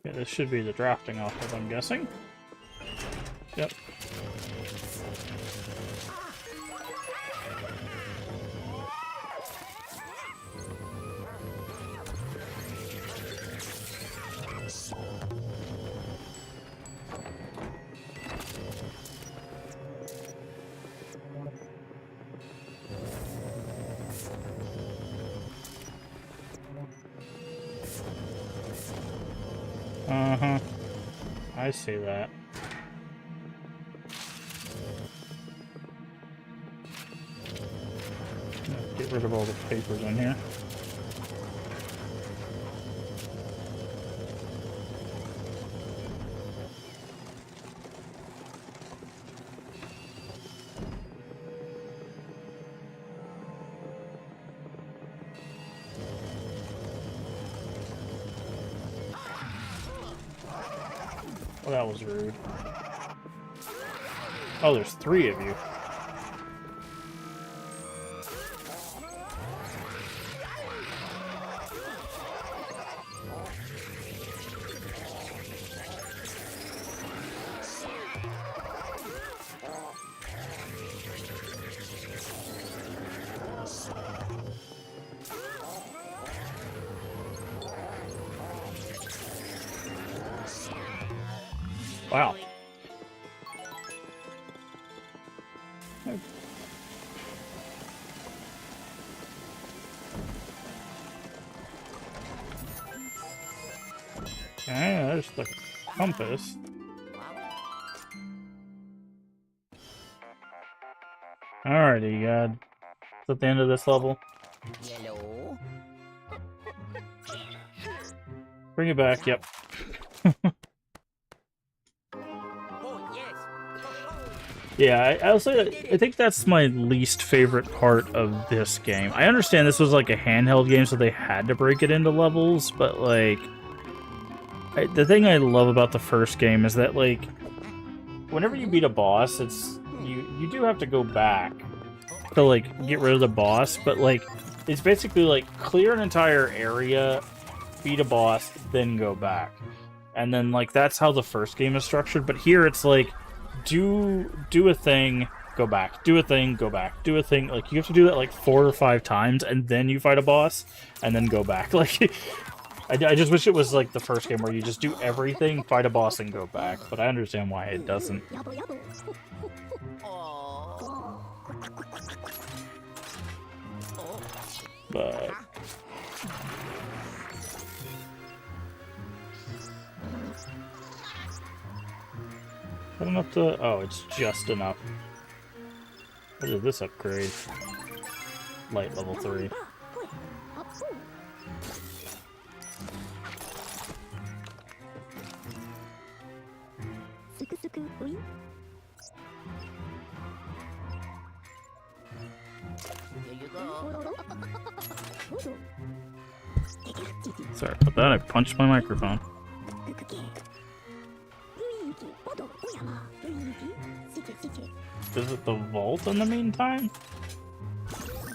Yeah, this should be the drafting off of, I'm guessing. Yep. Uh-huh. I see that. Get rid of all the papers in here. Well, that was rude. Oh, there's 3 of you. Wow. Okay, there's the compass. Alrighty, is that the end of this level? Yellow. Bring it back, yep. Oh, yes. Yeah, I'll say that I think that's my least favorite part of this game. I understand this was like a handheld game, so they had to break it into levels, but like, the thing I love about the first game is that like, whenever you beat a boss, it's you do have to go back to like get rid of the boss, but like, it's basically like clear an entire area, beat a boss, then go back, and then like that's how the first game is structured. But here it's like, do a thing, go back, do a thing, go back, do a thing. Like, you have to do that like 4 or 5 times, and then you fight a boss, and then go back. Like, I just wish it was like the first game where you just do everything, fight a boss, and go back. But I understand why it doesn't. But I don't have to. Oh, it's just enough. What is this upgrade? light level 3. Here you go. Sorry about that, I punched my microphone. Visit the vault in the meantime?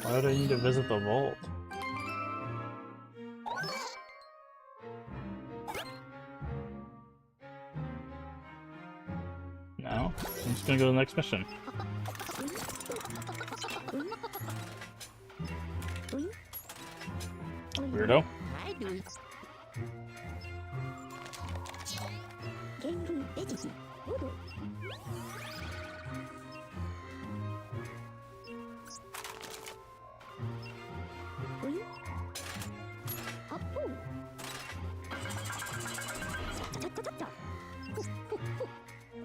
Why do I need to visit the vault? No? I'm just gonna go to the next mission. Weirdo. Hi, Jude.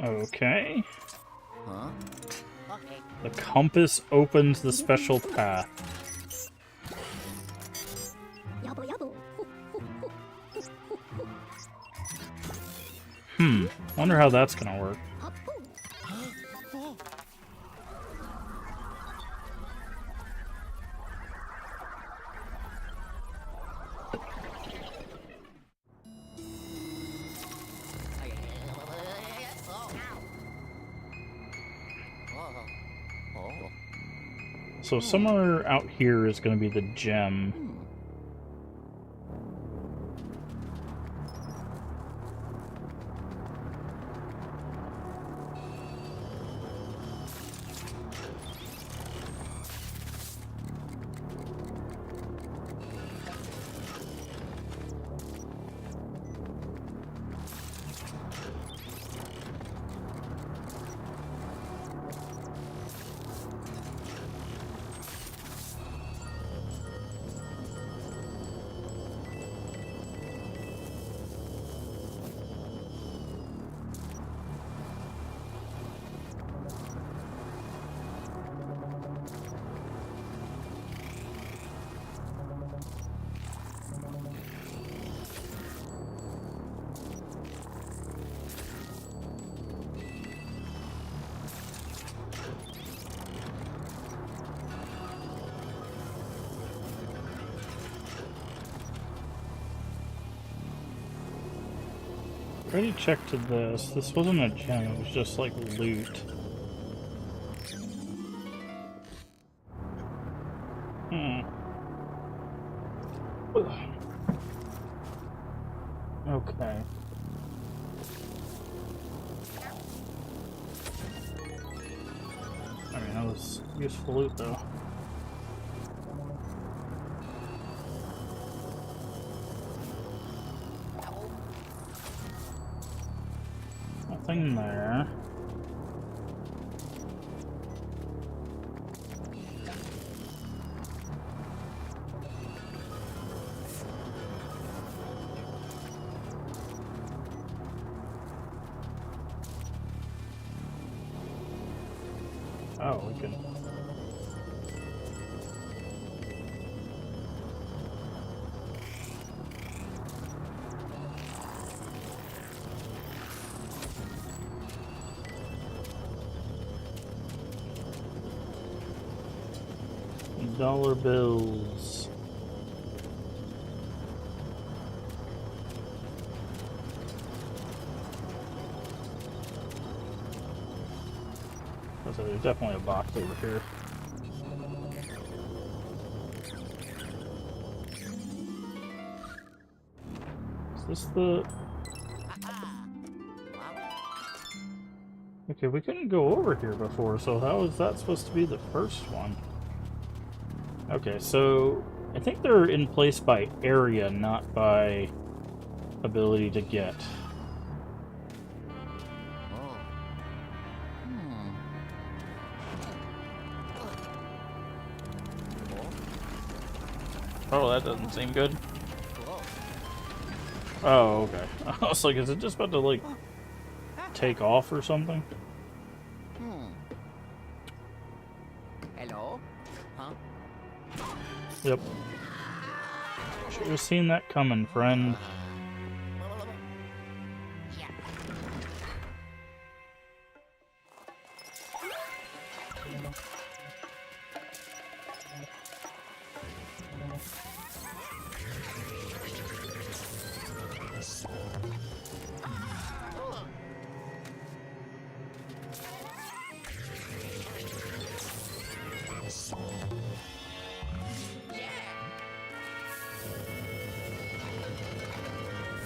Okay. Huh? Okay. The compass opens the special path. Wonder how that's gonna work. So somewhere out here is gonna be the gem. Already checked this. This wasn't a gem, it was just like loot. Okay. I mean, that was useful loot though. Nothing there. Oh, we can. Dollar bills. So there's definitely a box over here. Is this the... Okay, we couldn't go over here before, so how is that supposed to be the first one? Okay, so I think they're in place by area, not by ability to get. Oh, that doesn't seem good. Oh, okay. I was like, is it just about to, like, take off or something? Hello? Huh? Yep. Should have seen that coming, friend. Yeah.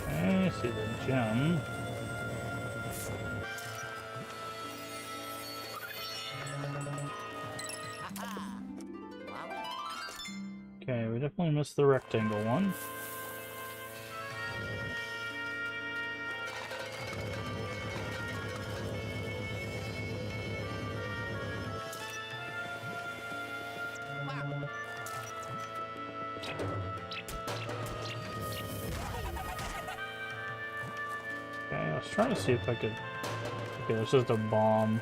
Okay, see the gem. Okay, we definitely missed the rectangle one. Okay, I was trying to see if I could... Okay, this is the bomb.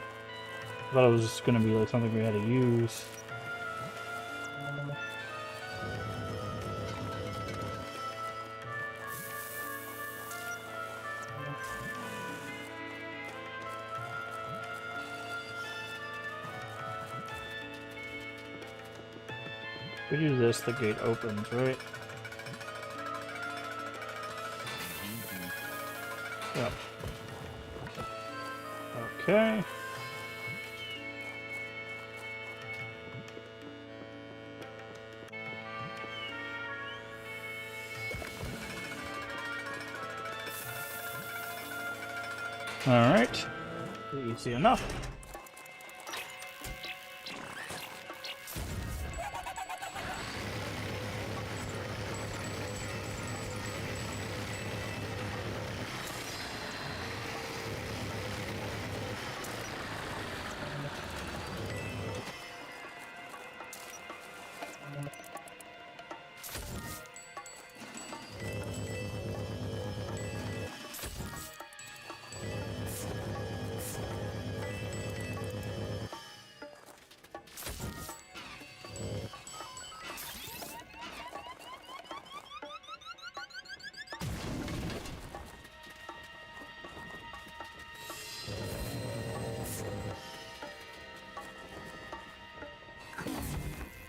I thought it was just gonna be like something we had to use. If we do this, the gate opens, right? Yep. Okay. Alright. Easy enough.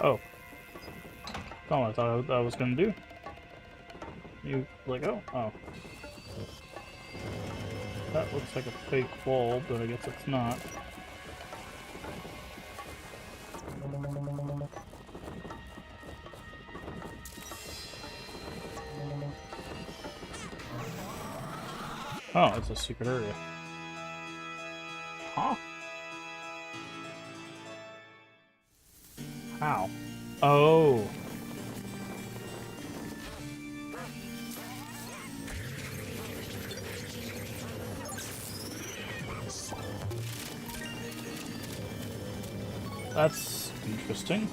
Oh. That's all I thought I was gonna do. You let go? Oh. That looks like a fake wall, but I guess it's not. Oh, it's a secret area. Huh? How? Oh. That's interesting.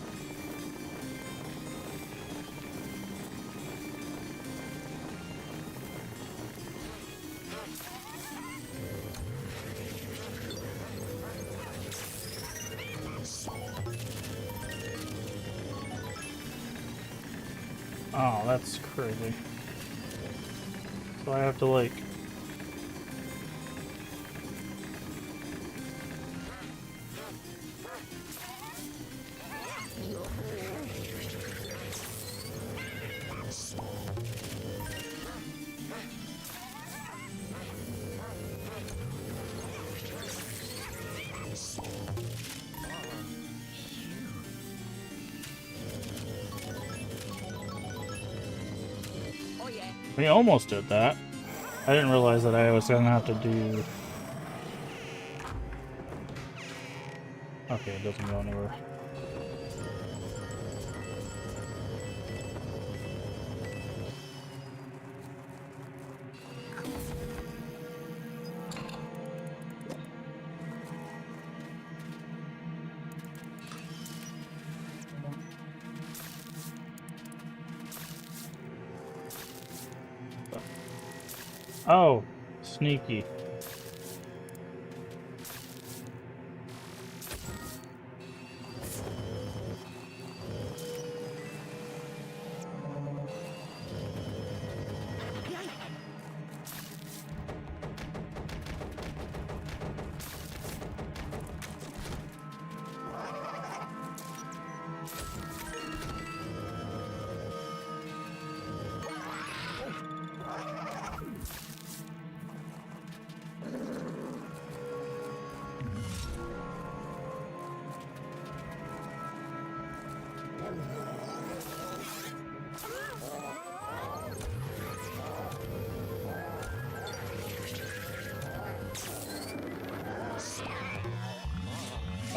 Oh, that's crazy. So I have to, like... Oh yeah. We almost did that. I didn't realize that I was gonna have to do... Okay, it doesn't go anywhere. Oh, sneaky.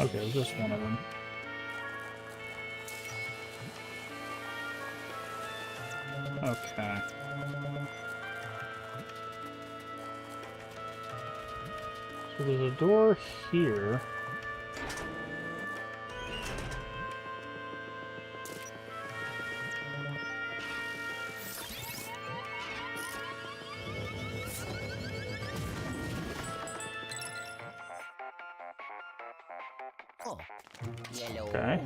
Okay, it was just one of them. Okay. So there's a door here. Oh, yellow. Okay.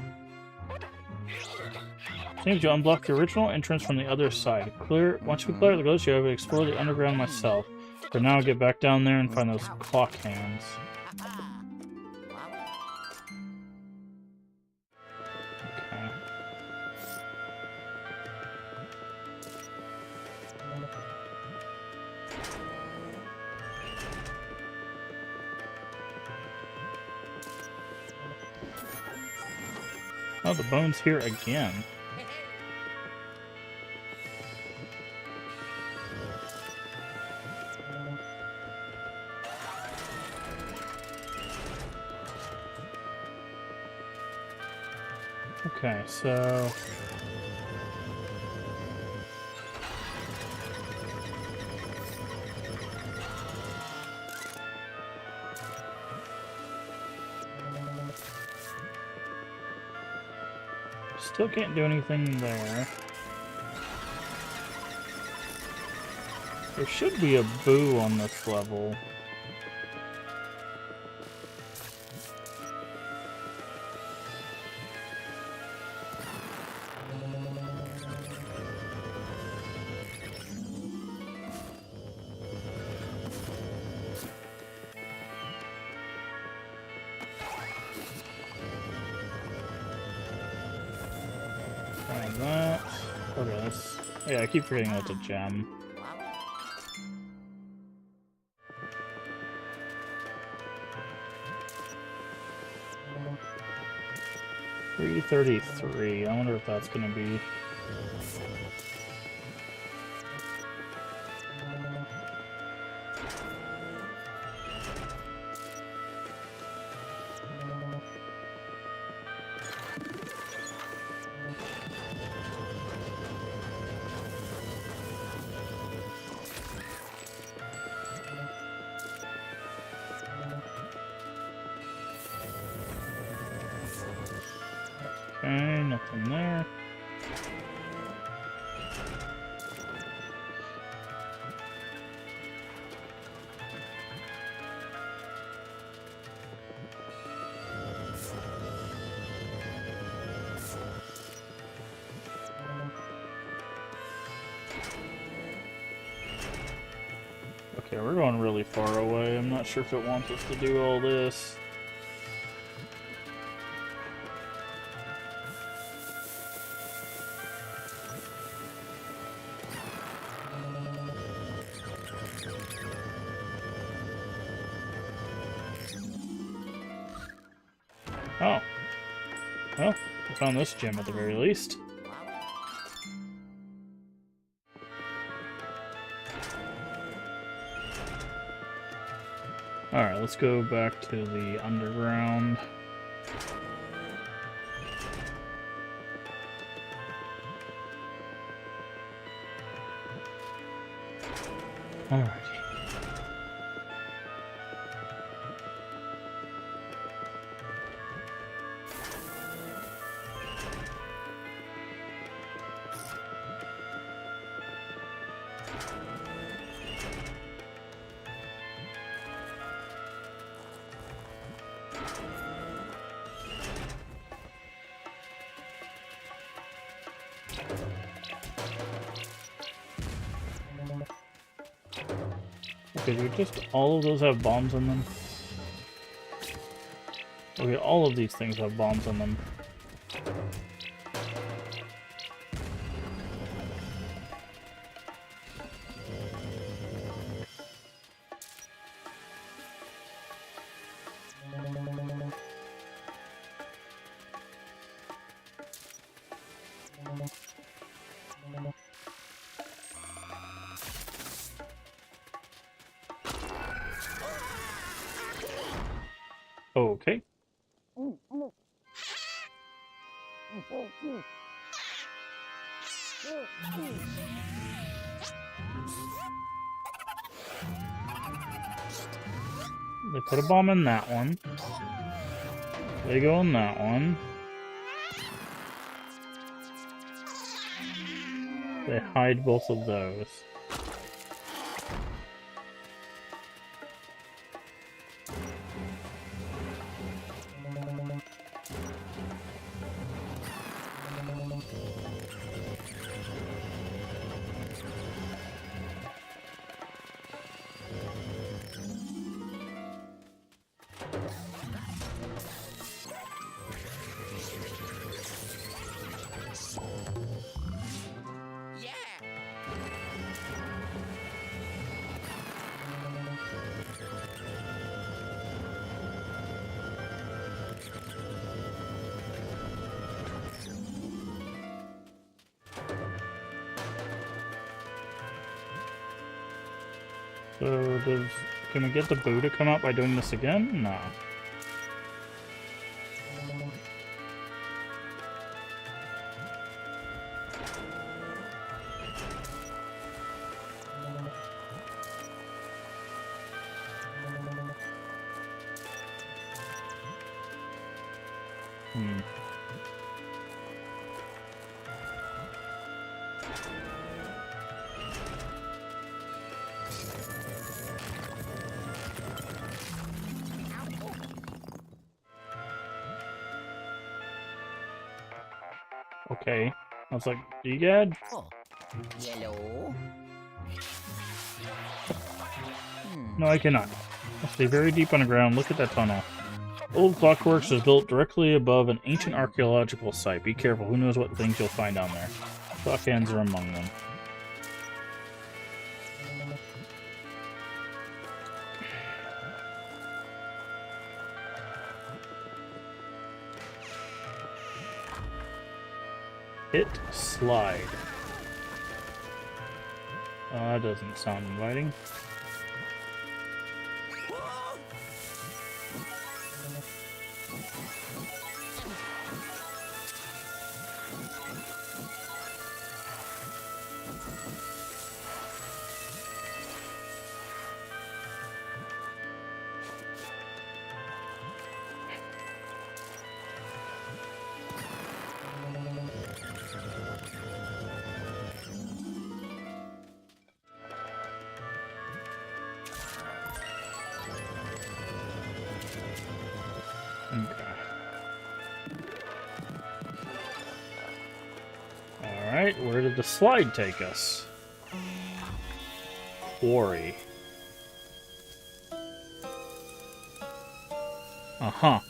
Seems you unblock the original entrance from the other side. Once we clear the ghost, you have to explore the underground myself. For now, get back down there and find those clock hands. Aha. Wow. Okay. Oh, the bone's here again. Okay, so... Still can't do anything there. There should be a boo on this level. Try that. Okay, that's... Yeah, I keep forgetting that's a gem. Wow. 333. I wonder if that's gonna be... Okay, nothing there. Okay, we're going really far away. I'm not sure if it wants us to do all this. Oh. Well, we found this gem at the very least. Alright, let's go back to the underground. Alrighty. Okay, do just all of those have bombs in them? Okay, all of these things have bombs in them. Okay. Ooh. They put a bomb in that one. They go in that one. They hide both of those. Yeah. So can we get the boo to come out by doing this again? No. Hmm. Okay. I was like, Egad? Oh. Yellow. No, I cannot. I'll stay very deep underground. Look at that tunnel. Old Clockworks is built directly above an ancient archaeological site. Be careful, who knows what things you'll find down there. Clockhands are among them. Hit slide. That doesn't sound inviting. Alright, where did the slide take us? Quarry. Uh-huh.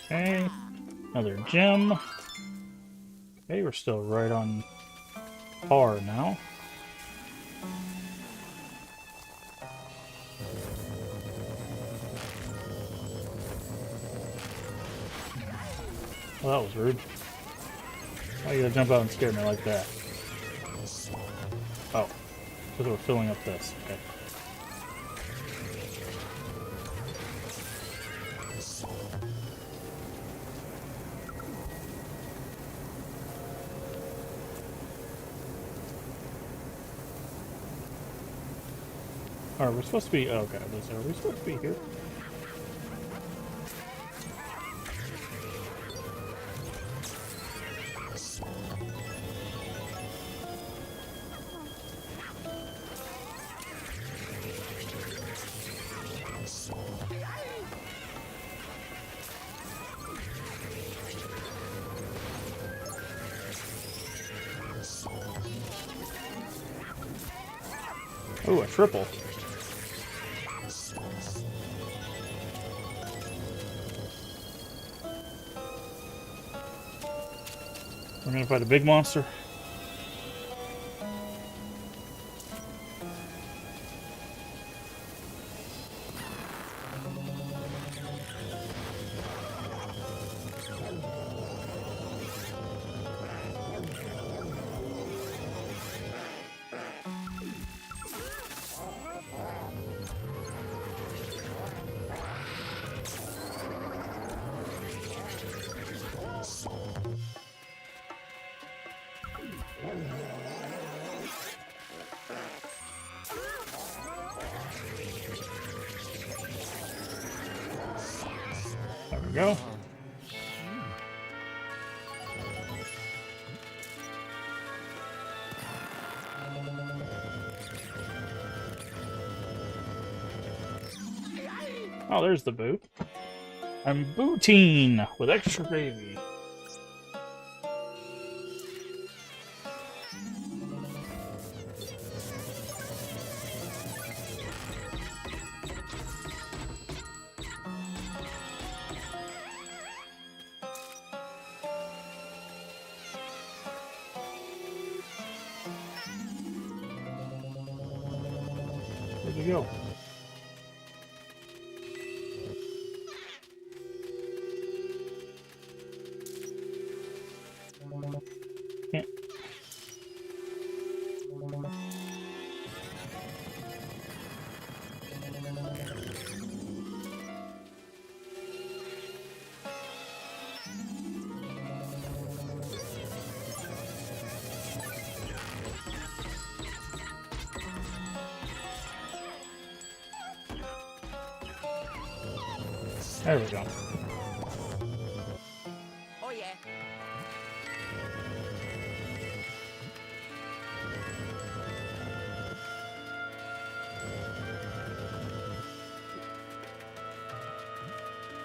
Okay, another gem. Okay, we're still right on par now. Well, that was rude. Why you gotta jump out and scare me like that? Oh, because we're filling up this. Okay. Alright, we're supposed to be. Oh, God, are we supposed to be here? Oh, a triple. We're gonna fight a big monster. There we go. Oh, there's the boot. I'm booting with extra gravy. Where'd you go? Can't. There we go. Oh yeah.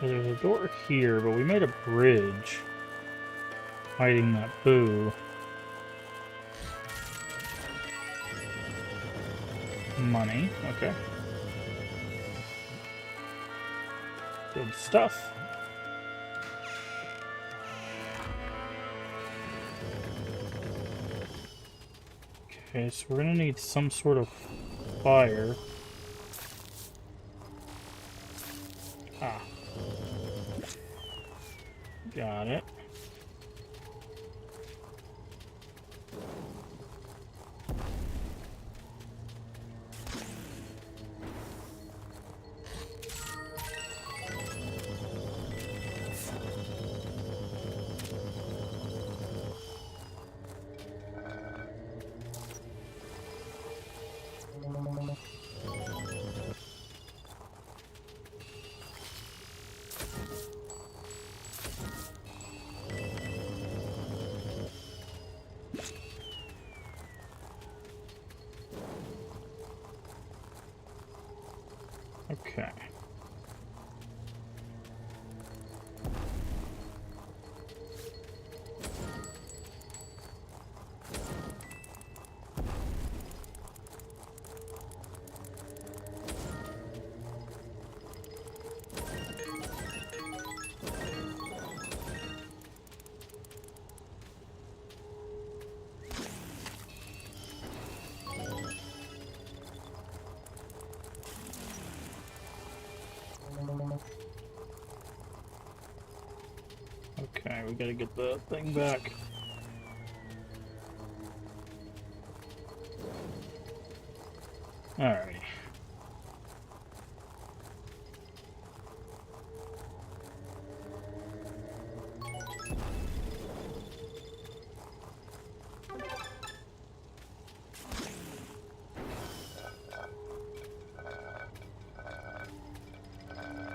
There's a door here, but we made a bridge hiding that boo. Money, okay. Good stuff. Okay, so we're gonna need some sort of fire. Ah. Got it. Okay. Okay, we gotta get the thing back. Alrighty.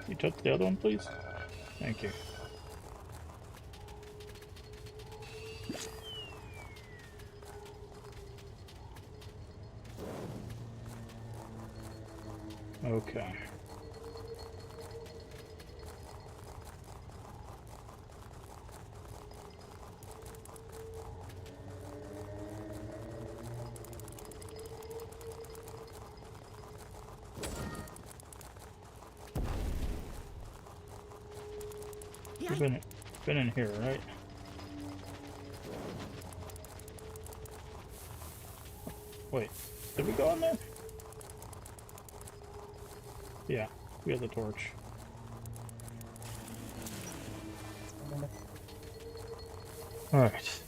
You touch the other one, please? Thank you. Okay. You've been in here, right? Wait, did we go in there? Yeah, we have the torch. Alright.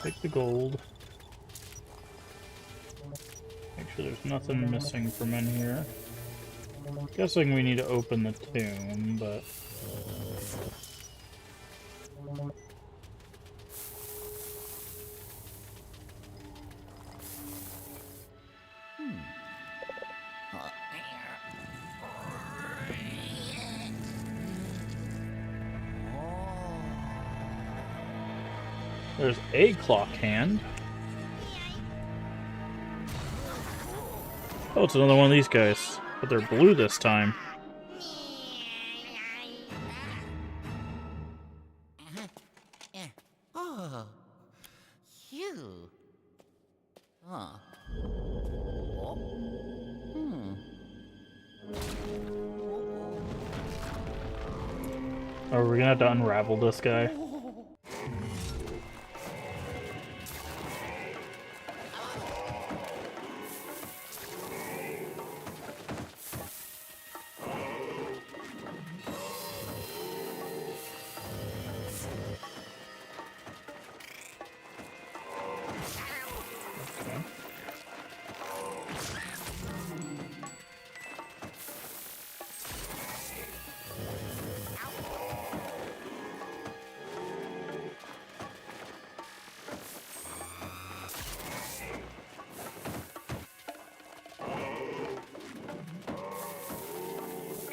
Take the gold. Make sure there's nothing missing from in here. Guessing we need to open the tomb, but... There's a clock hand. Oh, it's another one of these guys. But they're blue this time. Oh, you. Huh. Oh. Are we gonna have to unravel this guy?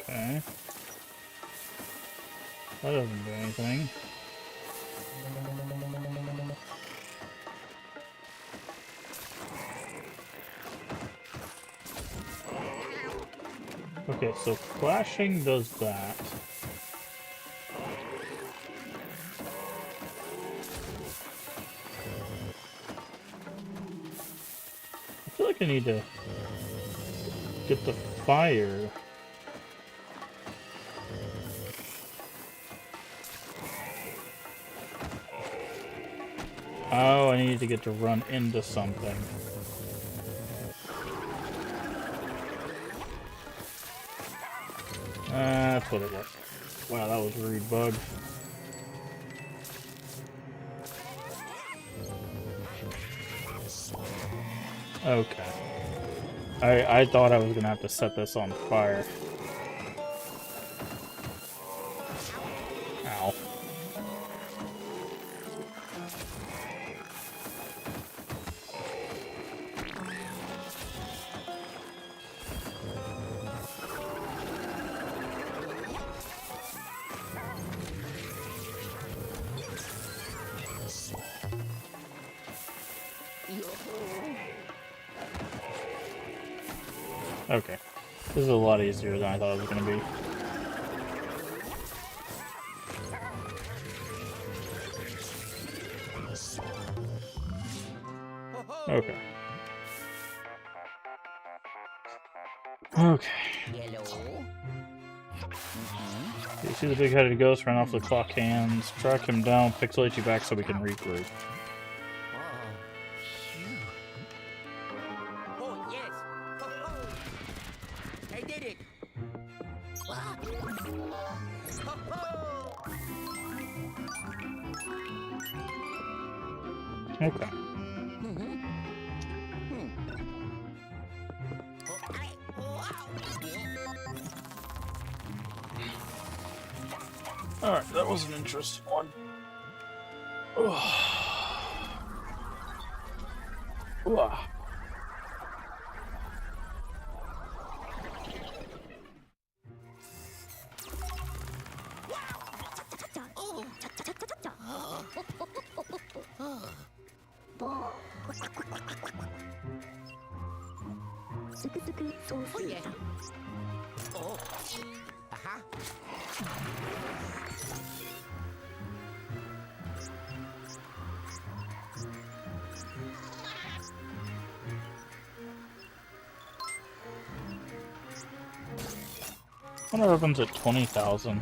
Okay. That doesn't do anything. Okay, so flashing does that. I feel like I need to get the fire. Oh, I need to get to run into something. That's what it was. Wow, that was a rude bug. Okay. I thought I was gonna have to set this on fire. Ow. Okay. This is a lot easier than I thought it was gonna be. Okay. Okay. Yellow. You see the big-headed ghost run off the clock hands. Track him down, pixelate you back so we can regroup. Oh, yes. Oh, I did it. Okay. Alright, that was an interesting one. Oh, yeah. Oh. Aha. What happens at 20,000?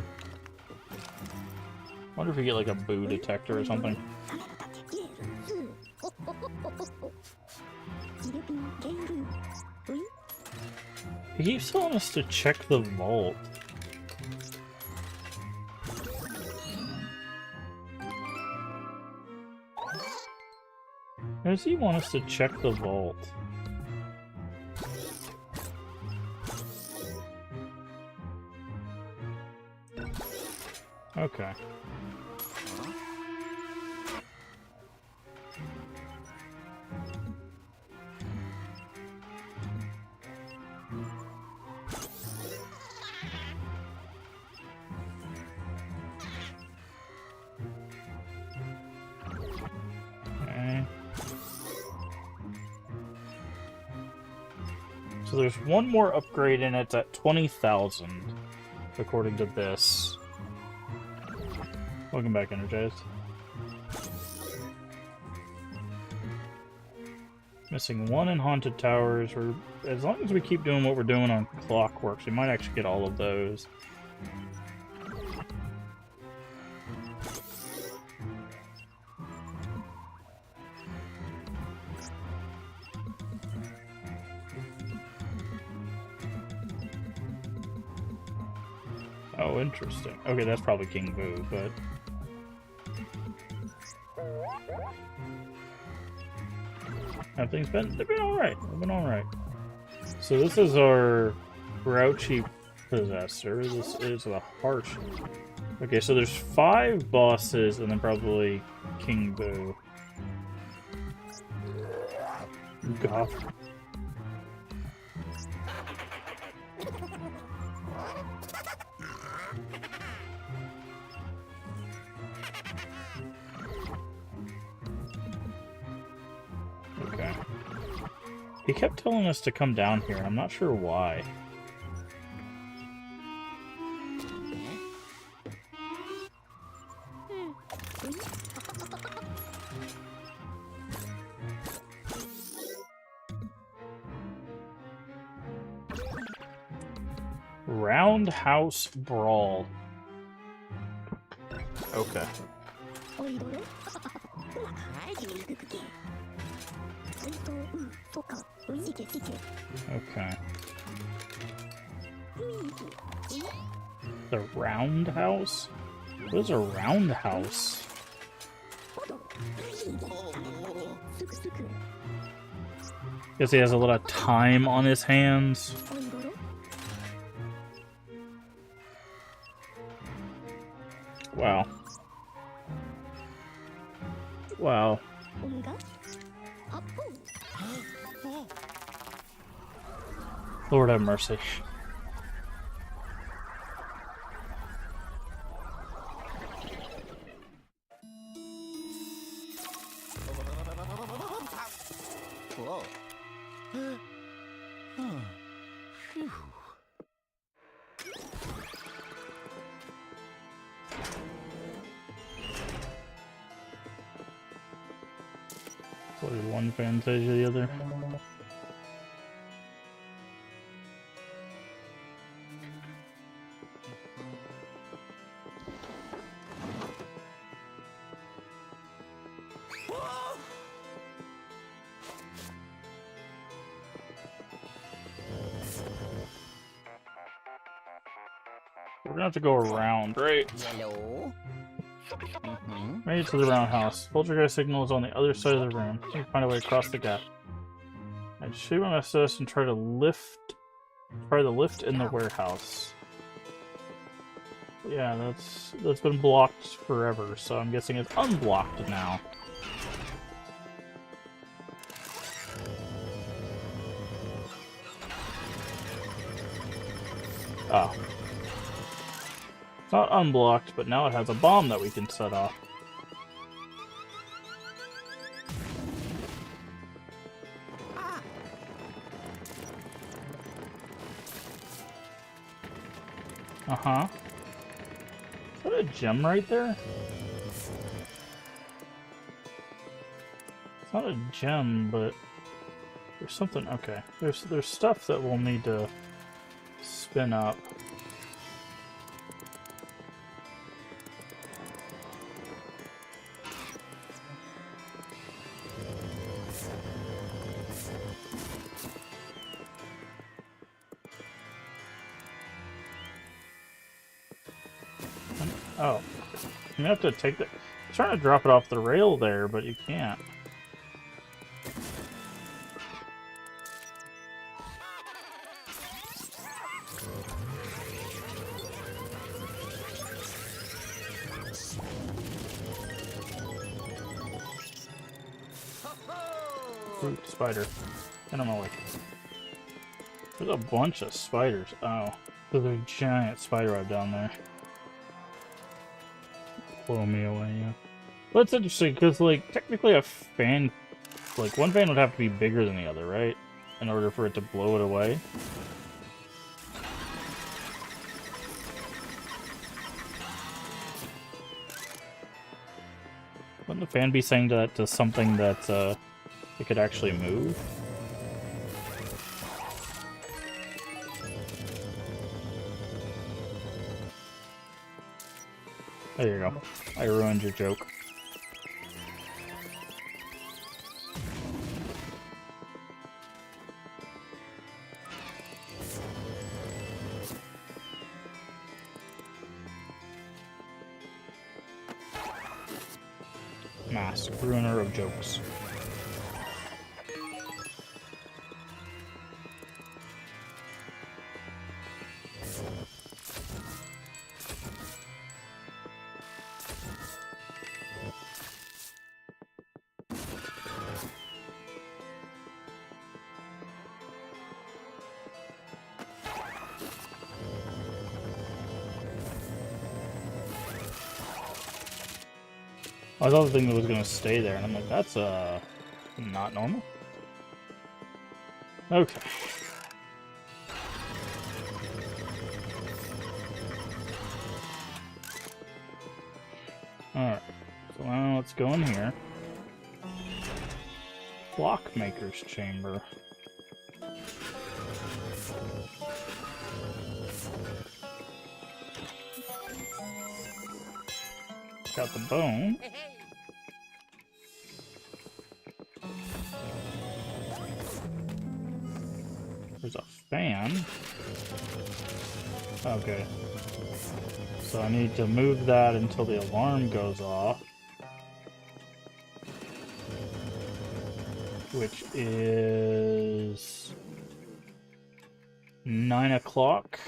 Wonder if we get like a boo detector or something. He keeps telling us to check the vault. Or does he want us to check the vault? Okay. Okay. So there's one more upgrade and it's at 20,000, according to this. Welcome back, Energized. Missing one in Haunted Towers, or as long as we keep doing what we're doing on Clockworks, we might actually get all of those. Oh, interesting. Okay, that's probably King Boo, but... They've been alright. They've been alright. So this is our Grouchy Possessor. This is a Harsh. Okay, so there's 5 bosses and then probably King Boo. God. Okay. He kept telling us to come down here, and I'm not sure why. Roundhouse Brawl. Okay. Okay. The roundhouse? What is a roundhouse? Guess he has a lot of time on his hands. Wow. Wow. Lord have mercy. Whoa. Phew. What is one Fantasia the other? We're gonna have to go around, right? Yellow. Made it to the roundhouse. Poltergeist signal is on the other side of the room. You can find a way across the gap. And shoot on SS and try the lift in the warehouse. Yeah, that's been blocked forever, so I'm guessing it's unblocked now. Oh. It's not unblocked, but now it has a bomb that we can set off. Uh-huh. Is that a gem right there? It's not a gem, but there's something. Okay, there's stuff that we'll need to spin up. Oh. You have to take the... Trying to drop it off the rail there, but you can't. Fruit spider. Get on my way. There's a bunch of spiders. Oh. There's a giant spider web down there. Blow me away, yeah. Well, it's interesting, because, like, technically a fan... Like, one fan would have to be bigger than the other, right? In order for it to blow it away. Wouldn't the fan be saying that to something that, it could actually move? There you go. I ruined your joke. Mask, ruiner of jokes. I thought the thing that was gonna stay there, and I'm like, that's, not normal. Okay. Alright. So now let's go in here. Clockmaker's chamber. Got the bone. There's a fan. Okay. So I need to move that until the alarm goes off. Which is 9 o'clock.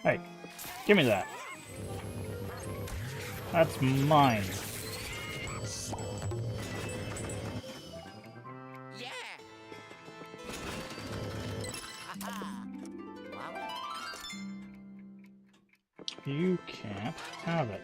Hey, give me that. That's mine. Yeah. Haha. Wow. You can't have it.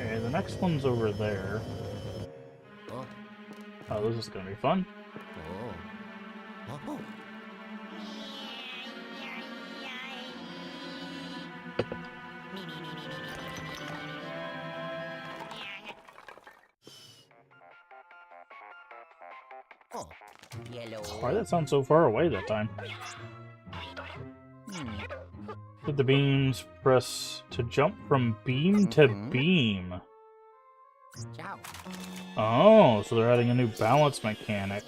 Okay, the next one's over there. Oh. Oh, this is gonna be fun. Oh. Oh. Oh. Yellow. Why did that sound so far away that time? Hit the beams, press to jump from beam to beam. Ciao. Oh, so they're adding a new balance mechanic.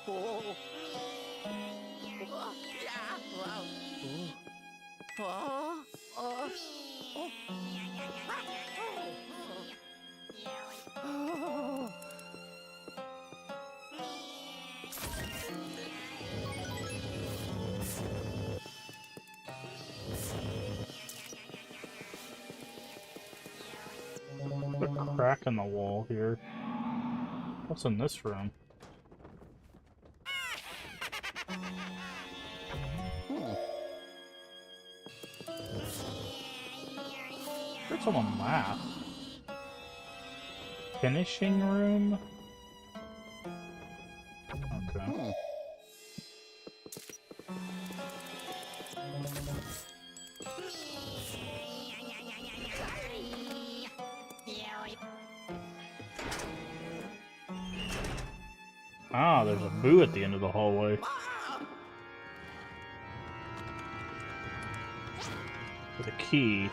Oh. Oh. Yeah. Wow. Oh. Oh. Oh. A crack in the wall here. What's in this room? Heard someone laugh. finishing room? Okay. Ah, there's a boo at the end of the hallway. With a key.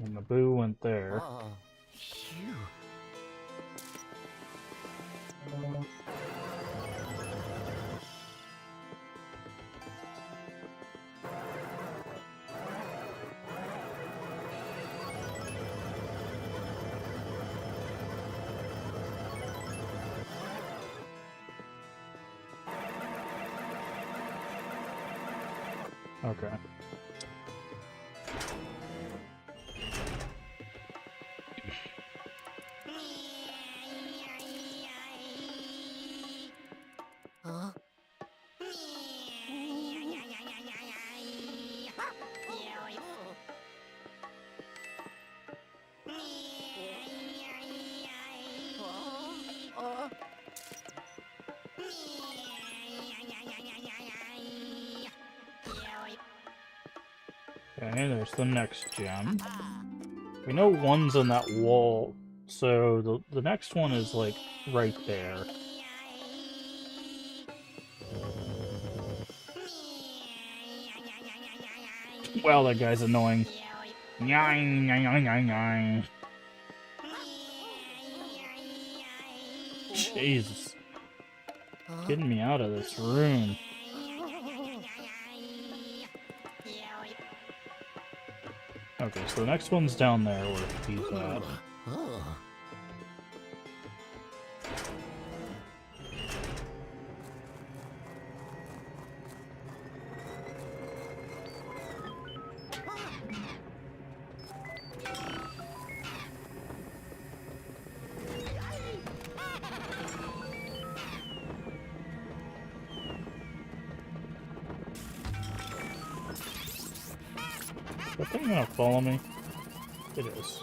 And the boo went there. Oh, phew. Okay. Huh? Okay, there's the next gem. We know one's in that wall, so the next one is like right there. Wow, that guy's annoying. Jesus. Getting me out of this room. Okay, so the next one's down there where he's at. Oh. Is that thing gonna follow me? It is.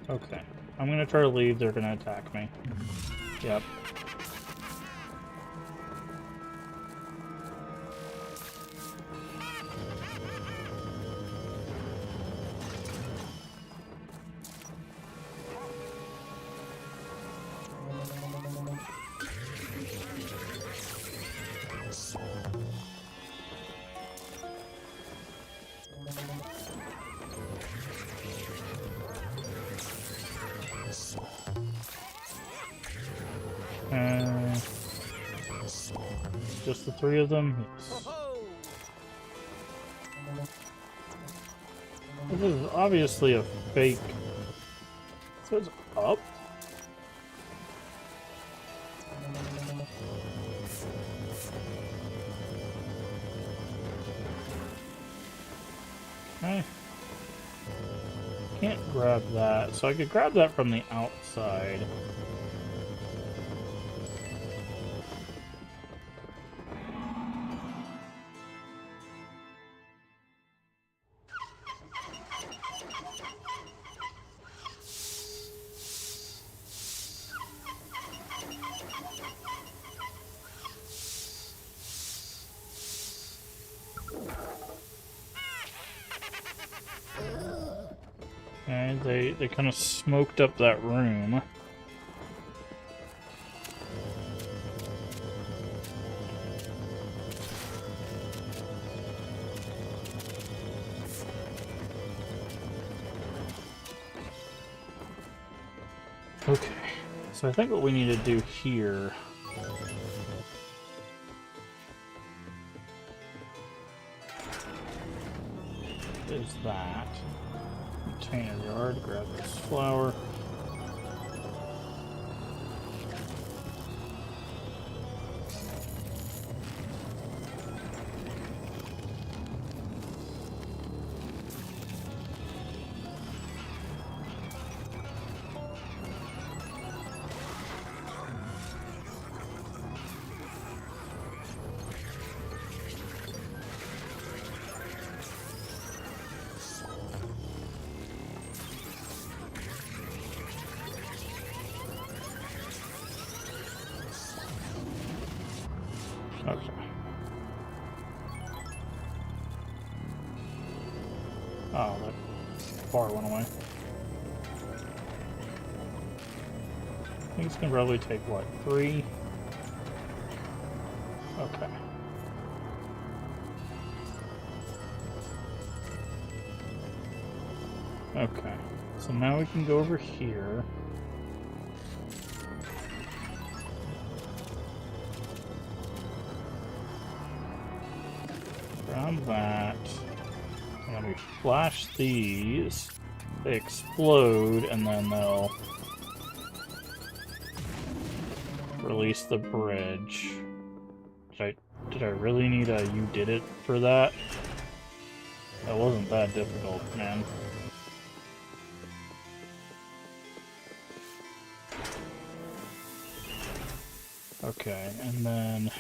Okay. I'm gonna try to leave, they're gonna attack me. Yep. Just the three of them? Yes. This is obviously a fake. So it's up? Okay. Can't grab that. So I could grab that from the outside. Okay, they kind of smoked up that room. Okay, so I think what we need to do here is that. Container yard, grab this flower. Okay. Oh, that bar went away. I think it's gonna probably take, what, 3? Okay. Okay. So now we can go over here. Grab that. And then we flash these. They explode, and then they'll release the bridge. Did I really need a you did it for that? That wasn't that difficult, man. Okay, and then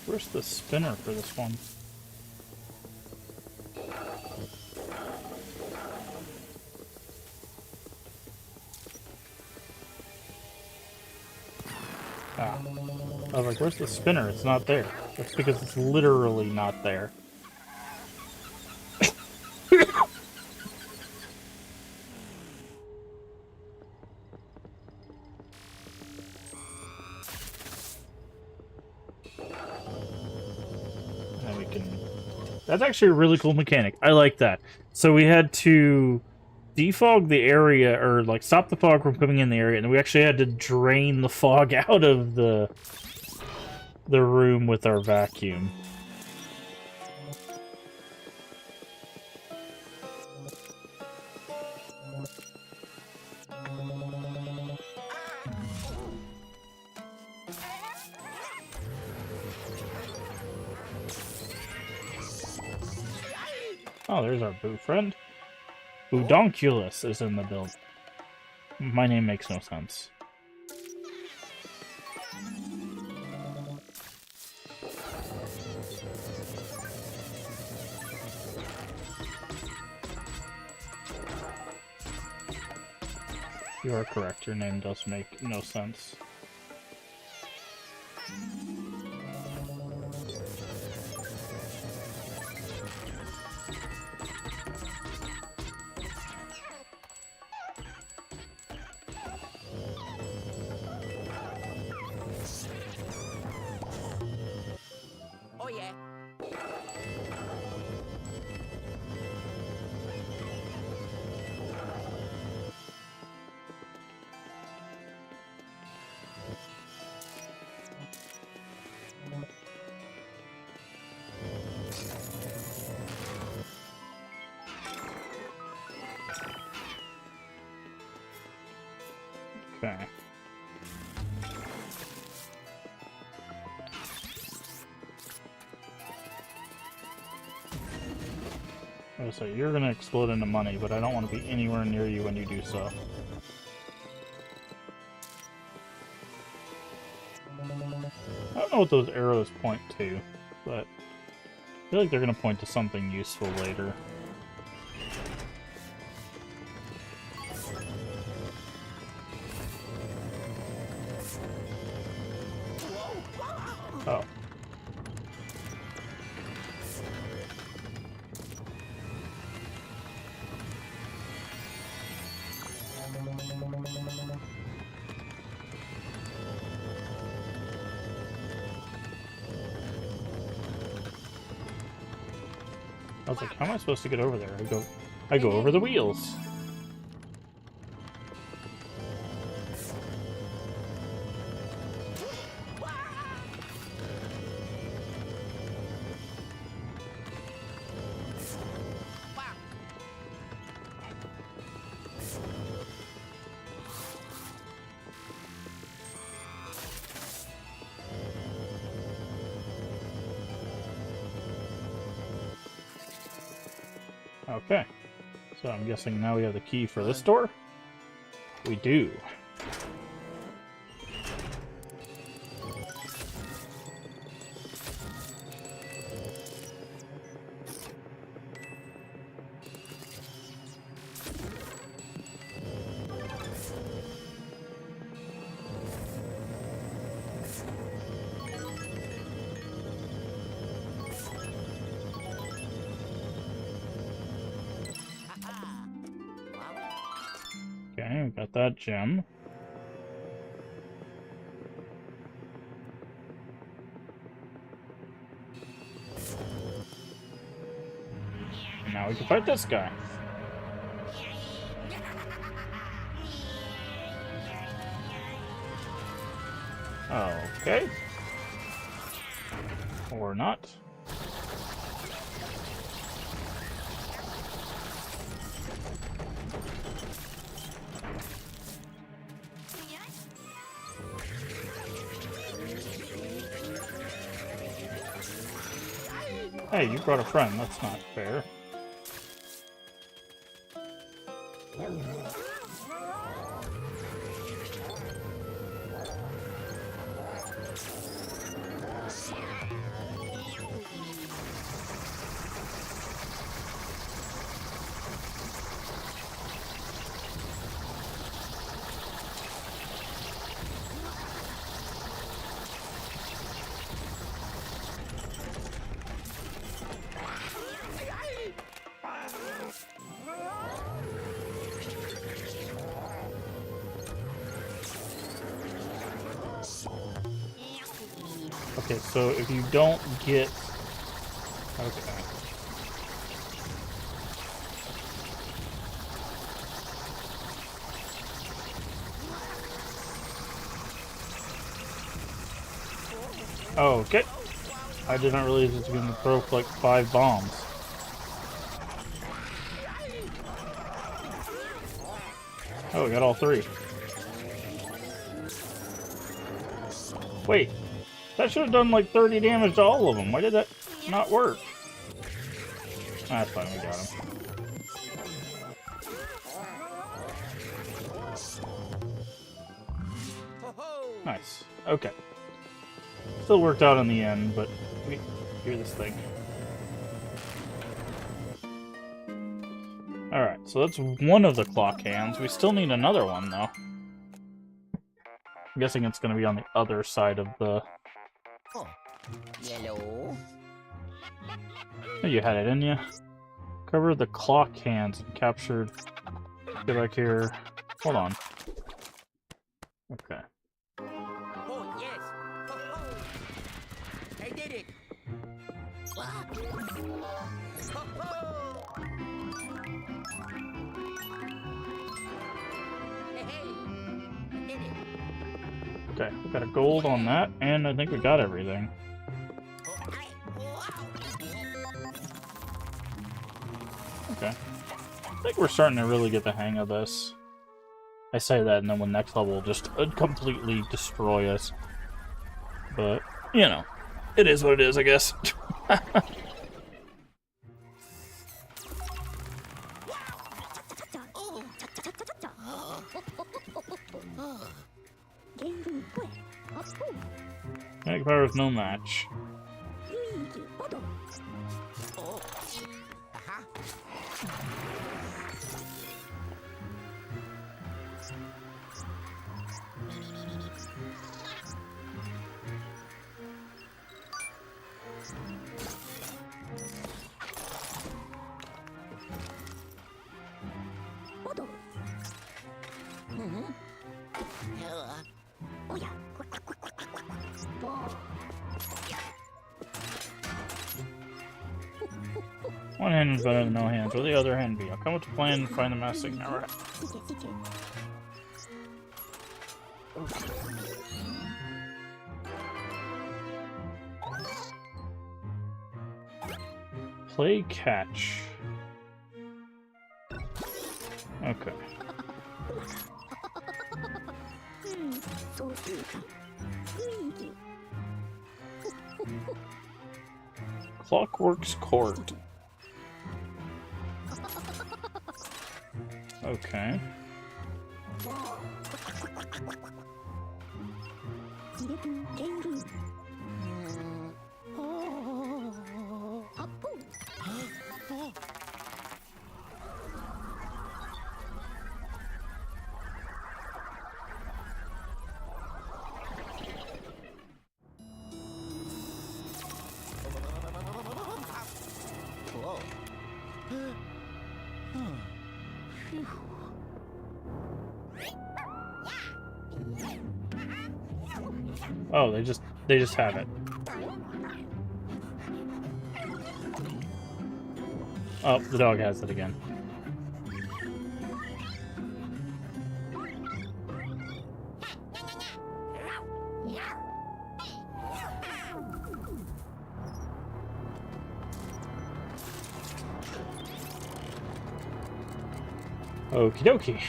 where's the spinner for this one? Ah. I was like, where's the spinner? It's not there. That's because it's literally not there. And we can... That's actually a really cool mechanic. I like that. So we had to defog the area, or like stop the fog from coming in the area, and we actually had to drain the fog out of the room with our vacuum. Oh, there's our boo friend. Boodonculus is in the build. My name makes no sense. You are correct, your name does make no sense. Oh yeah. Okay. So you're gonna explode into money, but I don't want to be anywhere near you when you do so. I don't know what those arrows point to, but I feel like they're gonna point to something useful later. Oh. I was like, how am I supposed to get over there? I go over the wheels. Okay. So I'm guessing now we have the key for this door? We do. we got that gem. And now we can fight this guy. Okay. Or not. Hey, you brought a friend. That's not fair. Okay, so if you don't get... Okay. Okay. I didn't realize it was going to throw like 5 bombs. Oh, we got all 3. Wait. That should have done like 30 damage to all of them. Why did that not work? That's fine, we got him. Nice. Okay. Still worked out in the end, but we hear this thing. Alright, so that's one of the clock hands. We still need another one, though. I'm guessing it's going to be on the other side of the... Yellow. Oh, you had it, didn't you? Cover the clock hands and captured... Get back here. Hold on. Okay. Oh, yes. Ho-ho. I did it. Ho-ho. Hey, I did it. Okay, we got a gold on that, and I think we got everything. Okay. I think we're starting to really get the hang of this. I say that, and then when next level will just completely destroy us. But, you know, it is what it is, I guess. Magnet power is no match. One hand is better than no hands. Where the other hand be? I'll come with the plan and find the mass signal. Alright. Play catch. Okay. Clockwork's Court. Okay. Oh, they just have it. Oh, the dog has it again. Okie dokie.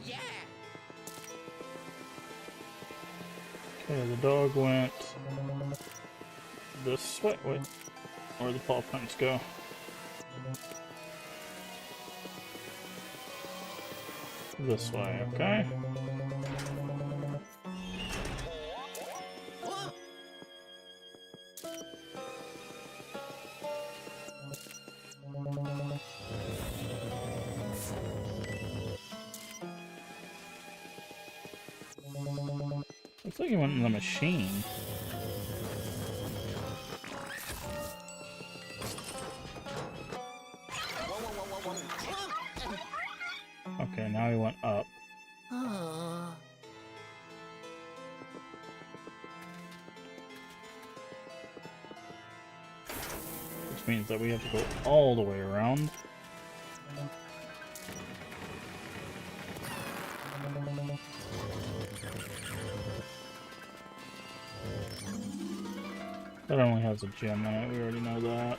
Yeah. Okay, the dog went this way. Wait, where the paw prints go? This way, okay. Whoa. Looks like he went in the machine. Okay, now he went up. Which means that we have to go all the way around. That only has a gem in it, we already know that.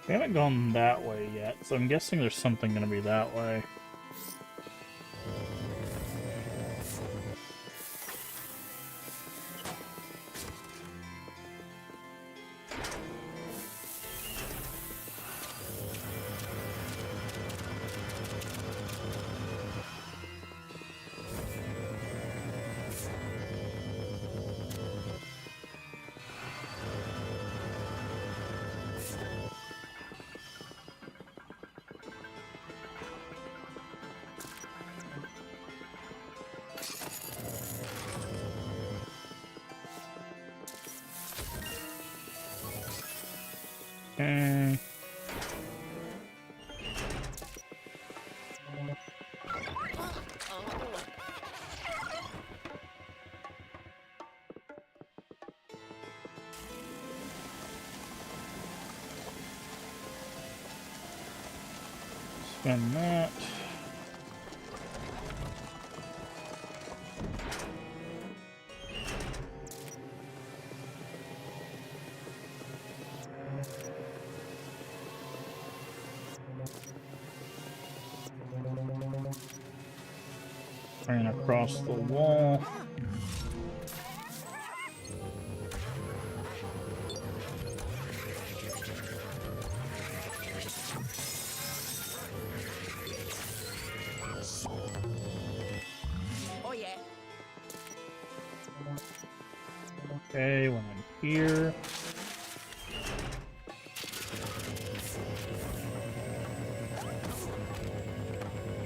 We haven't gone that way yet, so I'm guessing there's something going to be that way. Okay. Spin that. Ran across the wall. Oh yeah. Okay, went in here.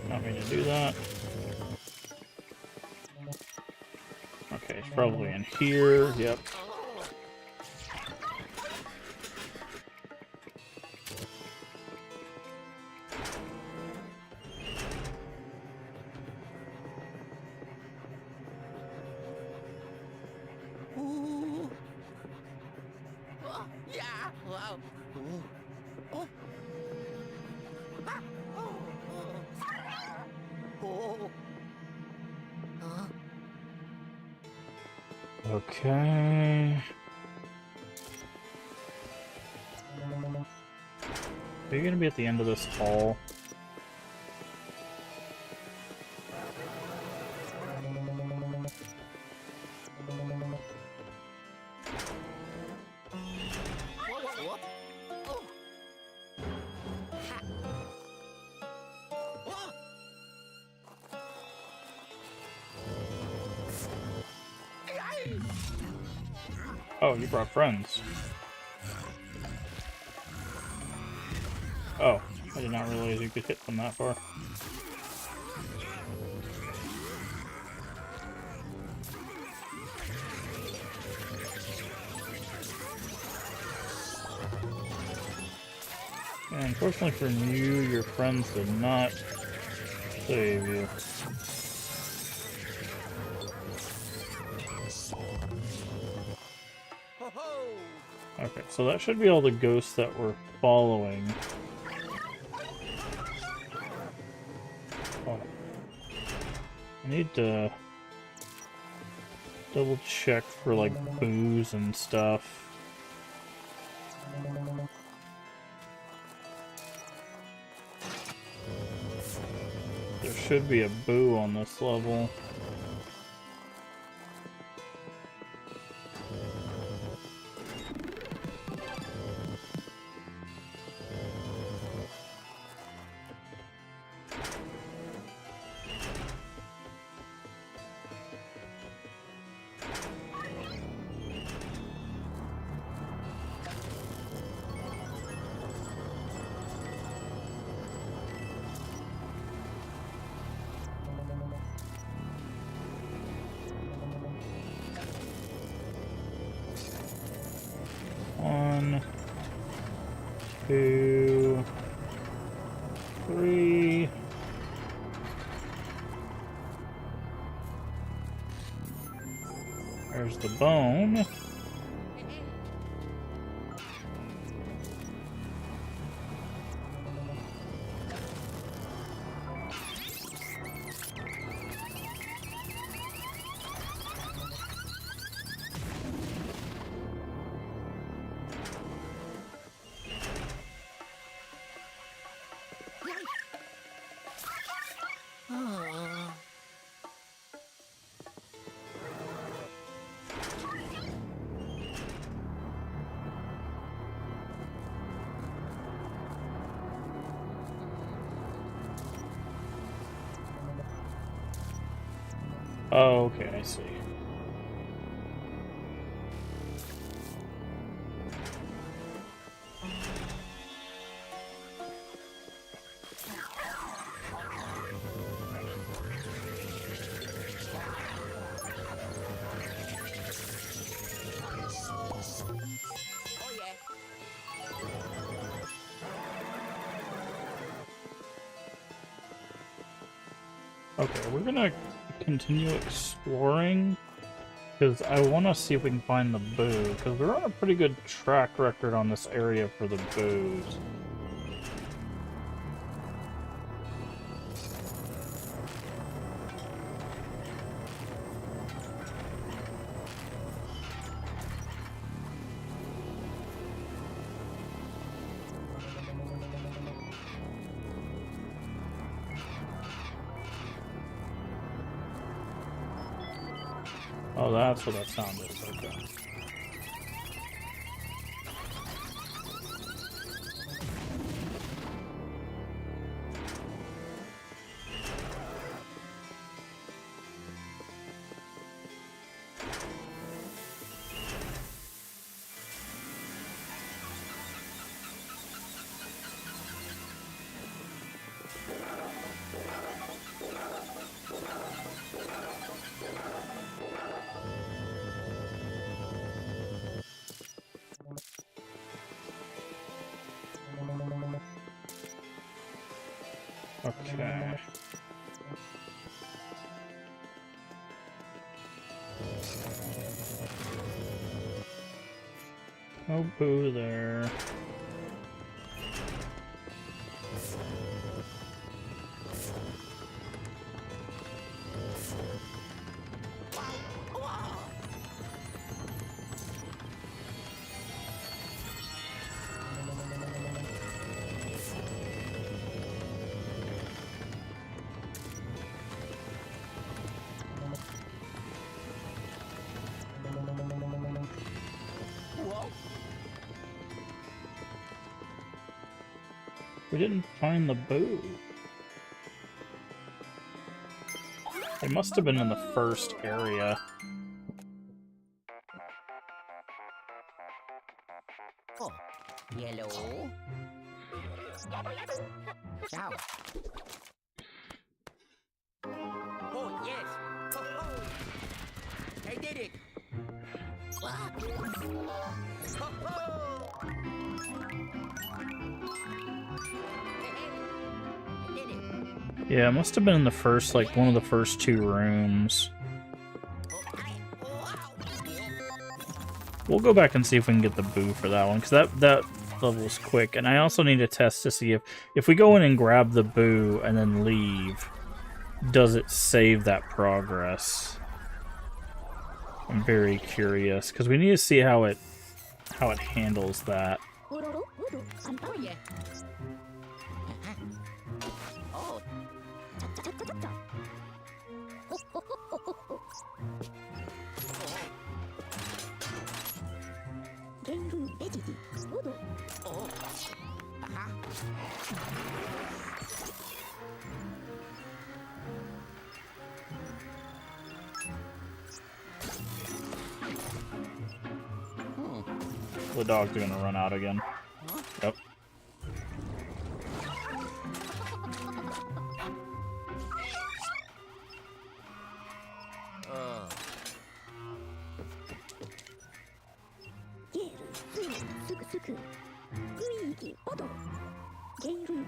Not me to do that. Okay, it's probably in here. Yep. Ooh. Yeah. Wow. Ooh. Oh. Ah. Oh. Oh. Huh? Okay. Are you gonna be at the end of this hall? What? What? Oh. Oh, you brought friends. Oh, I did not realize you could hit them that far. And unfortunately for you, your friends did not save you. Ho-ho! Okay, so that should be all the ghosts that we're following. Oh. I need to double check for like booze and stuff. There should be a boo on this level. One, two, three. There's the bone. Oh, okay, I see. Oh yeah. Okay, we're gonna continue exploring because I want to see if we can find the boo, because we're on a pretty good track record on this area for the boos. Oh, that's what that sound is. Okay. Okay. No boo there. Whoa. We didn't find the boo. It must have been in the first area. Ow. Oh, yes. Ho, ho. I did it. Ho, ho. I did it. Yeah, it must have been in the first, like, one of the first 2 rooms. We'll go back and see if we can get the boo for that one, because that level's quick. And I also need to test to see if we go in and grab the boo and then leave, does it save that progress? I'm very curious, because we need to see how it handles that. Oh, yeah. Oh. Oh. The dogs are gonna run out again. Yep.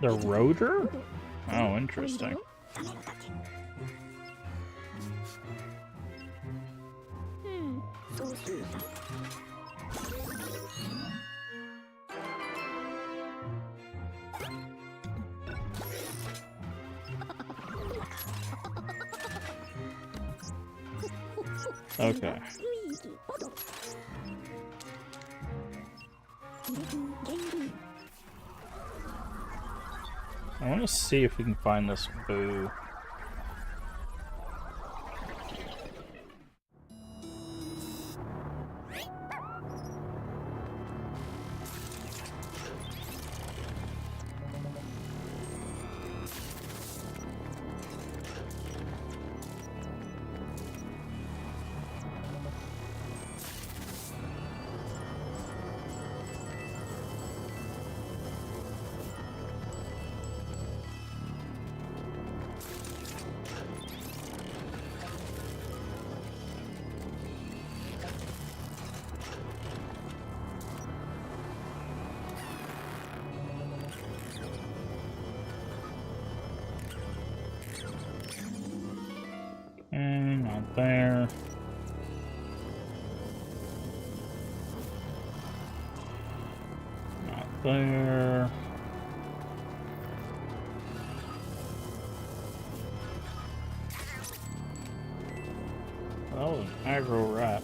The rotor? Oh, interesting. Okay. I want to see if we can find this boo. Not there. Not there. That was an aggro rat.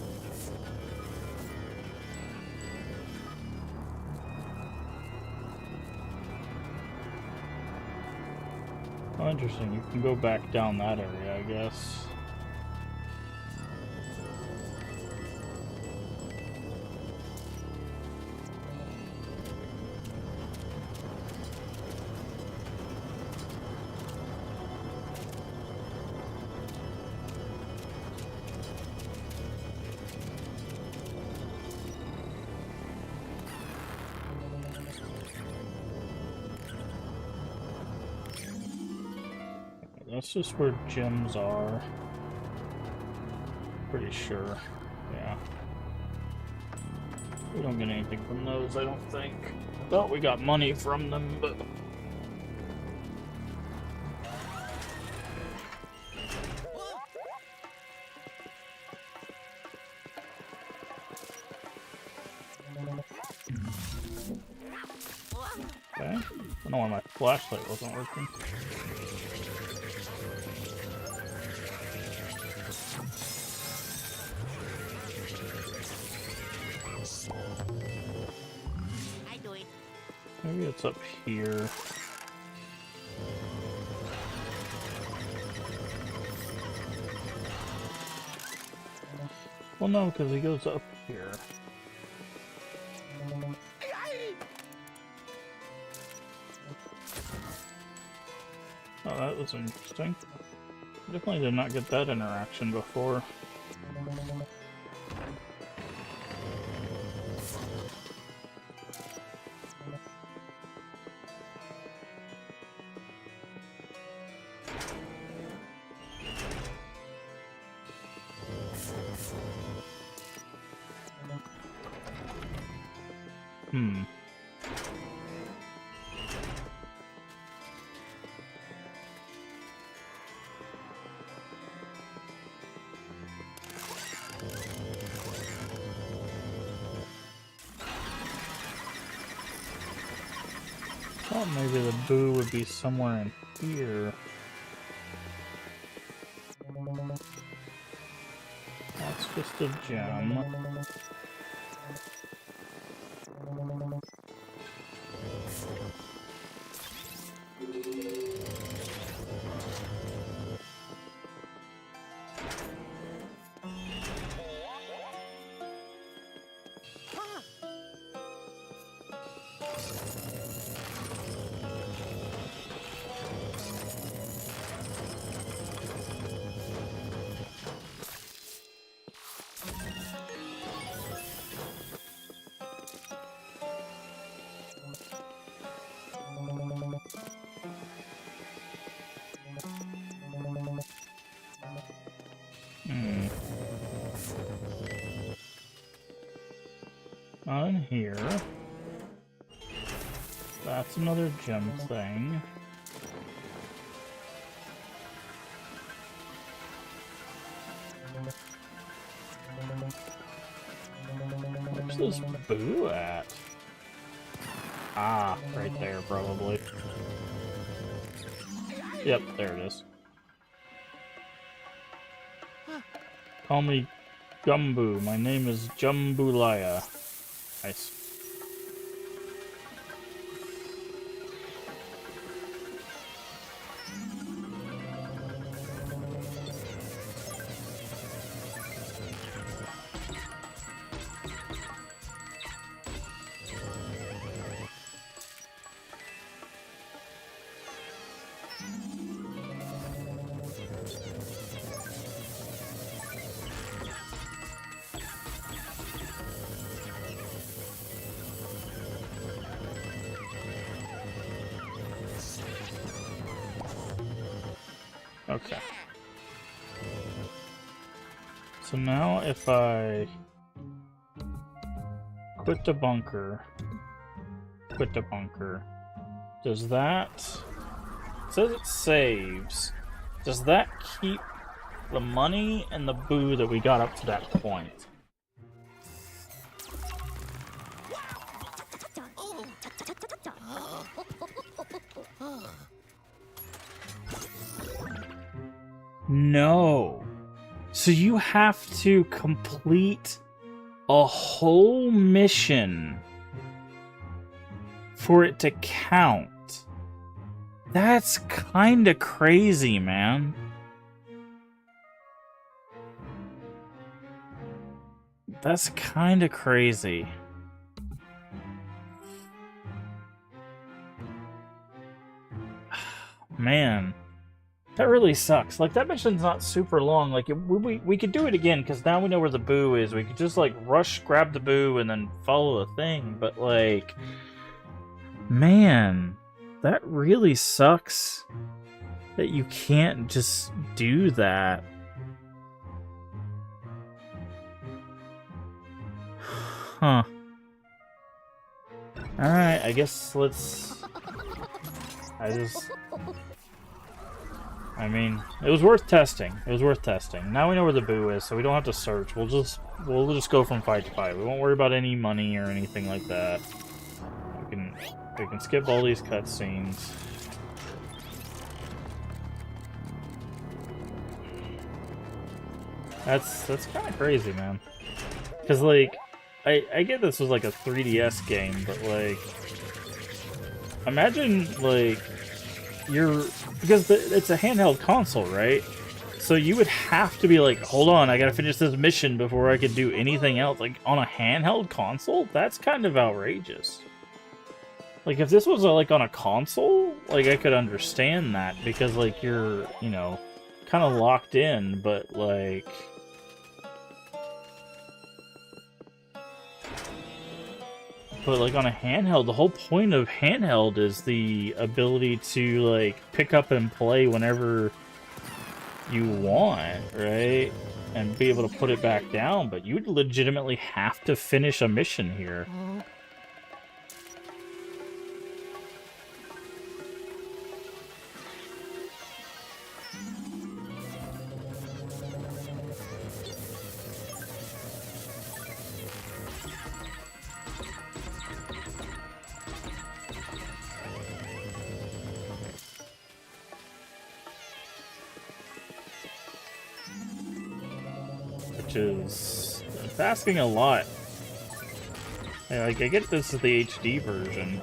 Oh, interesting. You can go back down that area, I guess. That's just where gems are. Pretty sure. Yeah. We don't get anything from those, I don't think. Thought we got money from them, but... Okay. I don't know why my flashlight wasn't working. I do it. Maybe it's up here. Well, no, because he goes up here. Oh, that was interesting. Definitely did not get that interaction before. Hmm. Thought maybe the boo would be somewhere in here. That's just a gem. Not in here. That's another gem thing. Where's this boo at? Ah, right there, probably. Yep, there it is. Call me Gumbu. My name is Jumbulaya. Nice. Okay. So now if I quit the bunker, does that, it says it saves, does that keep the money and the boo that we got up to that point? No. So you have to complete a whole mission for it to count. That's kinda crazy, man. That's kinda crazy. Man. That really sucks. Like, that mission's not super long. Like, we could do it again, because now we know where the boo is. We could just, like, rush, grab the boo, and then follow the thing. But, like, man, that really sucks that you can't just do that. Huh. Alright, I guess let's... I mean, it was worth testing. It was worth testing. Now we know where the boo is, so we don't have to search. We'll just go from fight to fight. We won't worry about any money or anything like that. We can skip all these cutscenes. That's kind of crazy, man. Because like, I get this was like a 3DS game, but like, imagine like because it's a handheld console, right? So you would have to be like, hold on, I gotta finish this mission before I could do anything else. Like, on a handheld console? That's kind of outrageous. Like, if this was like on a console, like, I could understand that, because like, you're, you know, kind of locked in, but like... But like on a handheld, the whole point of handheld is the ability to like pick up and play whenever you want, right? And be able to put it back down, but you'd legitimately have to finish a mission here. Which is it's asking a lot. Like, I get this is the HD version,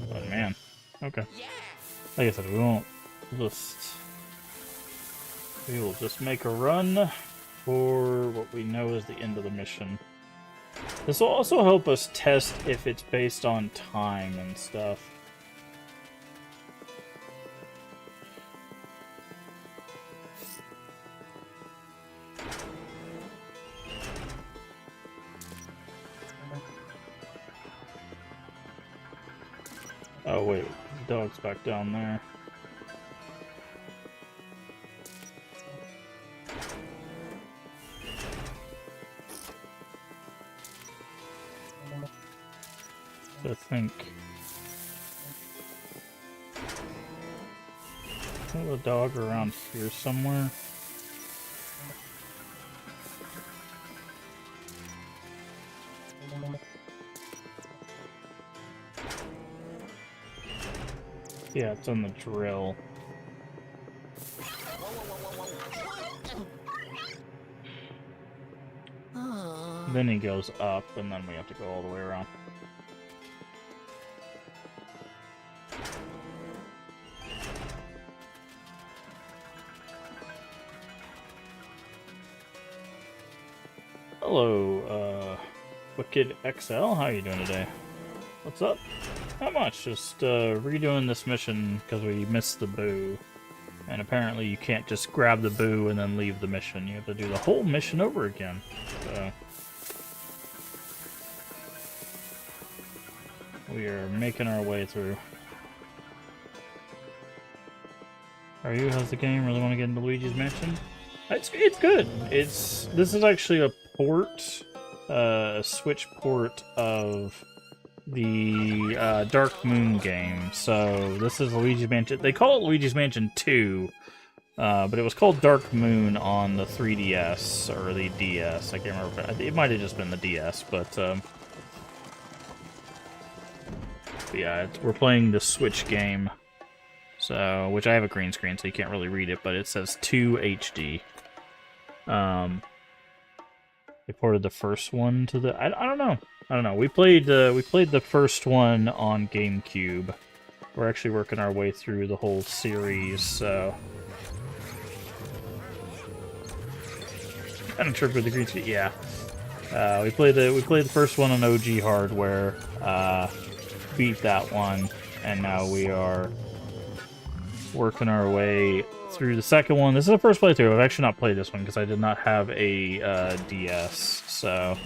but man, okay. Like I said, we will just make a run for what we know is the end of the mission. This will also help us test if it's based on time and stuff. Oh wait, the dog's back down there. I think the dog around here somewhere. Yeah, it's on the drill. Then he goes up, and then we have to go all the way around. Hello, Wicked XL, how are you doing today? What's up? Not much, just redoing this mission because we missed the boo. And apparently you can't just grab the boo and then leave the mission. You have to do the whole mission over again. So we are making our way through. Are you? How's the game? Really want to get into Luigi's Mansion? It's good. This is actually a port, a Switch port of the Dark Moon game. So this is Luigi's Mansion. They call it Luigi's Mansion 2, but it was called Dark Moon on the 3DS or the DS. I can't remember. It might have just been the DS, but yeah, we're playing the Switch game. So, which I have a green screen, so you can't really read it, but it says 2 HD. They ported the first one to the. I don't know. I don't know. We played the first one on GameCube. We're actually working our way through the whole series, so kind of tripped with the green screen. Yeah, we played the first one on OG hardware. Beat that one, and now we are working our way through the second one. This is the first playthrough. I've actually not played this one because I did not have a DS, so.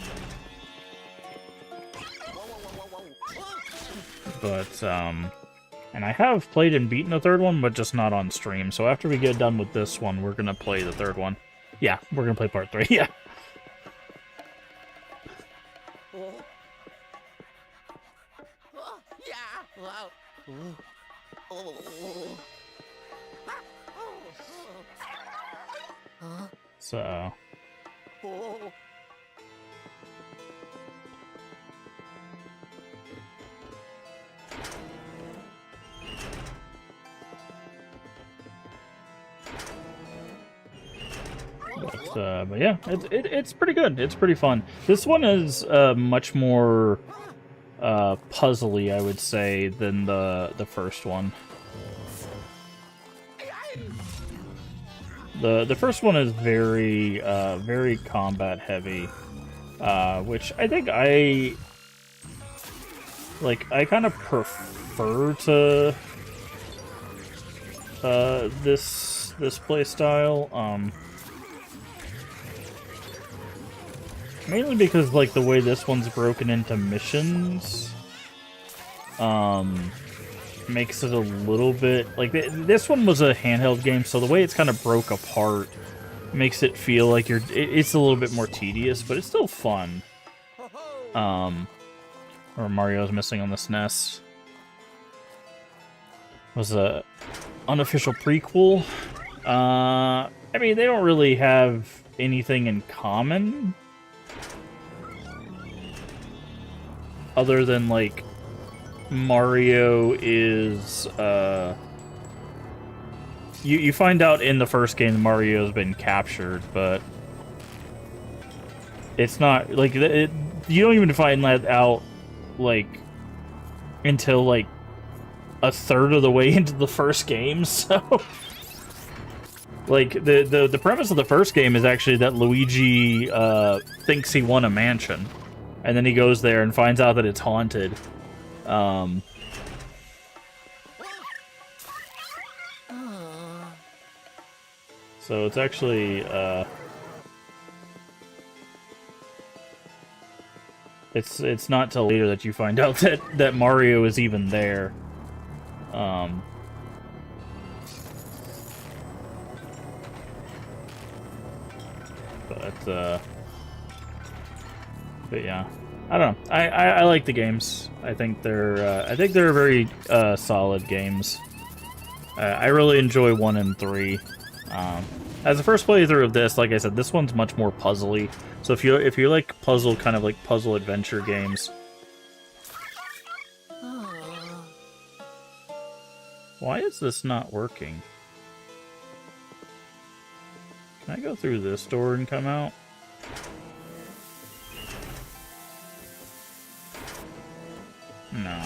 But, and I have played and beaten the third one, but just not on stream. So after we get done with this one, we're gonna play the third one. Yeah, we're gonna play part 3, yeah. So. But yeah, it's pretty good. It's pretty fun. This one is much more puzzly, I would say, than the first one. The first one is very very combat heavy, which I think I kind of prefer to this play style. Mainly because, like, the way this one's broken into missions, makes it a little bit... Like, this one was a handheld game, so the way it's kind of broke apart makes it feel like it's a little bit more tedious, but it's still fun. Or Mario's Missing on the SNES was a unofficial prequel. I mean, they don't really have anything in common, other than, like, Mario is, You find out in the first game Mario's been captured, but it's not, like, you don't even find that out, like, until, like, a third of the way into the first game, so... Like, the premise of the first game is actually that Luigi, thinks he won a mansion. And then he goes there and finds out that it's haunted. So it's actually, it's not till later that you find out that Mario is even there. But yeah, I don't know. I like the games. I think they're very solid games. I really enjoy 1 and 3. As the first playthrough of this, like I said, this one's much more puzzly. So if you like puzzle, kind of like puzzle adventure games. Why is this not working? Can I go through this door and come out? No.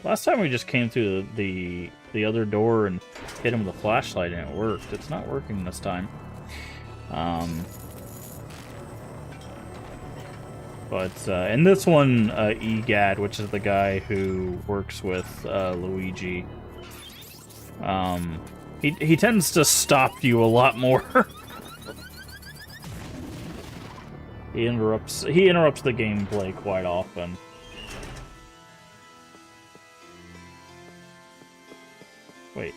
Last time we just came through the other door and hit him with a flashlight and it worked. It's not working this time. But in this one, EGAD, which is the guy who works with Luigi, he tends to stop you a lot more. He interrupts the gameplay quite often. Wait,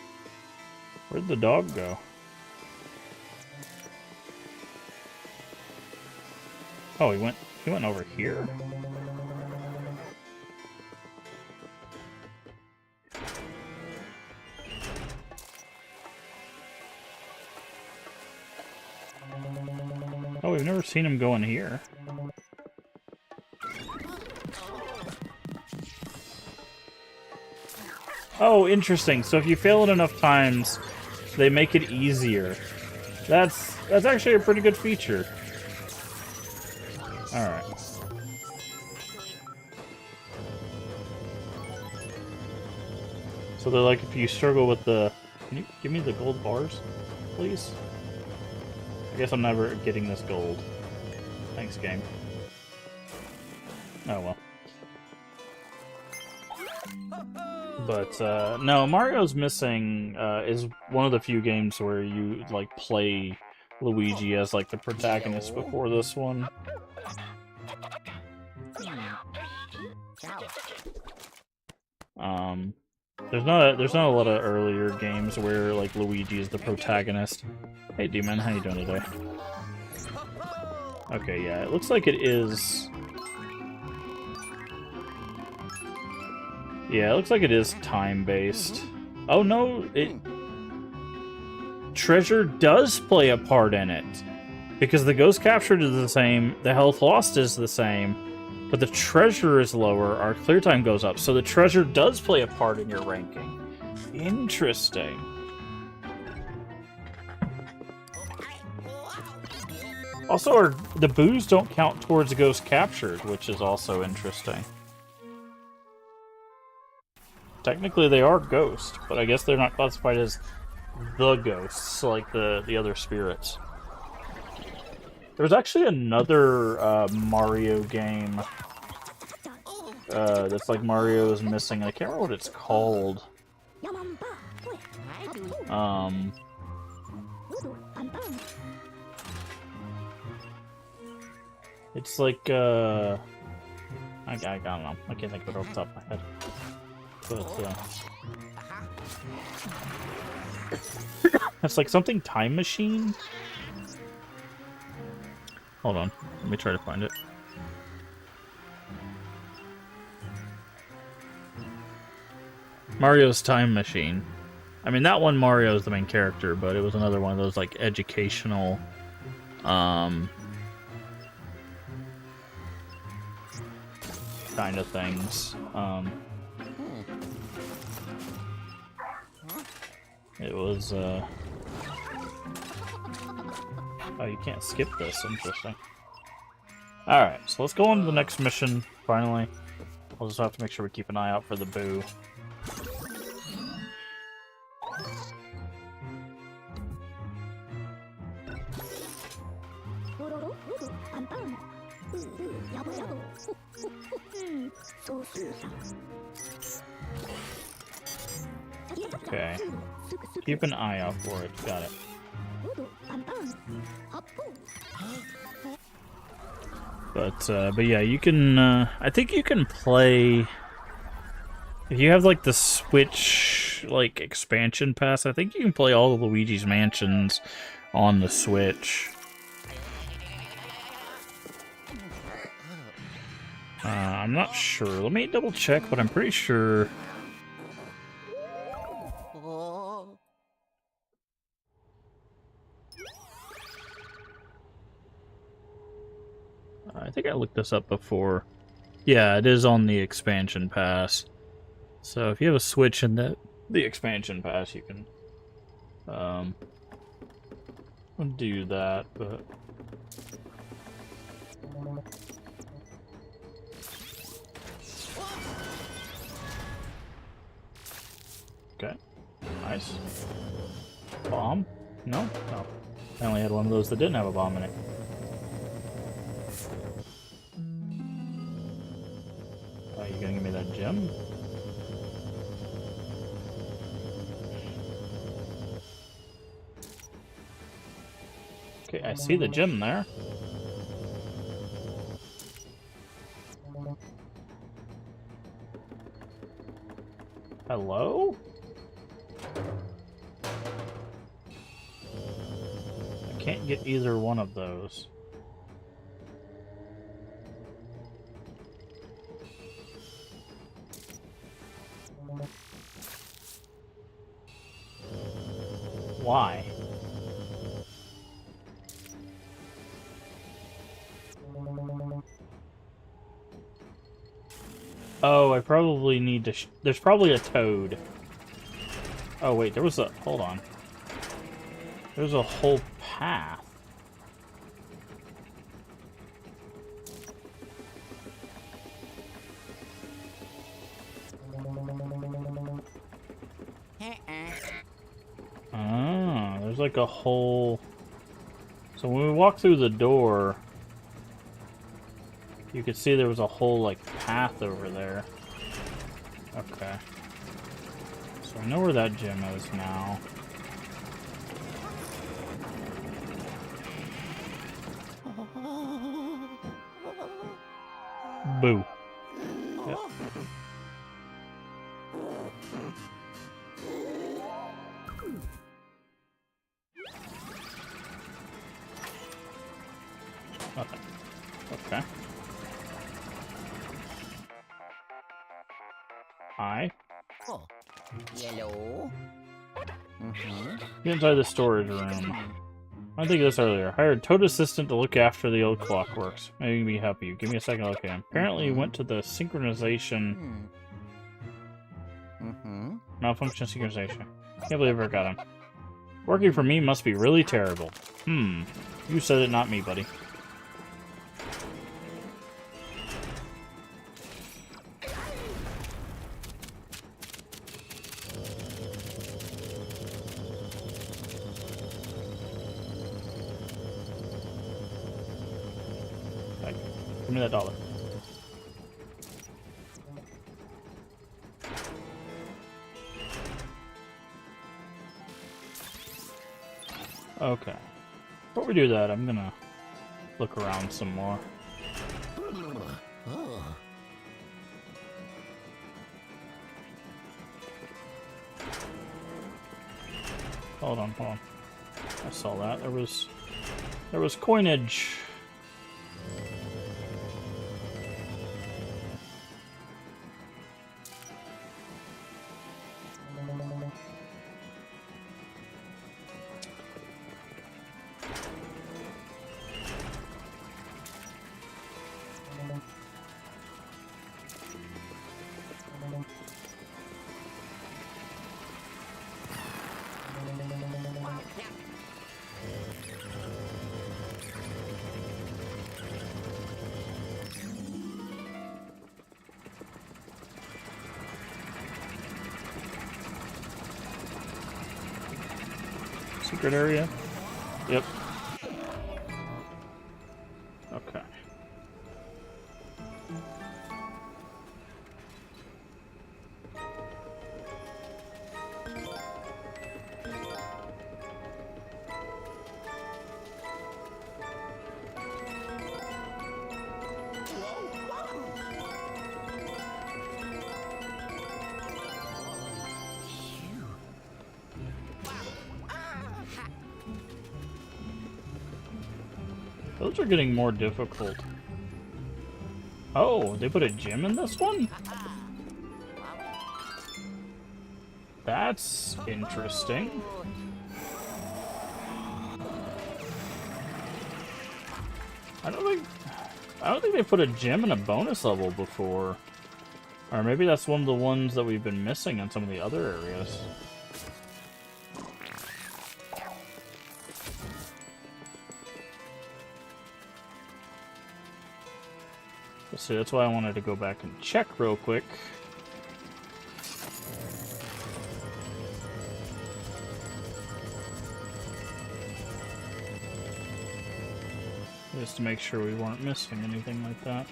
where'd the dog go? Oh, he went over here. Oh, we've never seen him go in here. Oh, interesting. So if you fail it enough times, they make it easier. That's actually a pretty good feature. Alright. So they're like, if you struggle with the... Can you give me the gold bars, please? I guess I'm never getting this gold. Thanks, game. Oh, well. But, no, Mario's Missing is one of the few games where you, like, play Luigi as, like, the protagonist before this one. There's not a lot of earlier games where, like, Luigi is the protagonist. Hey, Demon, how you doing today? Okay, yeah, it looks like it is... Yeah, it looks like it is time-based. Oh no, treasure does play a part in it. Because the ghost captured is the same, the health lost is the same, but the treasure is lower, our clear time goes up, so the treasure does play a part in your ranking. Interesting. Also, the boos don't count towards ghost captured, which is also interesting. Technically, they are ghosts, but I guess they're not classified as the ghosts, like the other spirits. There's actually another Mario game that's like Mario is Missing. I can't remember what it's called. It's like, I don't know. I can't think of it off the top of my head. But, it's like something time machine? Hold on. Let me try to find it. Mario's Time Machine. I mean, that one Mario's the main character, but it was another one of those, like, educational, kind of things. It was, oh, you can't skip this. Interesting. Alright, so let's go on to the next mission, finally. We'll just have to make sure we keep an eye out for the boo. Okay. Keep an eye out for it. Got it. But yeah, you can, I think you can play, if you have, like, the Switch, like, expansion pass, I think you can play all of Luigi's Mansions on the Switch. I'm not sure. Let me double check, but I'm pretty sure. I think I looked this up before. Yeah, it is on the expansion pass. So if you have a Switch in the expansion pass, you can do that, but okay. Nice. Bomb? No? No. I only had one of those that didn't have a bomb in it. Are you gonna give me that gem? Okay, I see the gem there. Hello? I can't get either one of those. Why? Oh, I probably need to... There's probably a toad. Oh, wait, there was a... Hold on. There's a whole path. Ah, there's like a whole... So when we walk through the door... You could see there was a whole, like, path over there. Okay. So I know where that gem is now. Boo. Yep. Nothing. Okay. Hi. Oh, yellow. Get inside the storage room. I think of this earlier. Hired Toad Assistant to look after the old clockworks. Maybe me help you. Give me a second to look at him. Apparently he went to the synchronization... Malfunction synchronization. Can't believe I ever got him. Working for me must be really terrible. You said it, not me, buddy. Give me that dollar. Okay. Before we do that, I'm gonna look around some more. hold on, hold on. I saw that. There was coinage. Secret area? Yep. Okay. Those are getting more difficult. Oh, they put a gem in this one? That's interesting. I don't think they put a gem in a bonus level before. Or maybe that's one of the ones that we've been missing in some of the other areas. So that's why I wanted to go back and check real quick. Just to make sure we weren't missing anything like that.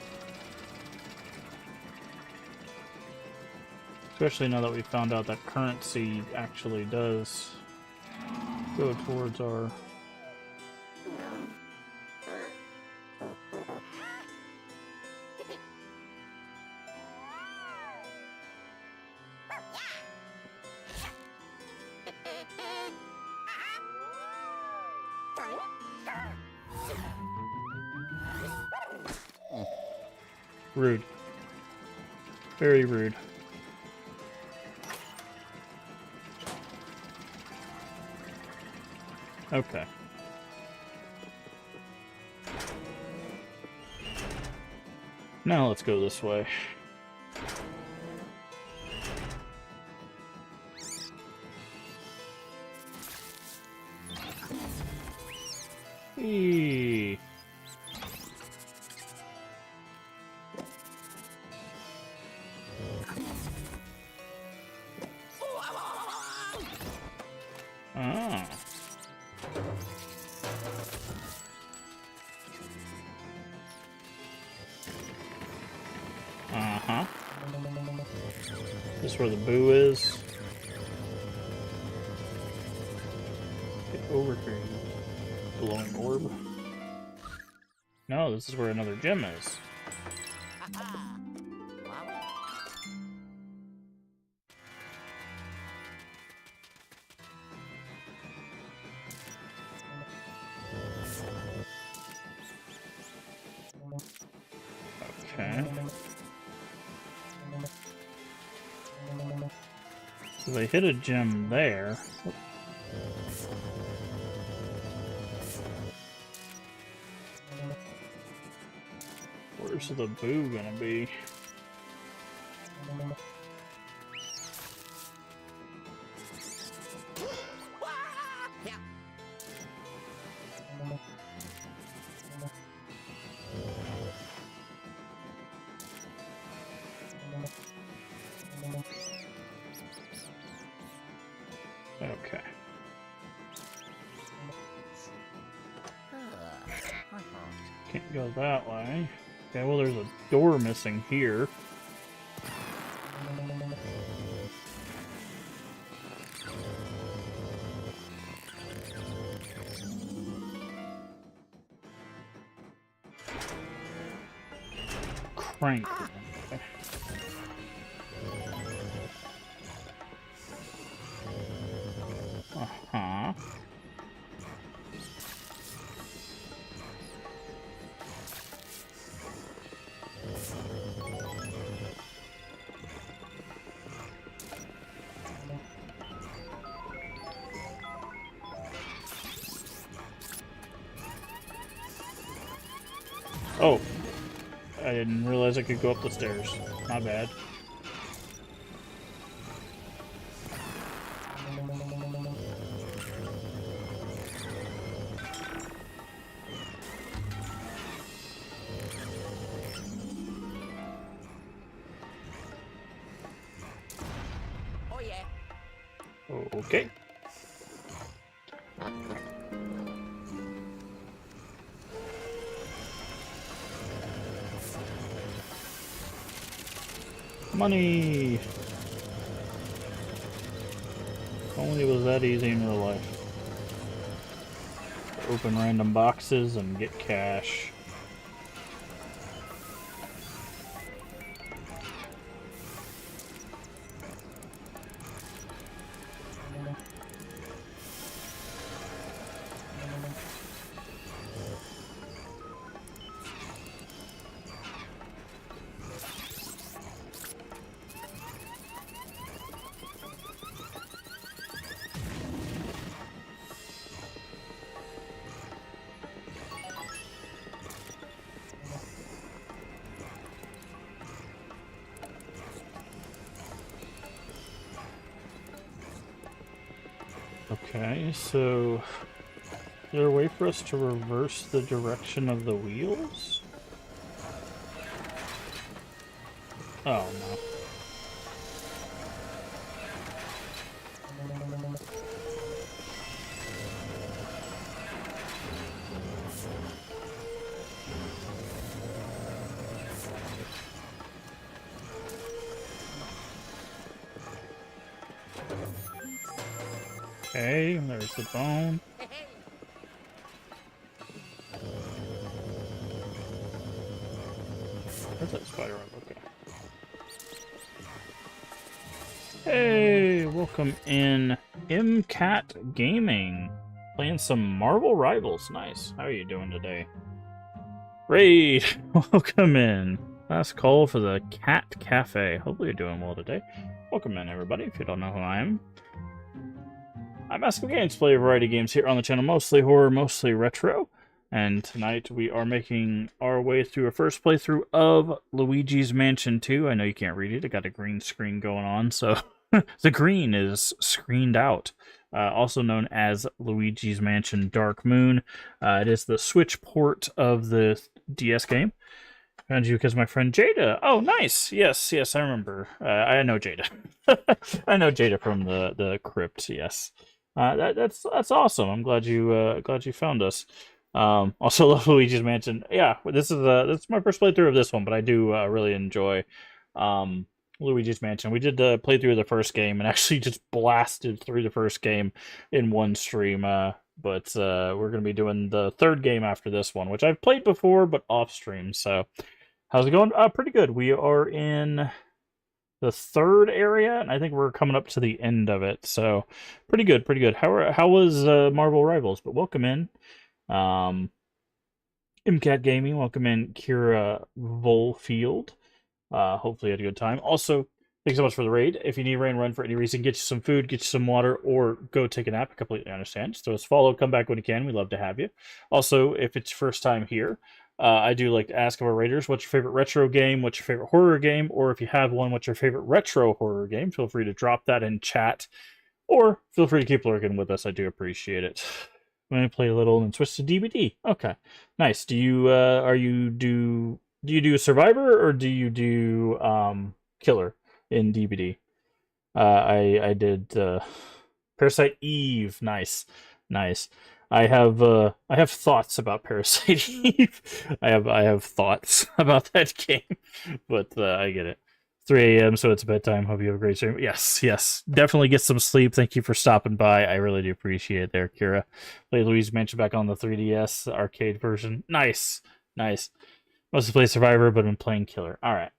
Especially now that we found out that currency actually does go towards our... Rude. Very rude. Okay. Now let's go this way. Eee. Ah. Uh-huh. This is where the boo is. Get over here, you glowing orb. No, this is where another gem is. Okay. So they hit a gem there. Where's the boo gonna be? Okay. Can't go that way. Okay, well there's a door missing here. Crank. Okay. Uh-huh. I didn't realize I could go up the stairs. My bad. Oh yeah. Okay. Money! If only it was that easy in real life. Open random boxes and get cash. Okay, so is there a way for us to reverse the direction of the wheels? Oh no. Okay, there's the bone. Hey, hey. Where's that spider web? Okay. Hey, welcome in MCAT Gaming. Playing some Marvel Rivals. Nice. How are you doing today? Raid, welcome in. Last call for the Cat Cafe. Hopefully you're doing well today. Welcome in, everybody, if you don't know who I am. I'm Asking Games, play a variety of games here on the channel, mostly horror, mostly retro. And tonight we are making our way through a first playthrough of Luigi's Mansion 2. I know you can't read it, I got a green screen going on, so the green is screened out. Also known as Luigi's Mansion Dark Moon. It is the Switch port of the DS game. Found you because my friend Jada. Oh, nice. Yes, I remember. I know Jada. I know Jada from the crypt. Yes, that's awesome. I'm glad you found us. Also love Luigi's Mansion. Yeah, this is my first playthrough of this one, but I do really enjoy Luigi's Mansion. We did the playthrough of the first game and actually just blasted through the first game in one stream. But we're going to be doing the third game after this one, which I've played before, but off stream. So, how's it going? Pretty good. We are in the third area, and I think we're coming up to the end of it. So, pretty good, pretty good. How was Marvel Rivals? But welcome in, MCAT Gaming. Welcome in, Kira Volfield. Hopefully you had a good time. Also, thanks so much for the raid. If you need rain run for any reason, get you some food, get you some water, or go take a nap. I completely understand. Just throw us a follow, come back when you can. We'd love to have you. Also, if it's your first time here, I do like to ask of our raiders, what's your favorite retro game? What's your favorite horror game? Or if you have one, what's your favorite retro horror game? Feel free to drop that in chat. Or feel free to keep lurking with us. I do appreciate it. I'm going to play a little and switch to DVD. Okay. Nice. Do you, do you do Survivor or do you do Killer in DVD? I did Parasite Eve. Nice. I have thoughts about Parasite Eve. I have thoughts about that game, but I get it. 3 a.m. so it's bedtime. Hope you have a great stream. Yes. Definitely get some sleep. Thank you for stopping by. I really do appreciate it there, Kira. Play Luigi's Mansion back on the 3DS arcade version. Nice. Mostly play Survivor, but I'm playing Killer. All right.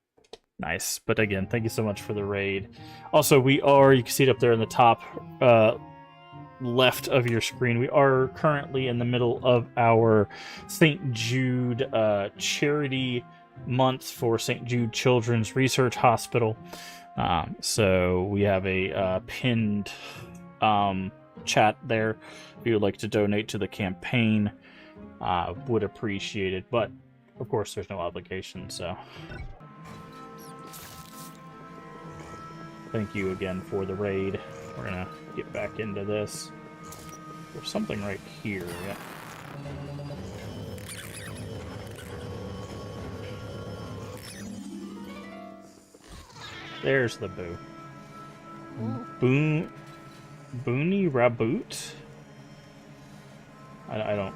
Nice. But again, thank you so much for the raid. Also, you can see it up there in the top left of your screen. We are currently in the middle of our St. Jude charity month for St. Jude Children's Research Hospital. So we have a pinned chat there. If you would like to donate to the campaign, would appreciate it. But Of course, there's no obligation, so... Thank you again for the raid. We're gonna get back into this. There's something right here. Yeah. There's the boo. Boony Raboot? I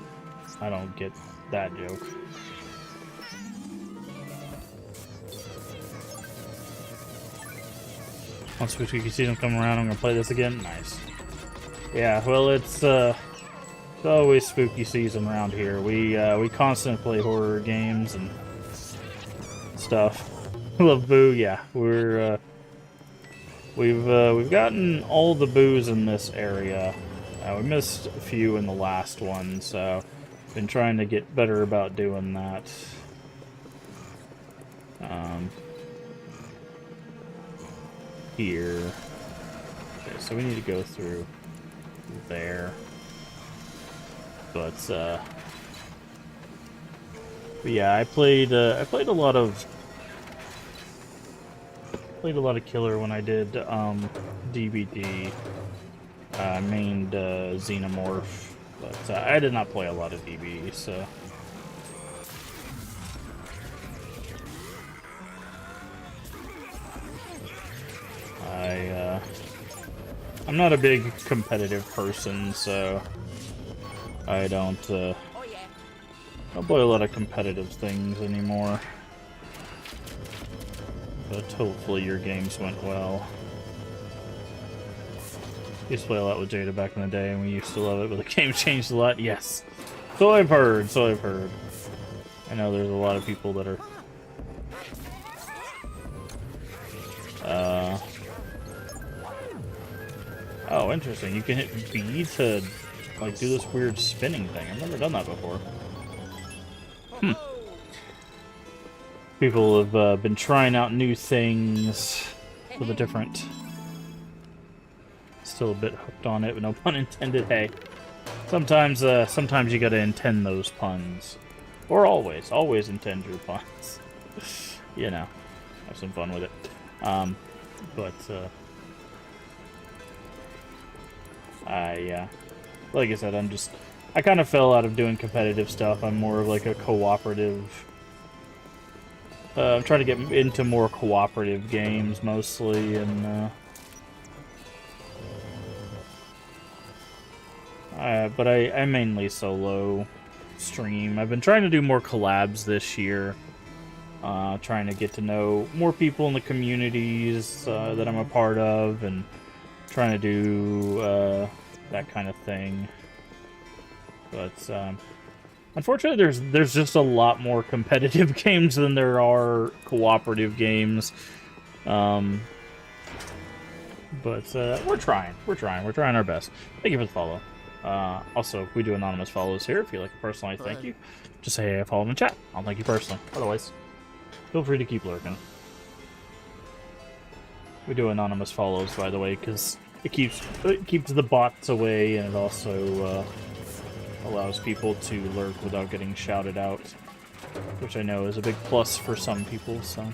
don't get that joke. Once we see them come around, I'm gonna play this again. Nice. Yeah, well, it's always spooky season around here. We constantly play horror games and stuff. Love boo. Yeah, we've gotten all the boos in this area. We missed a few in the last one, so been trying to get better about doing that. Here. Okay, so we need to go through there. But yeah, I played a lot of killer when I did DBD. Mained Xenomorph, but I did not play a lot of DBD, so. I'm not a big competitive person, so I don't play a lot of competitive things anymore. But hopefully your games went well. Used to play a lot with Jada back in the day, and we used to love it, but the game changed a lot. Yes. So I've heard, I know there's a lot of people that are oh, interesting. You can hit B to, like, do this weird spinning thing. I've never done that before. People have been trying out new things with a different... Still a bit hooked on it, but no pun intended. Hey, sometimes you gotta intend those puns. Or always intend your puns. You know, have some fun with it. Like I said, I kind of fell out of doing competitive stuff. I'm more of like a cooperative. I'm trying to get into more cooperative games mostly, and but I mainly solo stream. I've been trying to do more collabs this year. Trying to get to know more people in the communities that I'm a part of, and trying to do that kind of thing. But unfortunately, there's just a lot more competitive games than there are cooperative games. But we're trying our best. Thank you for the follow. Also, we do anonymous follows here. If you'd like to personally thank you, just say, hey, I followed in chat. I'll thank you personally. Otherwise, feel free to keep lurking. We do anonymous follows, by the way, because it keeps the bots away, and it also allows people to lurk without getting shouted out, which I know is a big plus for some people. So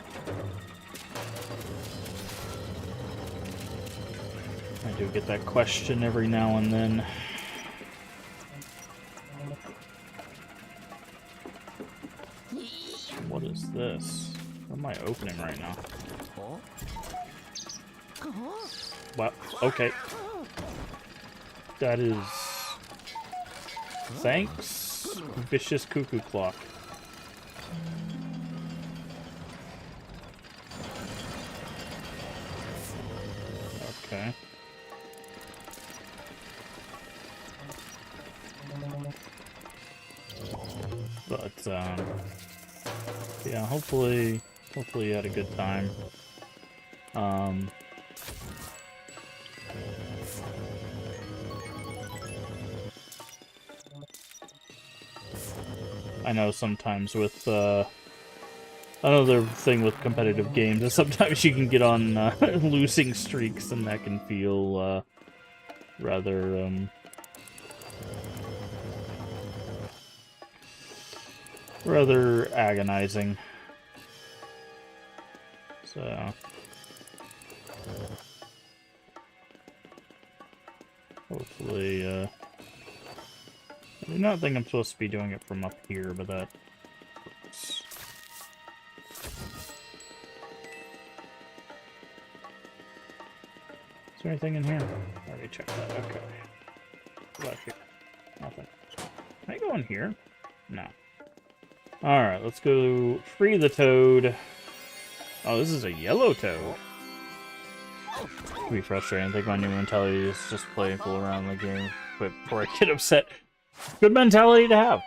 I do get that question every now and then. What is this? What am I opening right now? Well, okay. That is... Thanks, Vicious Cuckoo Clock. Okay. But, yeah, hopefully you had a good time. I know sometimes with, another thing with competitive games is sometimes you can get on, losing streaks, and that can feel, rather, rather agonizing. So hopefully, I do not think I'm supposed to be doing it from up here, but that works. Is there anything in here? I already checked that. Okay. What about here? Nothing. Can I go in here? No. Alright, let's go free the toad. Oh, this is a yellow toad. It can be frustrating. I think my new mentality is just play and fool around in the game but before I get upset. Good mentality to have.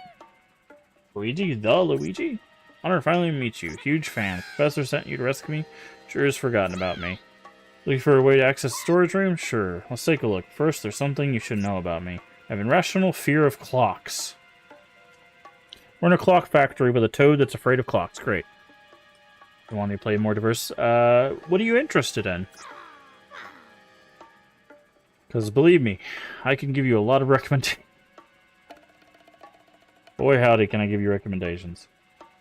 Luigi, the Luigi? Honor to finally meet you. Huge fan. Professor sent you to rescue me? Sure has forgotten about me. Looking for a way to access the storage room? Sure. Let's take a look. First, there's something you should know about me. I have an irrational fear of clocks. We're in a clock factory with a toad that's afraid of clocks. Great. You want to play more diverse? What are you interested in? Because believe me, I can give you a lot of recommendations. Boy howdy, can I give you recommendations.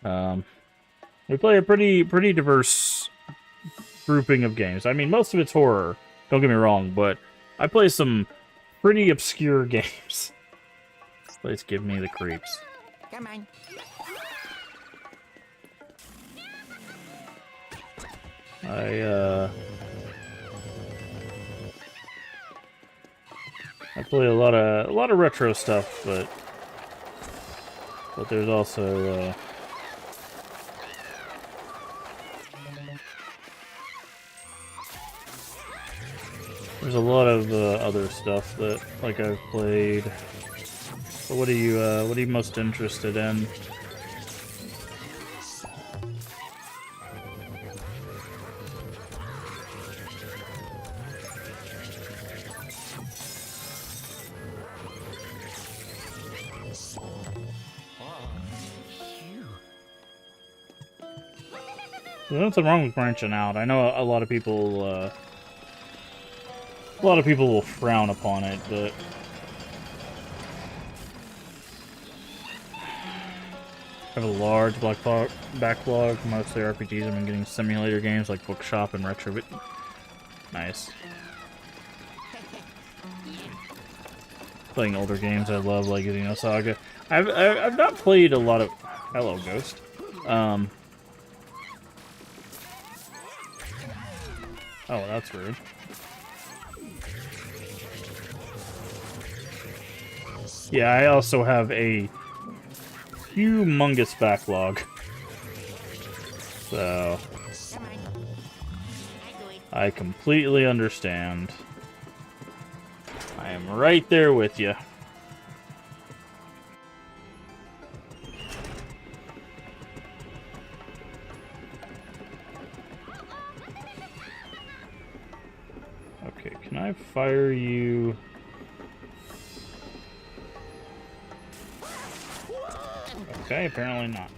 We play a pretty diverse grouping of games. I mean, most of it's horror. Don't get me wrong, but I play some pretty obscure games. This place give me the creeps. Come on. I play a lot of retro stuff, but there's also there's a lot of other stuff that like I've played. So what are you most interested in? There's nothing wrong with branching out. I know a lot of people will frown upon it, but I have a large backlog, mostly RPGs. I've been getting simulator games like Bookshop and Retrobit. Nice. Playing older games I love, like Saga. I've not played a lot of. Hello, Ghost. Oh, that's rude. Yeah, I also have a humongous backlog. So I completely understand. I am right there with you. Okay, can I fire you? Okay, apparently not.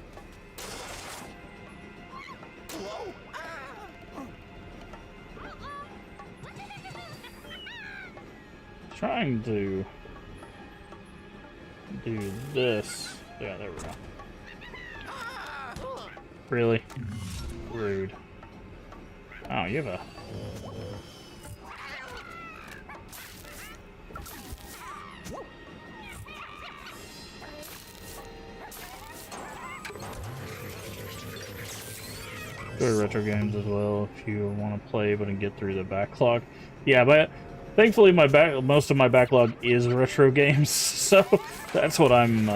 Trying to do this. Yeah, there we go. Really? Rude. Oh, you have a... Go to retro games as well if you want to play but get through the backlog. Yeah, but thankfully most of my backlog is retro games, so that's what I'm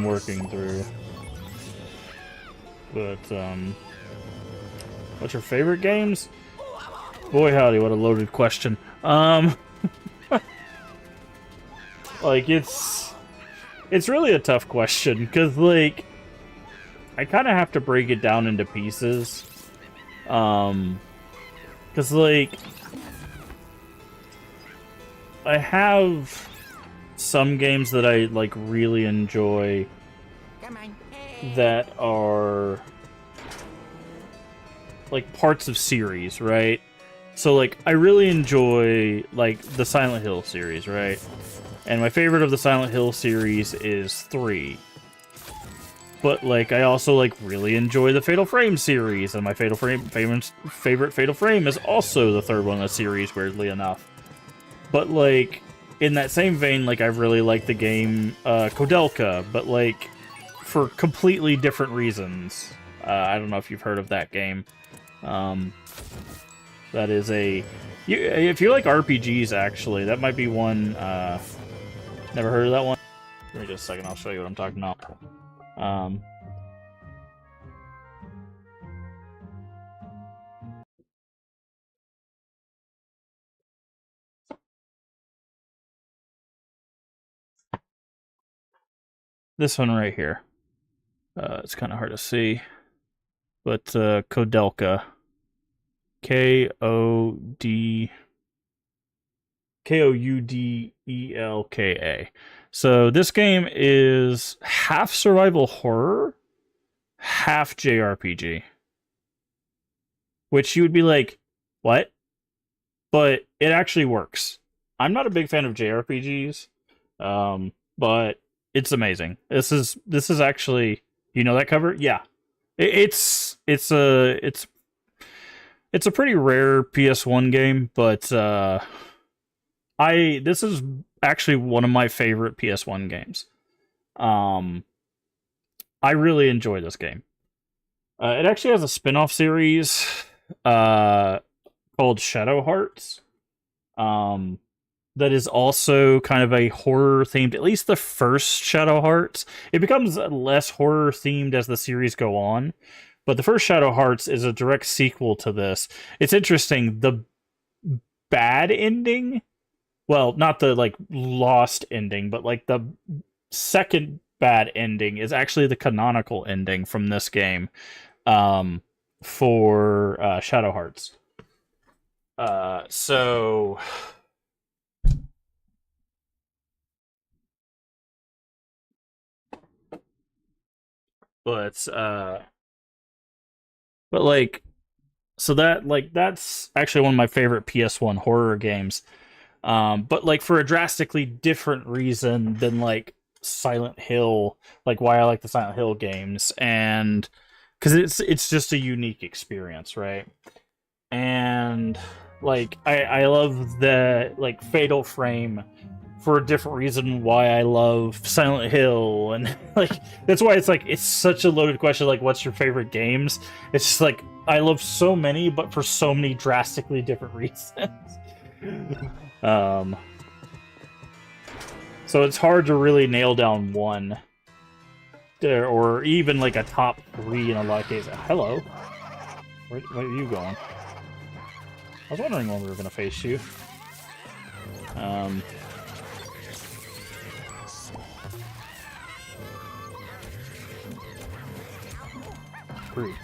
working through. But what's your favorite games? Boy howdy, what a loaded question. Like it's really a tough question because like I kind of have to break it down into pieces. Because, like, I have some games that I, like, really enjoy that are, like, parts of series, right? So, like, I really enjoy, like, the Silent Hill series, right? And my favorite of the Silent Hill series is 3. but like I also like really enjoy the Fatal Frame series, and my favorite Fatal Frame is also the third one in the series, weirdly enough. But like in that same vein, like I really like the game Kodelka, but like for completely different reasons. I don't know if you've heard of that game. That is if you like RPGs, actually, that might be one. Never heard of that one? Give me just a second, I'll show you what I'm talking about. This one right here. It's kind of hard to see. But Kodelka. Koudelka. So this game is half survival horror, half JRPG. Which you would be like, what? But it actually works. I'm not a big fan of JRPGs, but it's amazing. This is actually, you know that cover? Yeah, it's a pretty rare PS1 game, but this is actually one of my favorite PS1 games. I really enjoy this game. It actually has a spin-off series called Shadow Hearts. That is also kind of a horror themed, at least the first Shadow Hearts. It becomes less horror themed as the series go on, but the first Shadow Hearts is a direct sequel to this. It's interesting, the bad ending, well, not the like lost ending, but like the second bad ending is actually the canonical ending from this game for Shadow Hearts. But like, so that's actually one of my favorite PS1 horror games. But like for a drastically different reason than like Silent Hill, like why I like the Silent Hill games, and because it's just a unique experience, right? And like I love the like Fatal Frame for a different reason why I love Silent Hill, and like that's why it's like it's such a loaded question, like what's your favorite games? It's just like I love so many, but for so many drastically different reasons. So it's hard to really nail down one there, or even like a top 3 in a lot of cases. Hello, where are you going? I was wondering when we were gonna face you. Rude.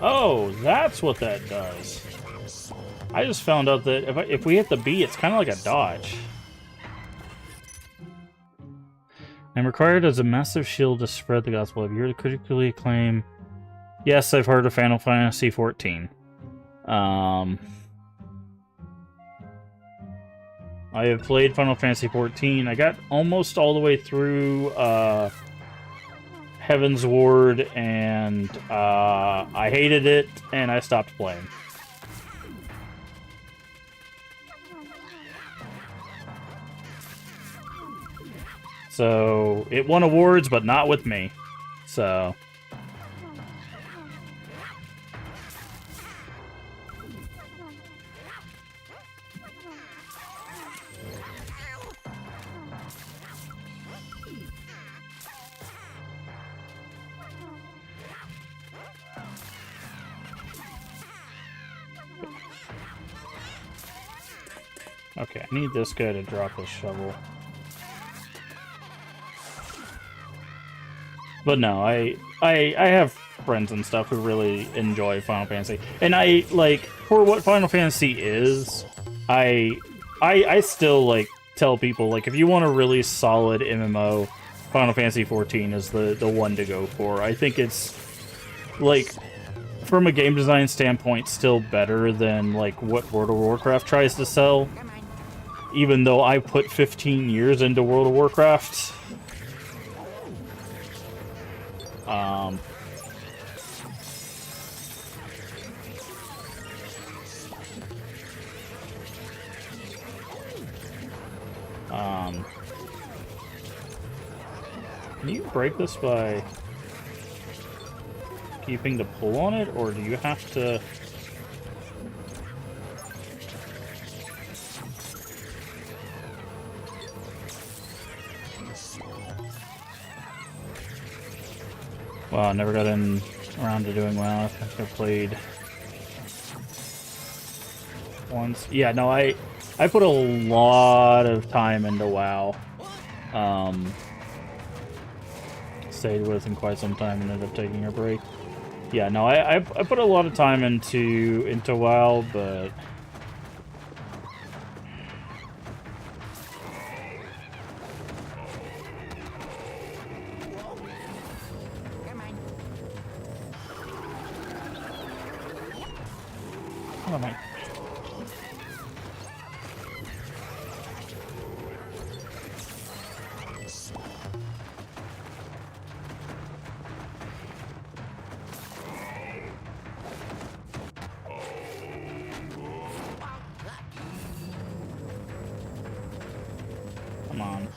Oh, that's what that does. I just found out that if we hit the B, it's kind of like a dodge. I'm required as a massive shield to spread the gospel. If you're critically acclaimed, yes, I've heard of Final Fantasy XIV. I have played Final Fantasy XIV. I got almost all the way through Heaven's Ward, and I hated it, and I stopped playing. So, it won awards, but not with me. So... Okay, I need this guy to drop his shovel. But no, I have friends and stuff who really enjoy Final Fantasy. And I, like, for what Final Fantasy is, I still, like, tell people, like, if you want a really solid MMO, Final Fantasy XIV is the one to go for. I think it's, like, from a game design standpoint, still better than, like, what World of Warcraft tries to sell. even though I put 15 years into World of Warcraft. Can you break this by keeping the pull on it, or do you have to... Well, I never got around to doing WoW. I think I played once. Yeah, no, I put a lot of time into WoW. Stayed with him quite some time and ended up taking a break. Yeah, no, I put a lot of time into WoW, but oh my. Come on.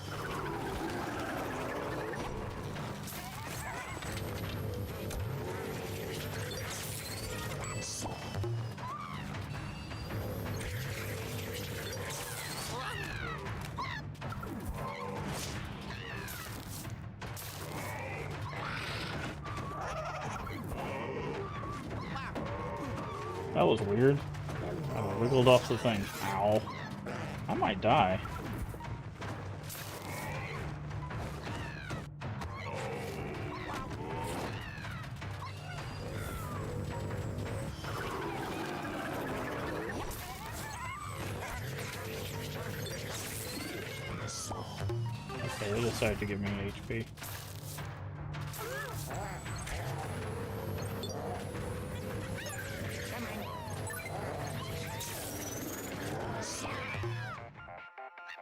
That was weird. I wiggled off the thing. Ow. I might die. Okay, they decided to give me an HP.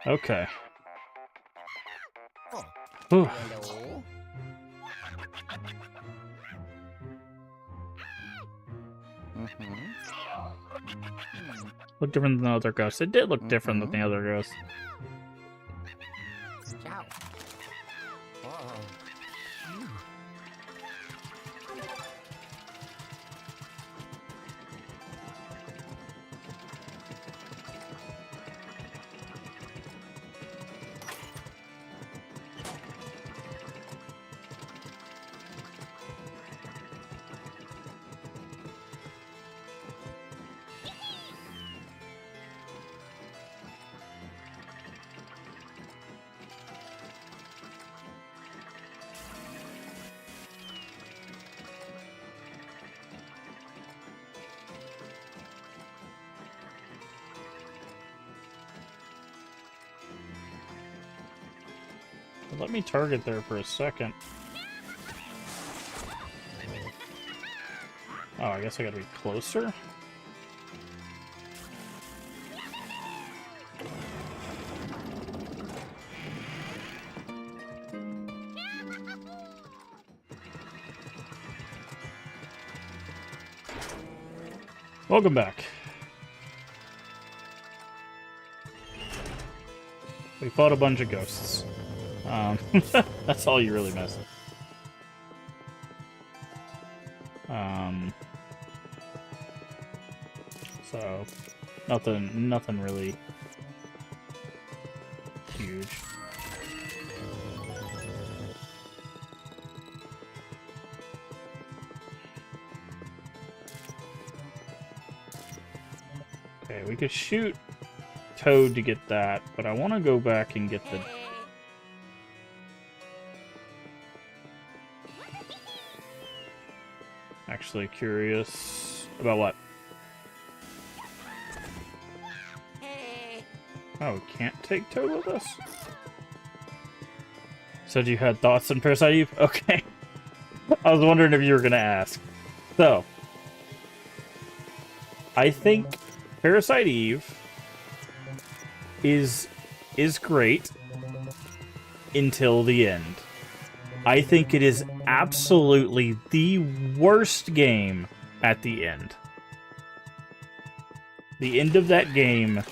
Okay. Whew. Hello? Looked different than the other ghosts. It did look different than the other ghosts. Ciao. Oh. Phew. Let me target there for a second. Oh, I guess I gotta be closer? Welcome back. We fought a bunch of ghosts. That's all you really missed. So nothing really huge. Okay, we could shoot Toad to get that, but I want to go back and get the... Actually curious about what? Oh, we can't take Toad with us? Said you had thoughts on Parasite Eve? Okay. I was wondering if you were gonna ask. So, I think Parasite Eve is great until the end. I think it is absolutely the worst game at the end. The end of that game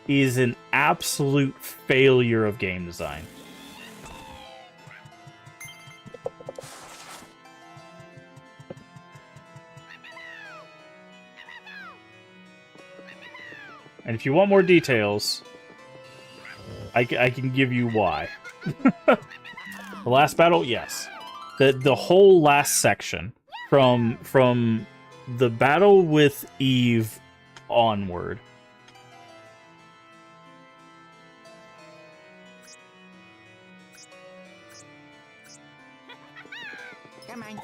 is an absolute failure of game design. And if you want more details, I can give you why. The last battle, yes. The whole last section, from the battle with Eve onward. Come on.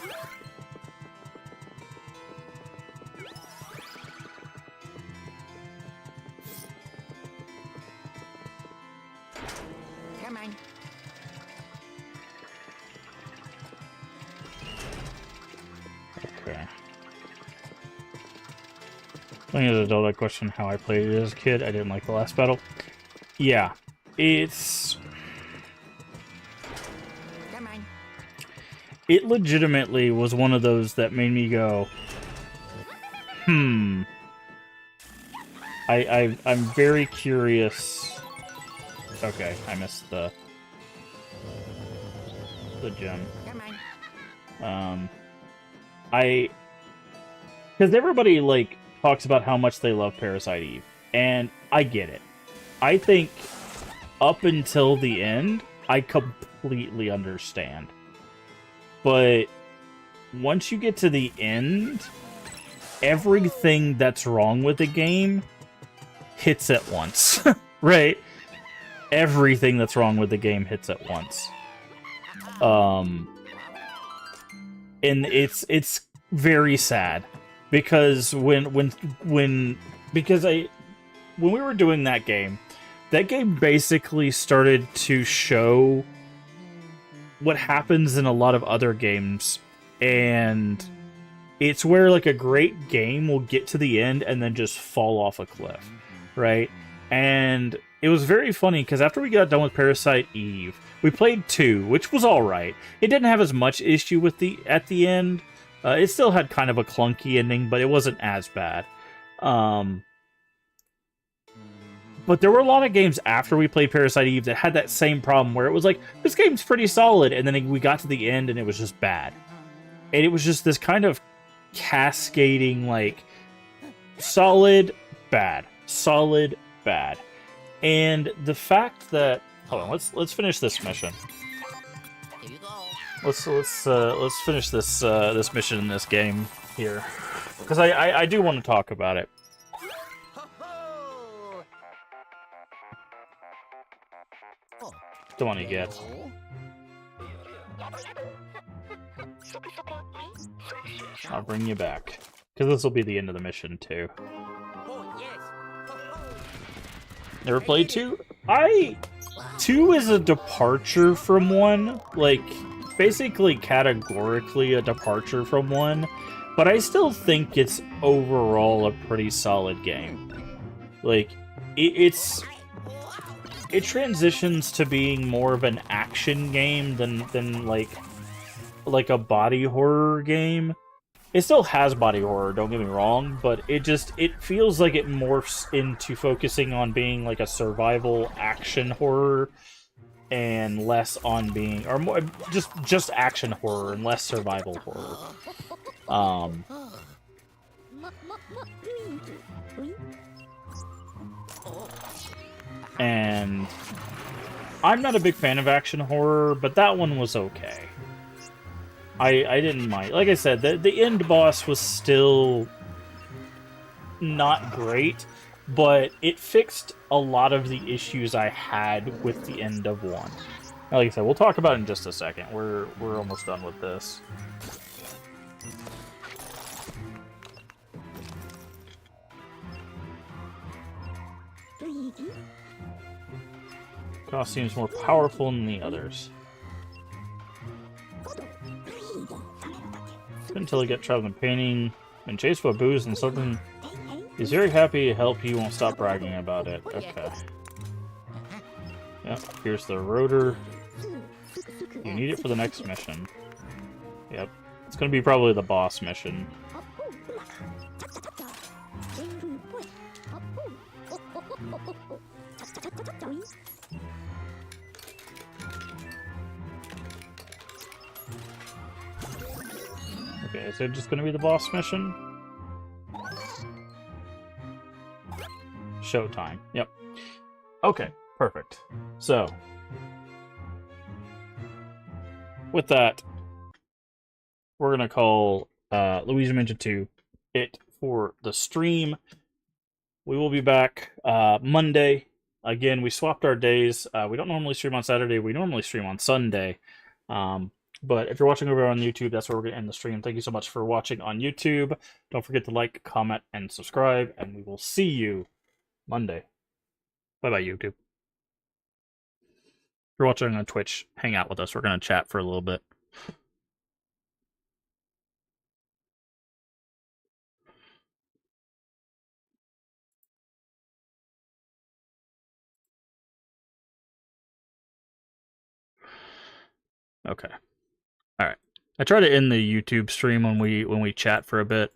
Come on. Okay. Playing as an adult, I question how I played it as a kid. I didn't like the last battle. Yeah, it's... Come on. It legitimately was one of those that made me go, I'm very curious. Okay, I missed the gem. Come on. Because everybody, like, talks about how much they love Parasite Eve, and I get it. I think up until the end, I completely understand. But once you get to the end, everything that's wrong with the game hits at once, right? Everything that's wrong with the game hits at once. And it's very sad because when we were doing that game basically started to show what happens in a lot of other games, and it's where like a great game will get to the end and then just fall off a cliff, right? And it was very funny because after we got done with Parasite Eve, we played 2, which was alright. It didn't have as much issue with at the end. It still had kind of a clunky ending, but it wasn't as bad. But there were a lot of games after we played Parasite Eve that had that same problem where it was like, this game's pretty solid, and then we got to the end and it was just bad. And it was just this kind of cascading, like, solid, bad. Solid, bad. And the fact that... Hold on, let's finish this mission. Here you go. Let's finish this this mission in this game here. Because I do want to talk about it. Oh. The one you get. I'll bring you back. Because this will be the end of the mission, too. Oh, yes. Never played 2? 2 is a departure from 1. Like, basically categorically a departure from 1. But I still think it's overall a pretty solid game. Like, it transitions to being more of an action game than like a body horror game. It still has body horror, don't get me wrong, but it feels like it morphs into focusing on being like a survival action horror and less on being, or more just action horror and less survival horror. And I'm not a big fan of action horror, but that one was okay. I didn't mind. Like I said, the end boss was still not great, but it fixed a lot of the issues I had with the end of 1. Like I said, we'll talk about it in just a second. We're almost done with this. Costume's more powerful than the others. Until you get trapped in painting and chased by booze and something. He's very happy to help you, won't stop bragging about it. Okay. Yep, here's the rotor. You need it for the next mission. Yep. It's gonna be probably the boss mission. Okay, is it just gonna be the boss mission? Showtime. Yep. Okay, perfect. So, with that, we're gonna call Luigi Mansion 2 it for the stream. We will be back Monday. Again, we swapped our days. We don't normally stream on Saturday. We normally stream on Sunday. But if you're watching over on YouTube, that's where we're going to end the stream. Thank you so much for watching on YouTube. Don't forget to like, comment, and subscribe. And we will see you Monday. Bye-bye, YouTube. If you're watching on Twitch, hang out with us. We're going to chat for a little bit. Okay. All right. I try to end the YouTube stream when we chat for a bit.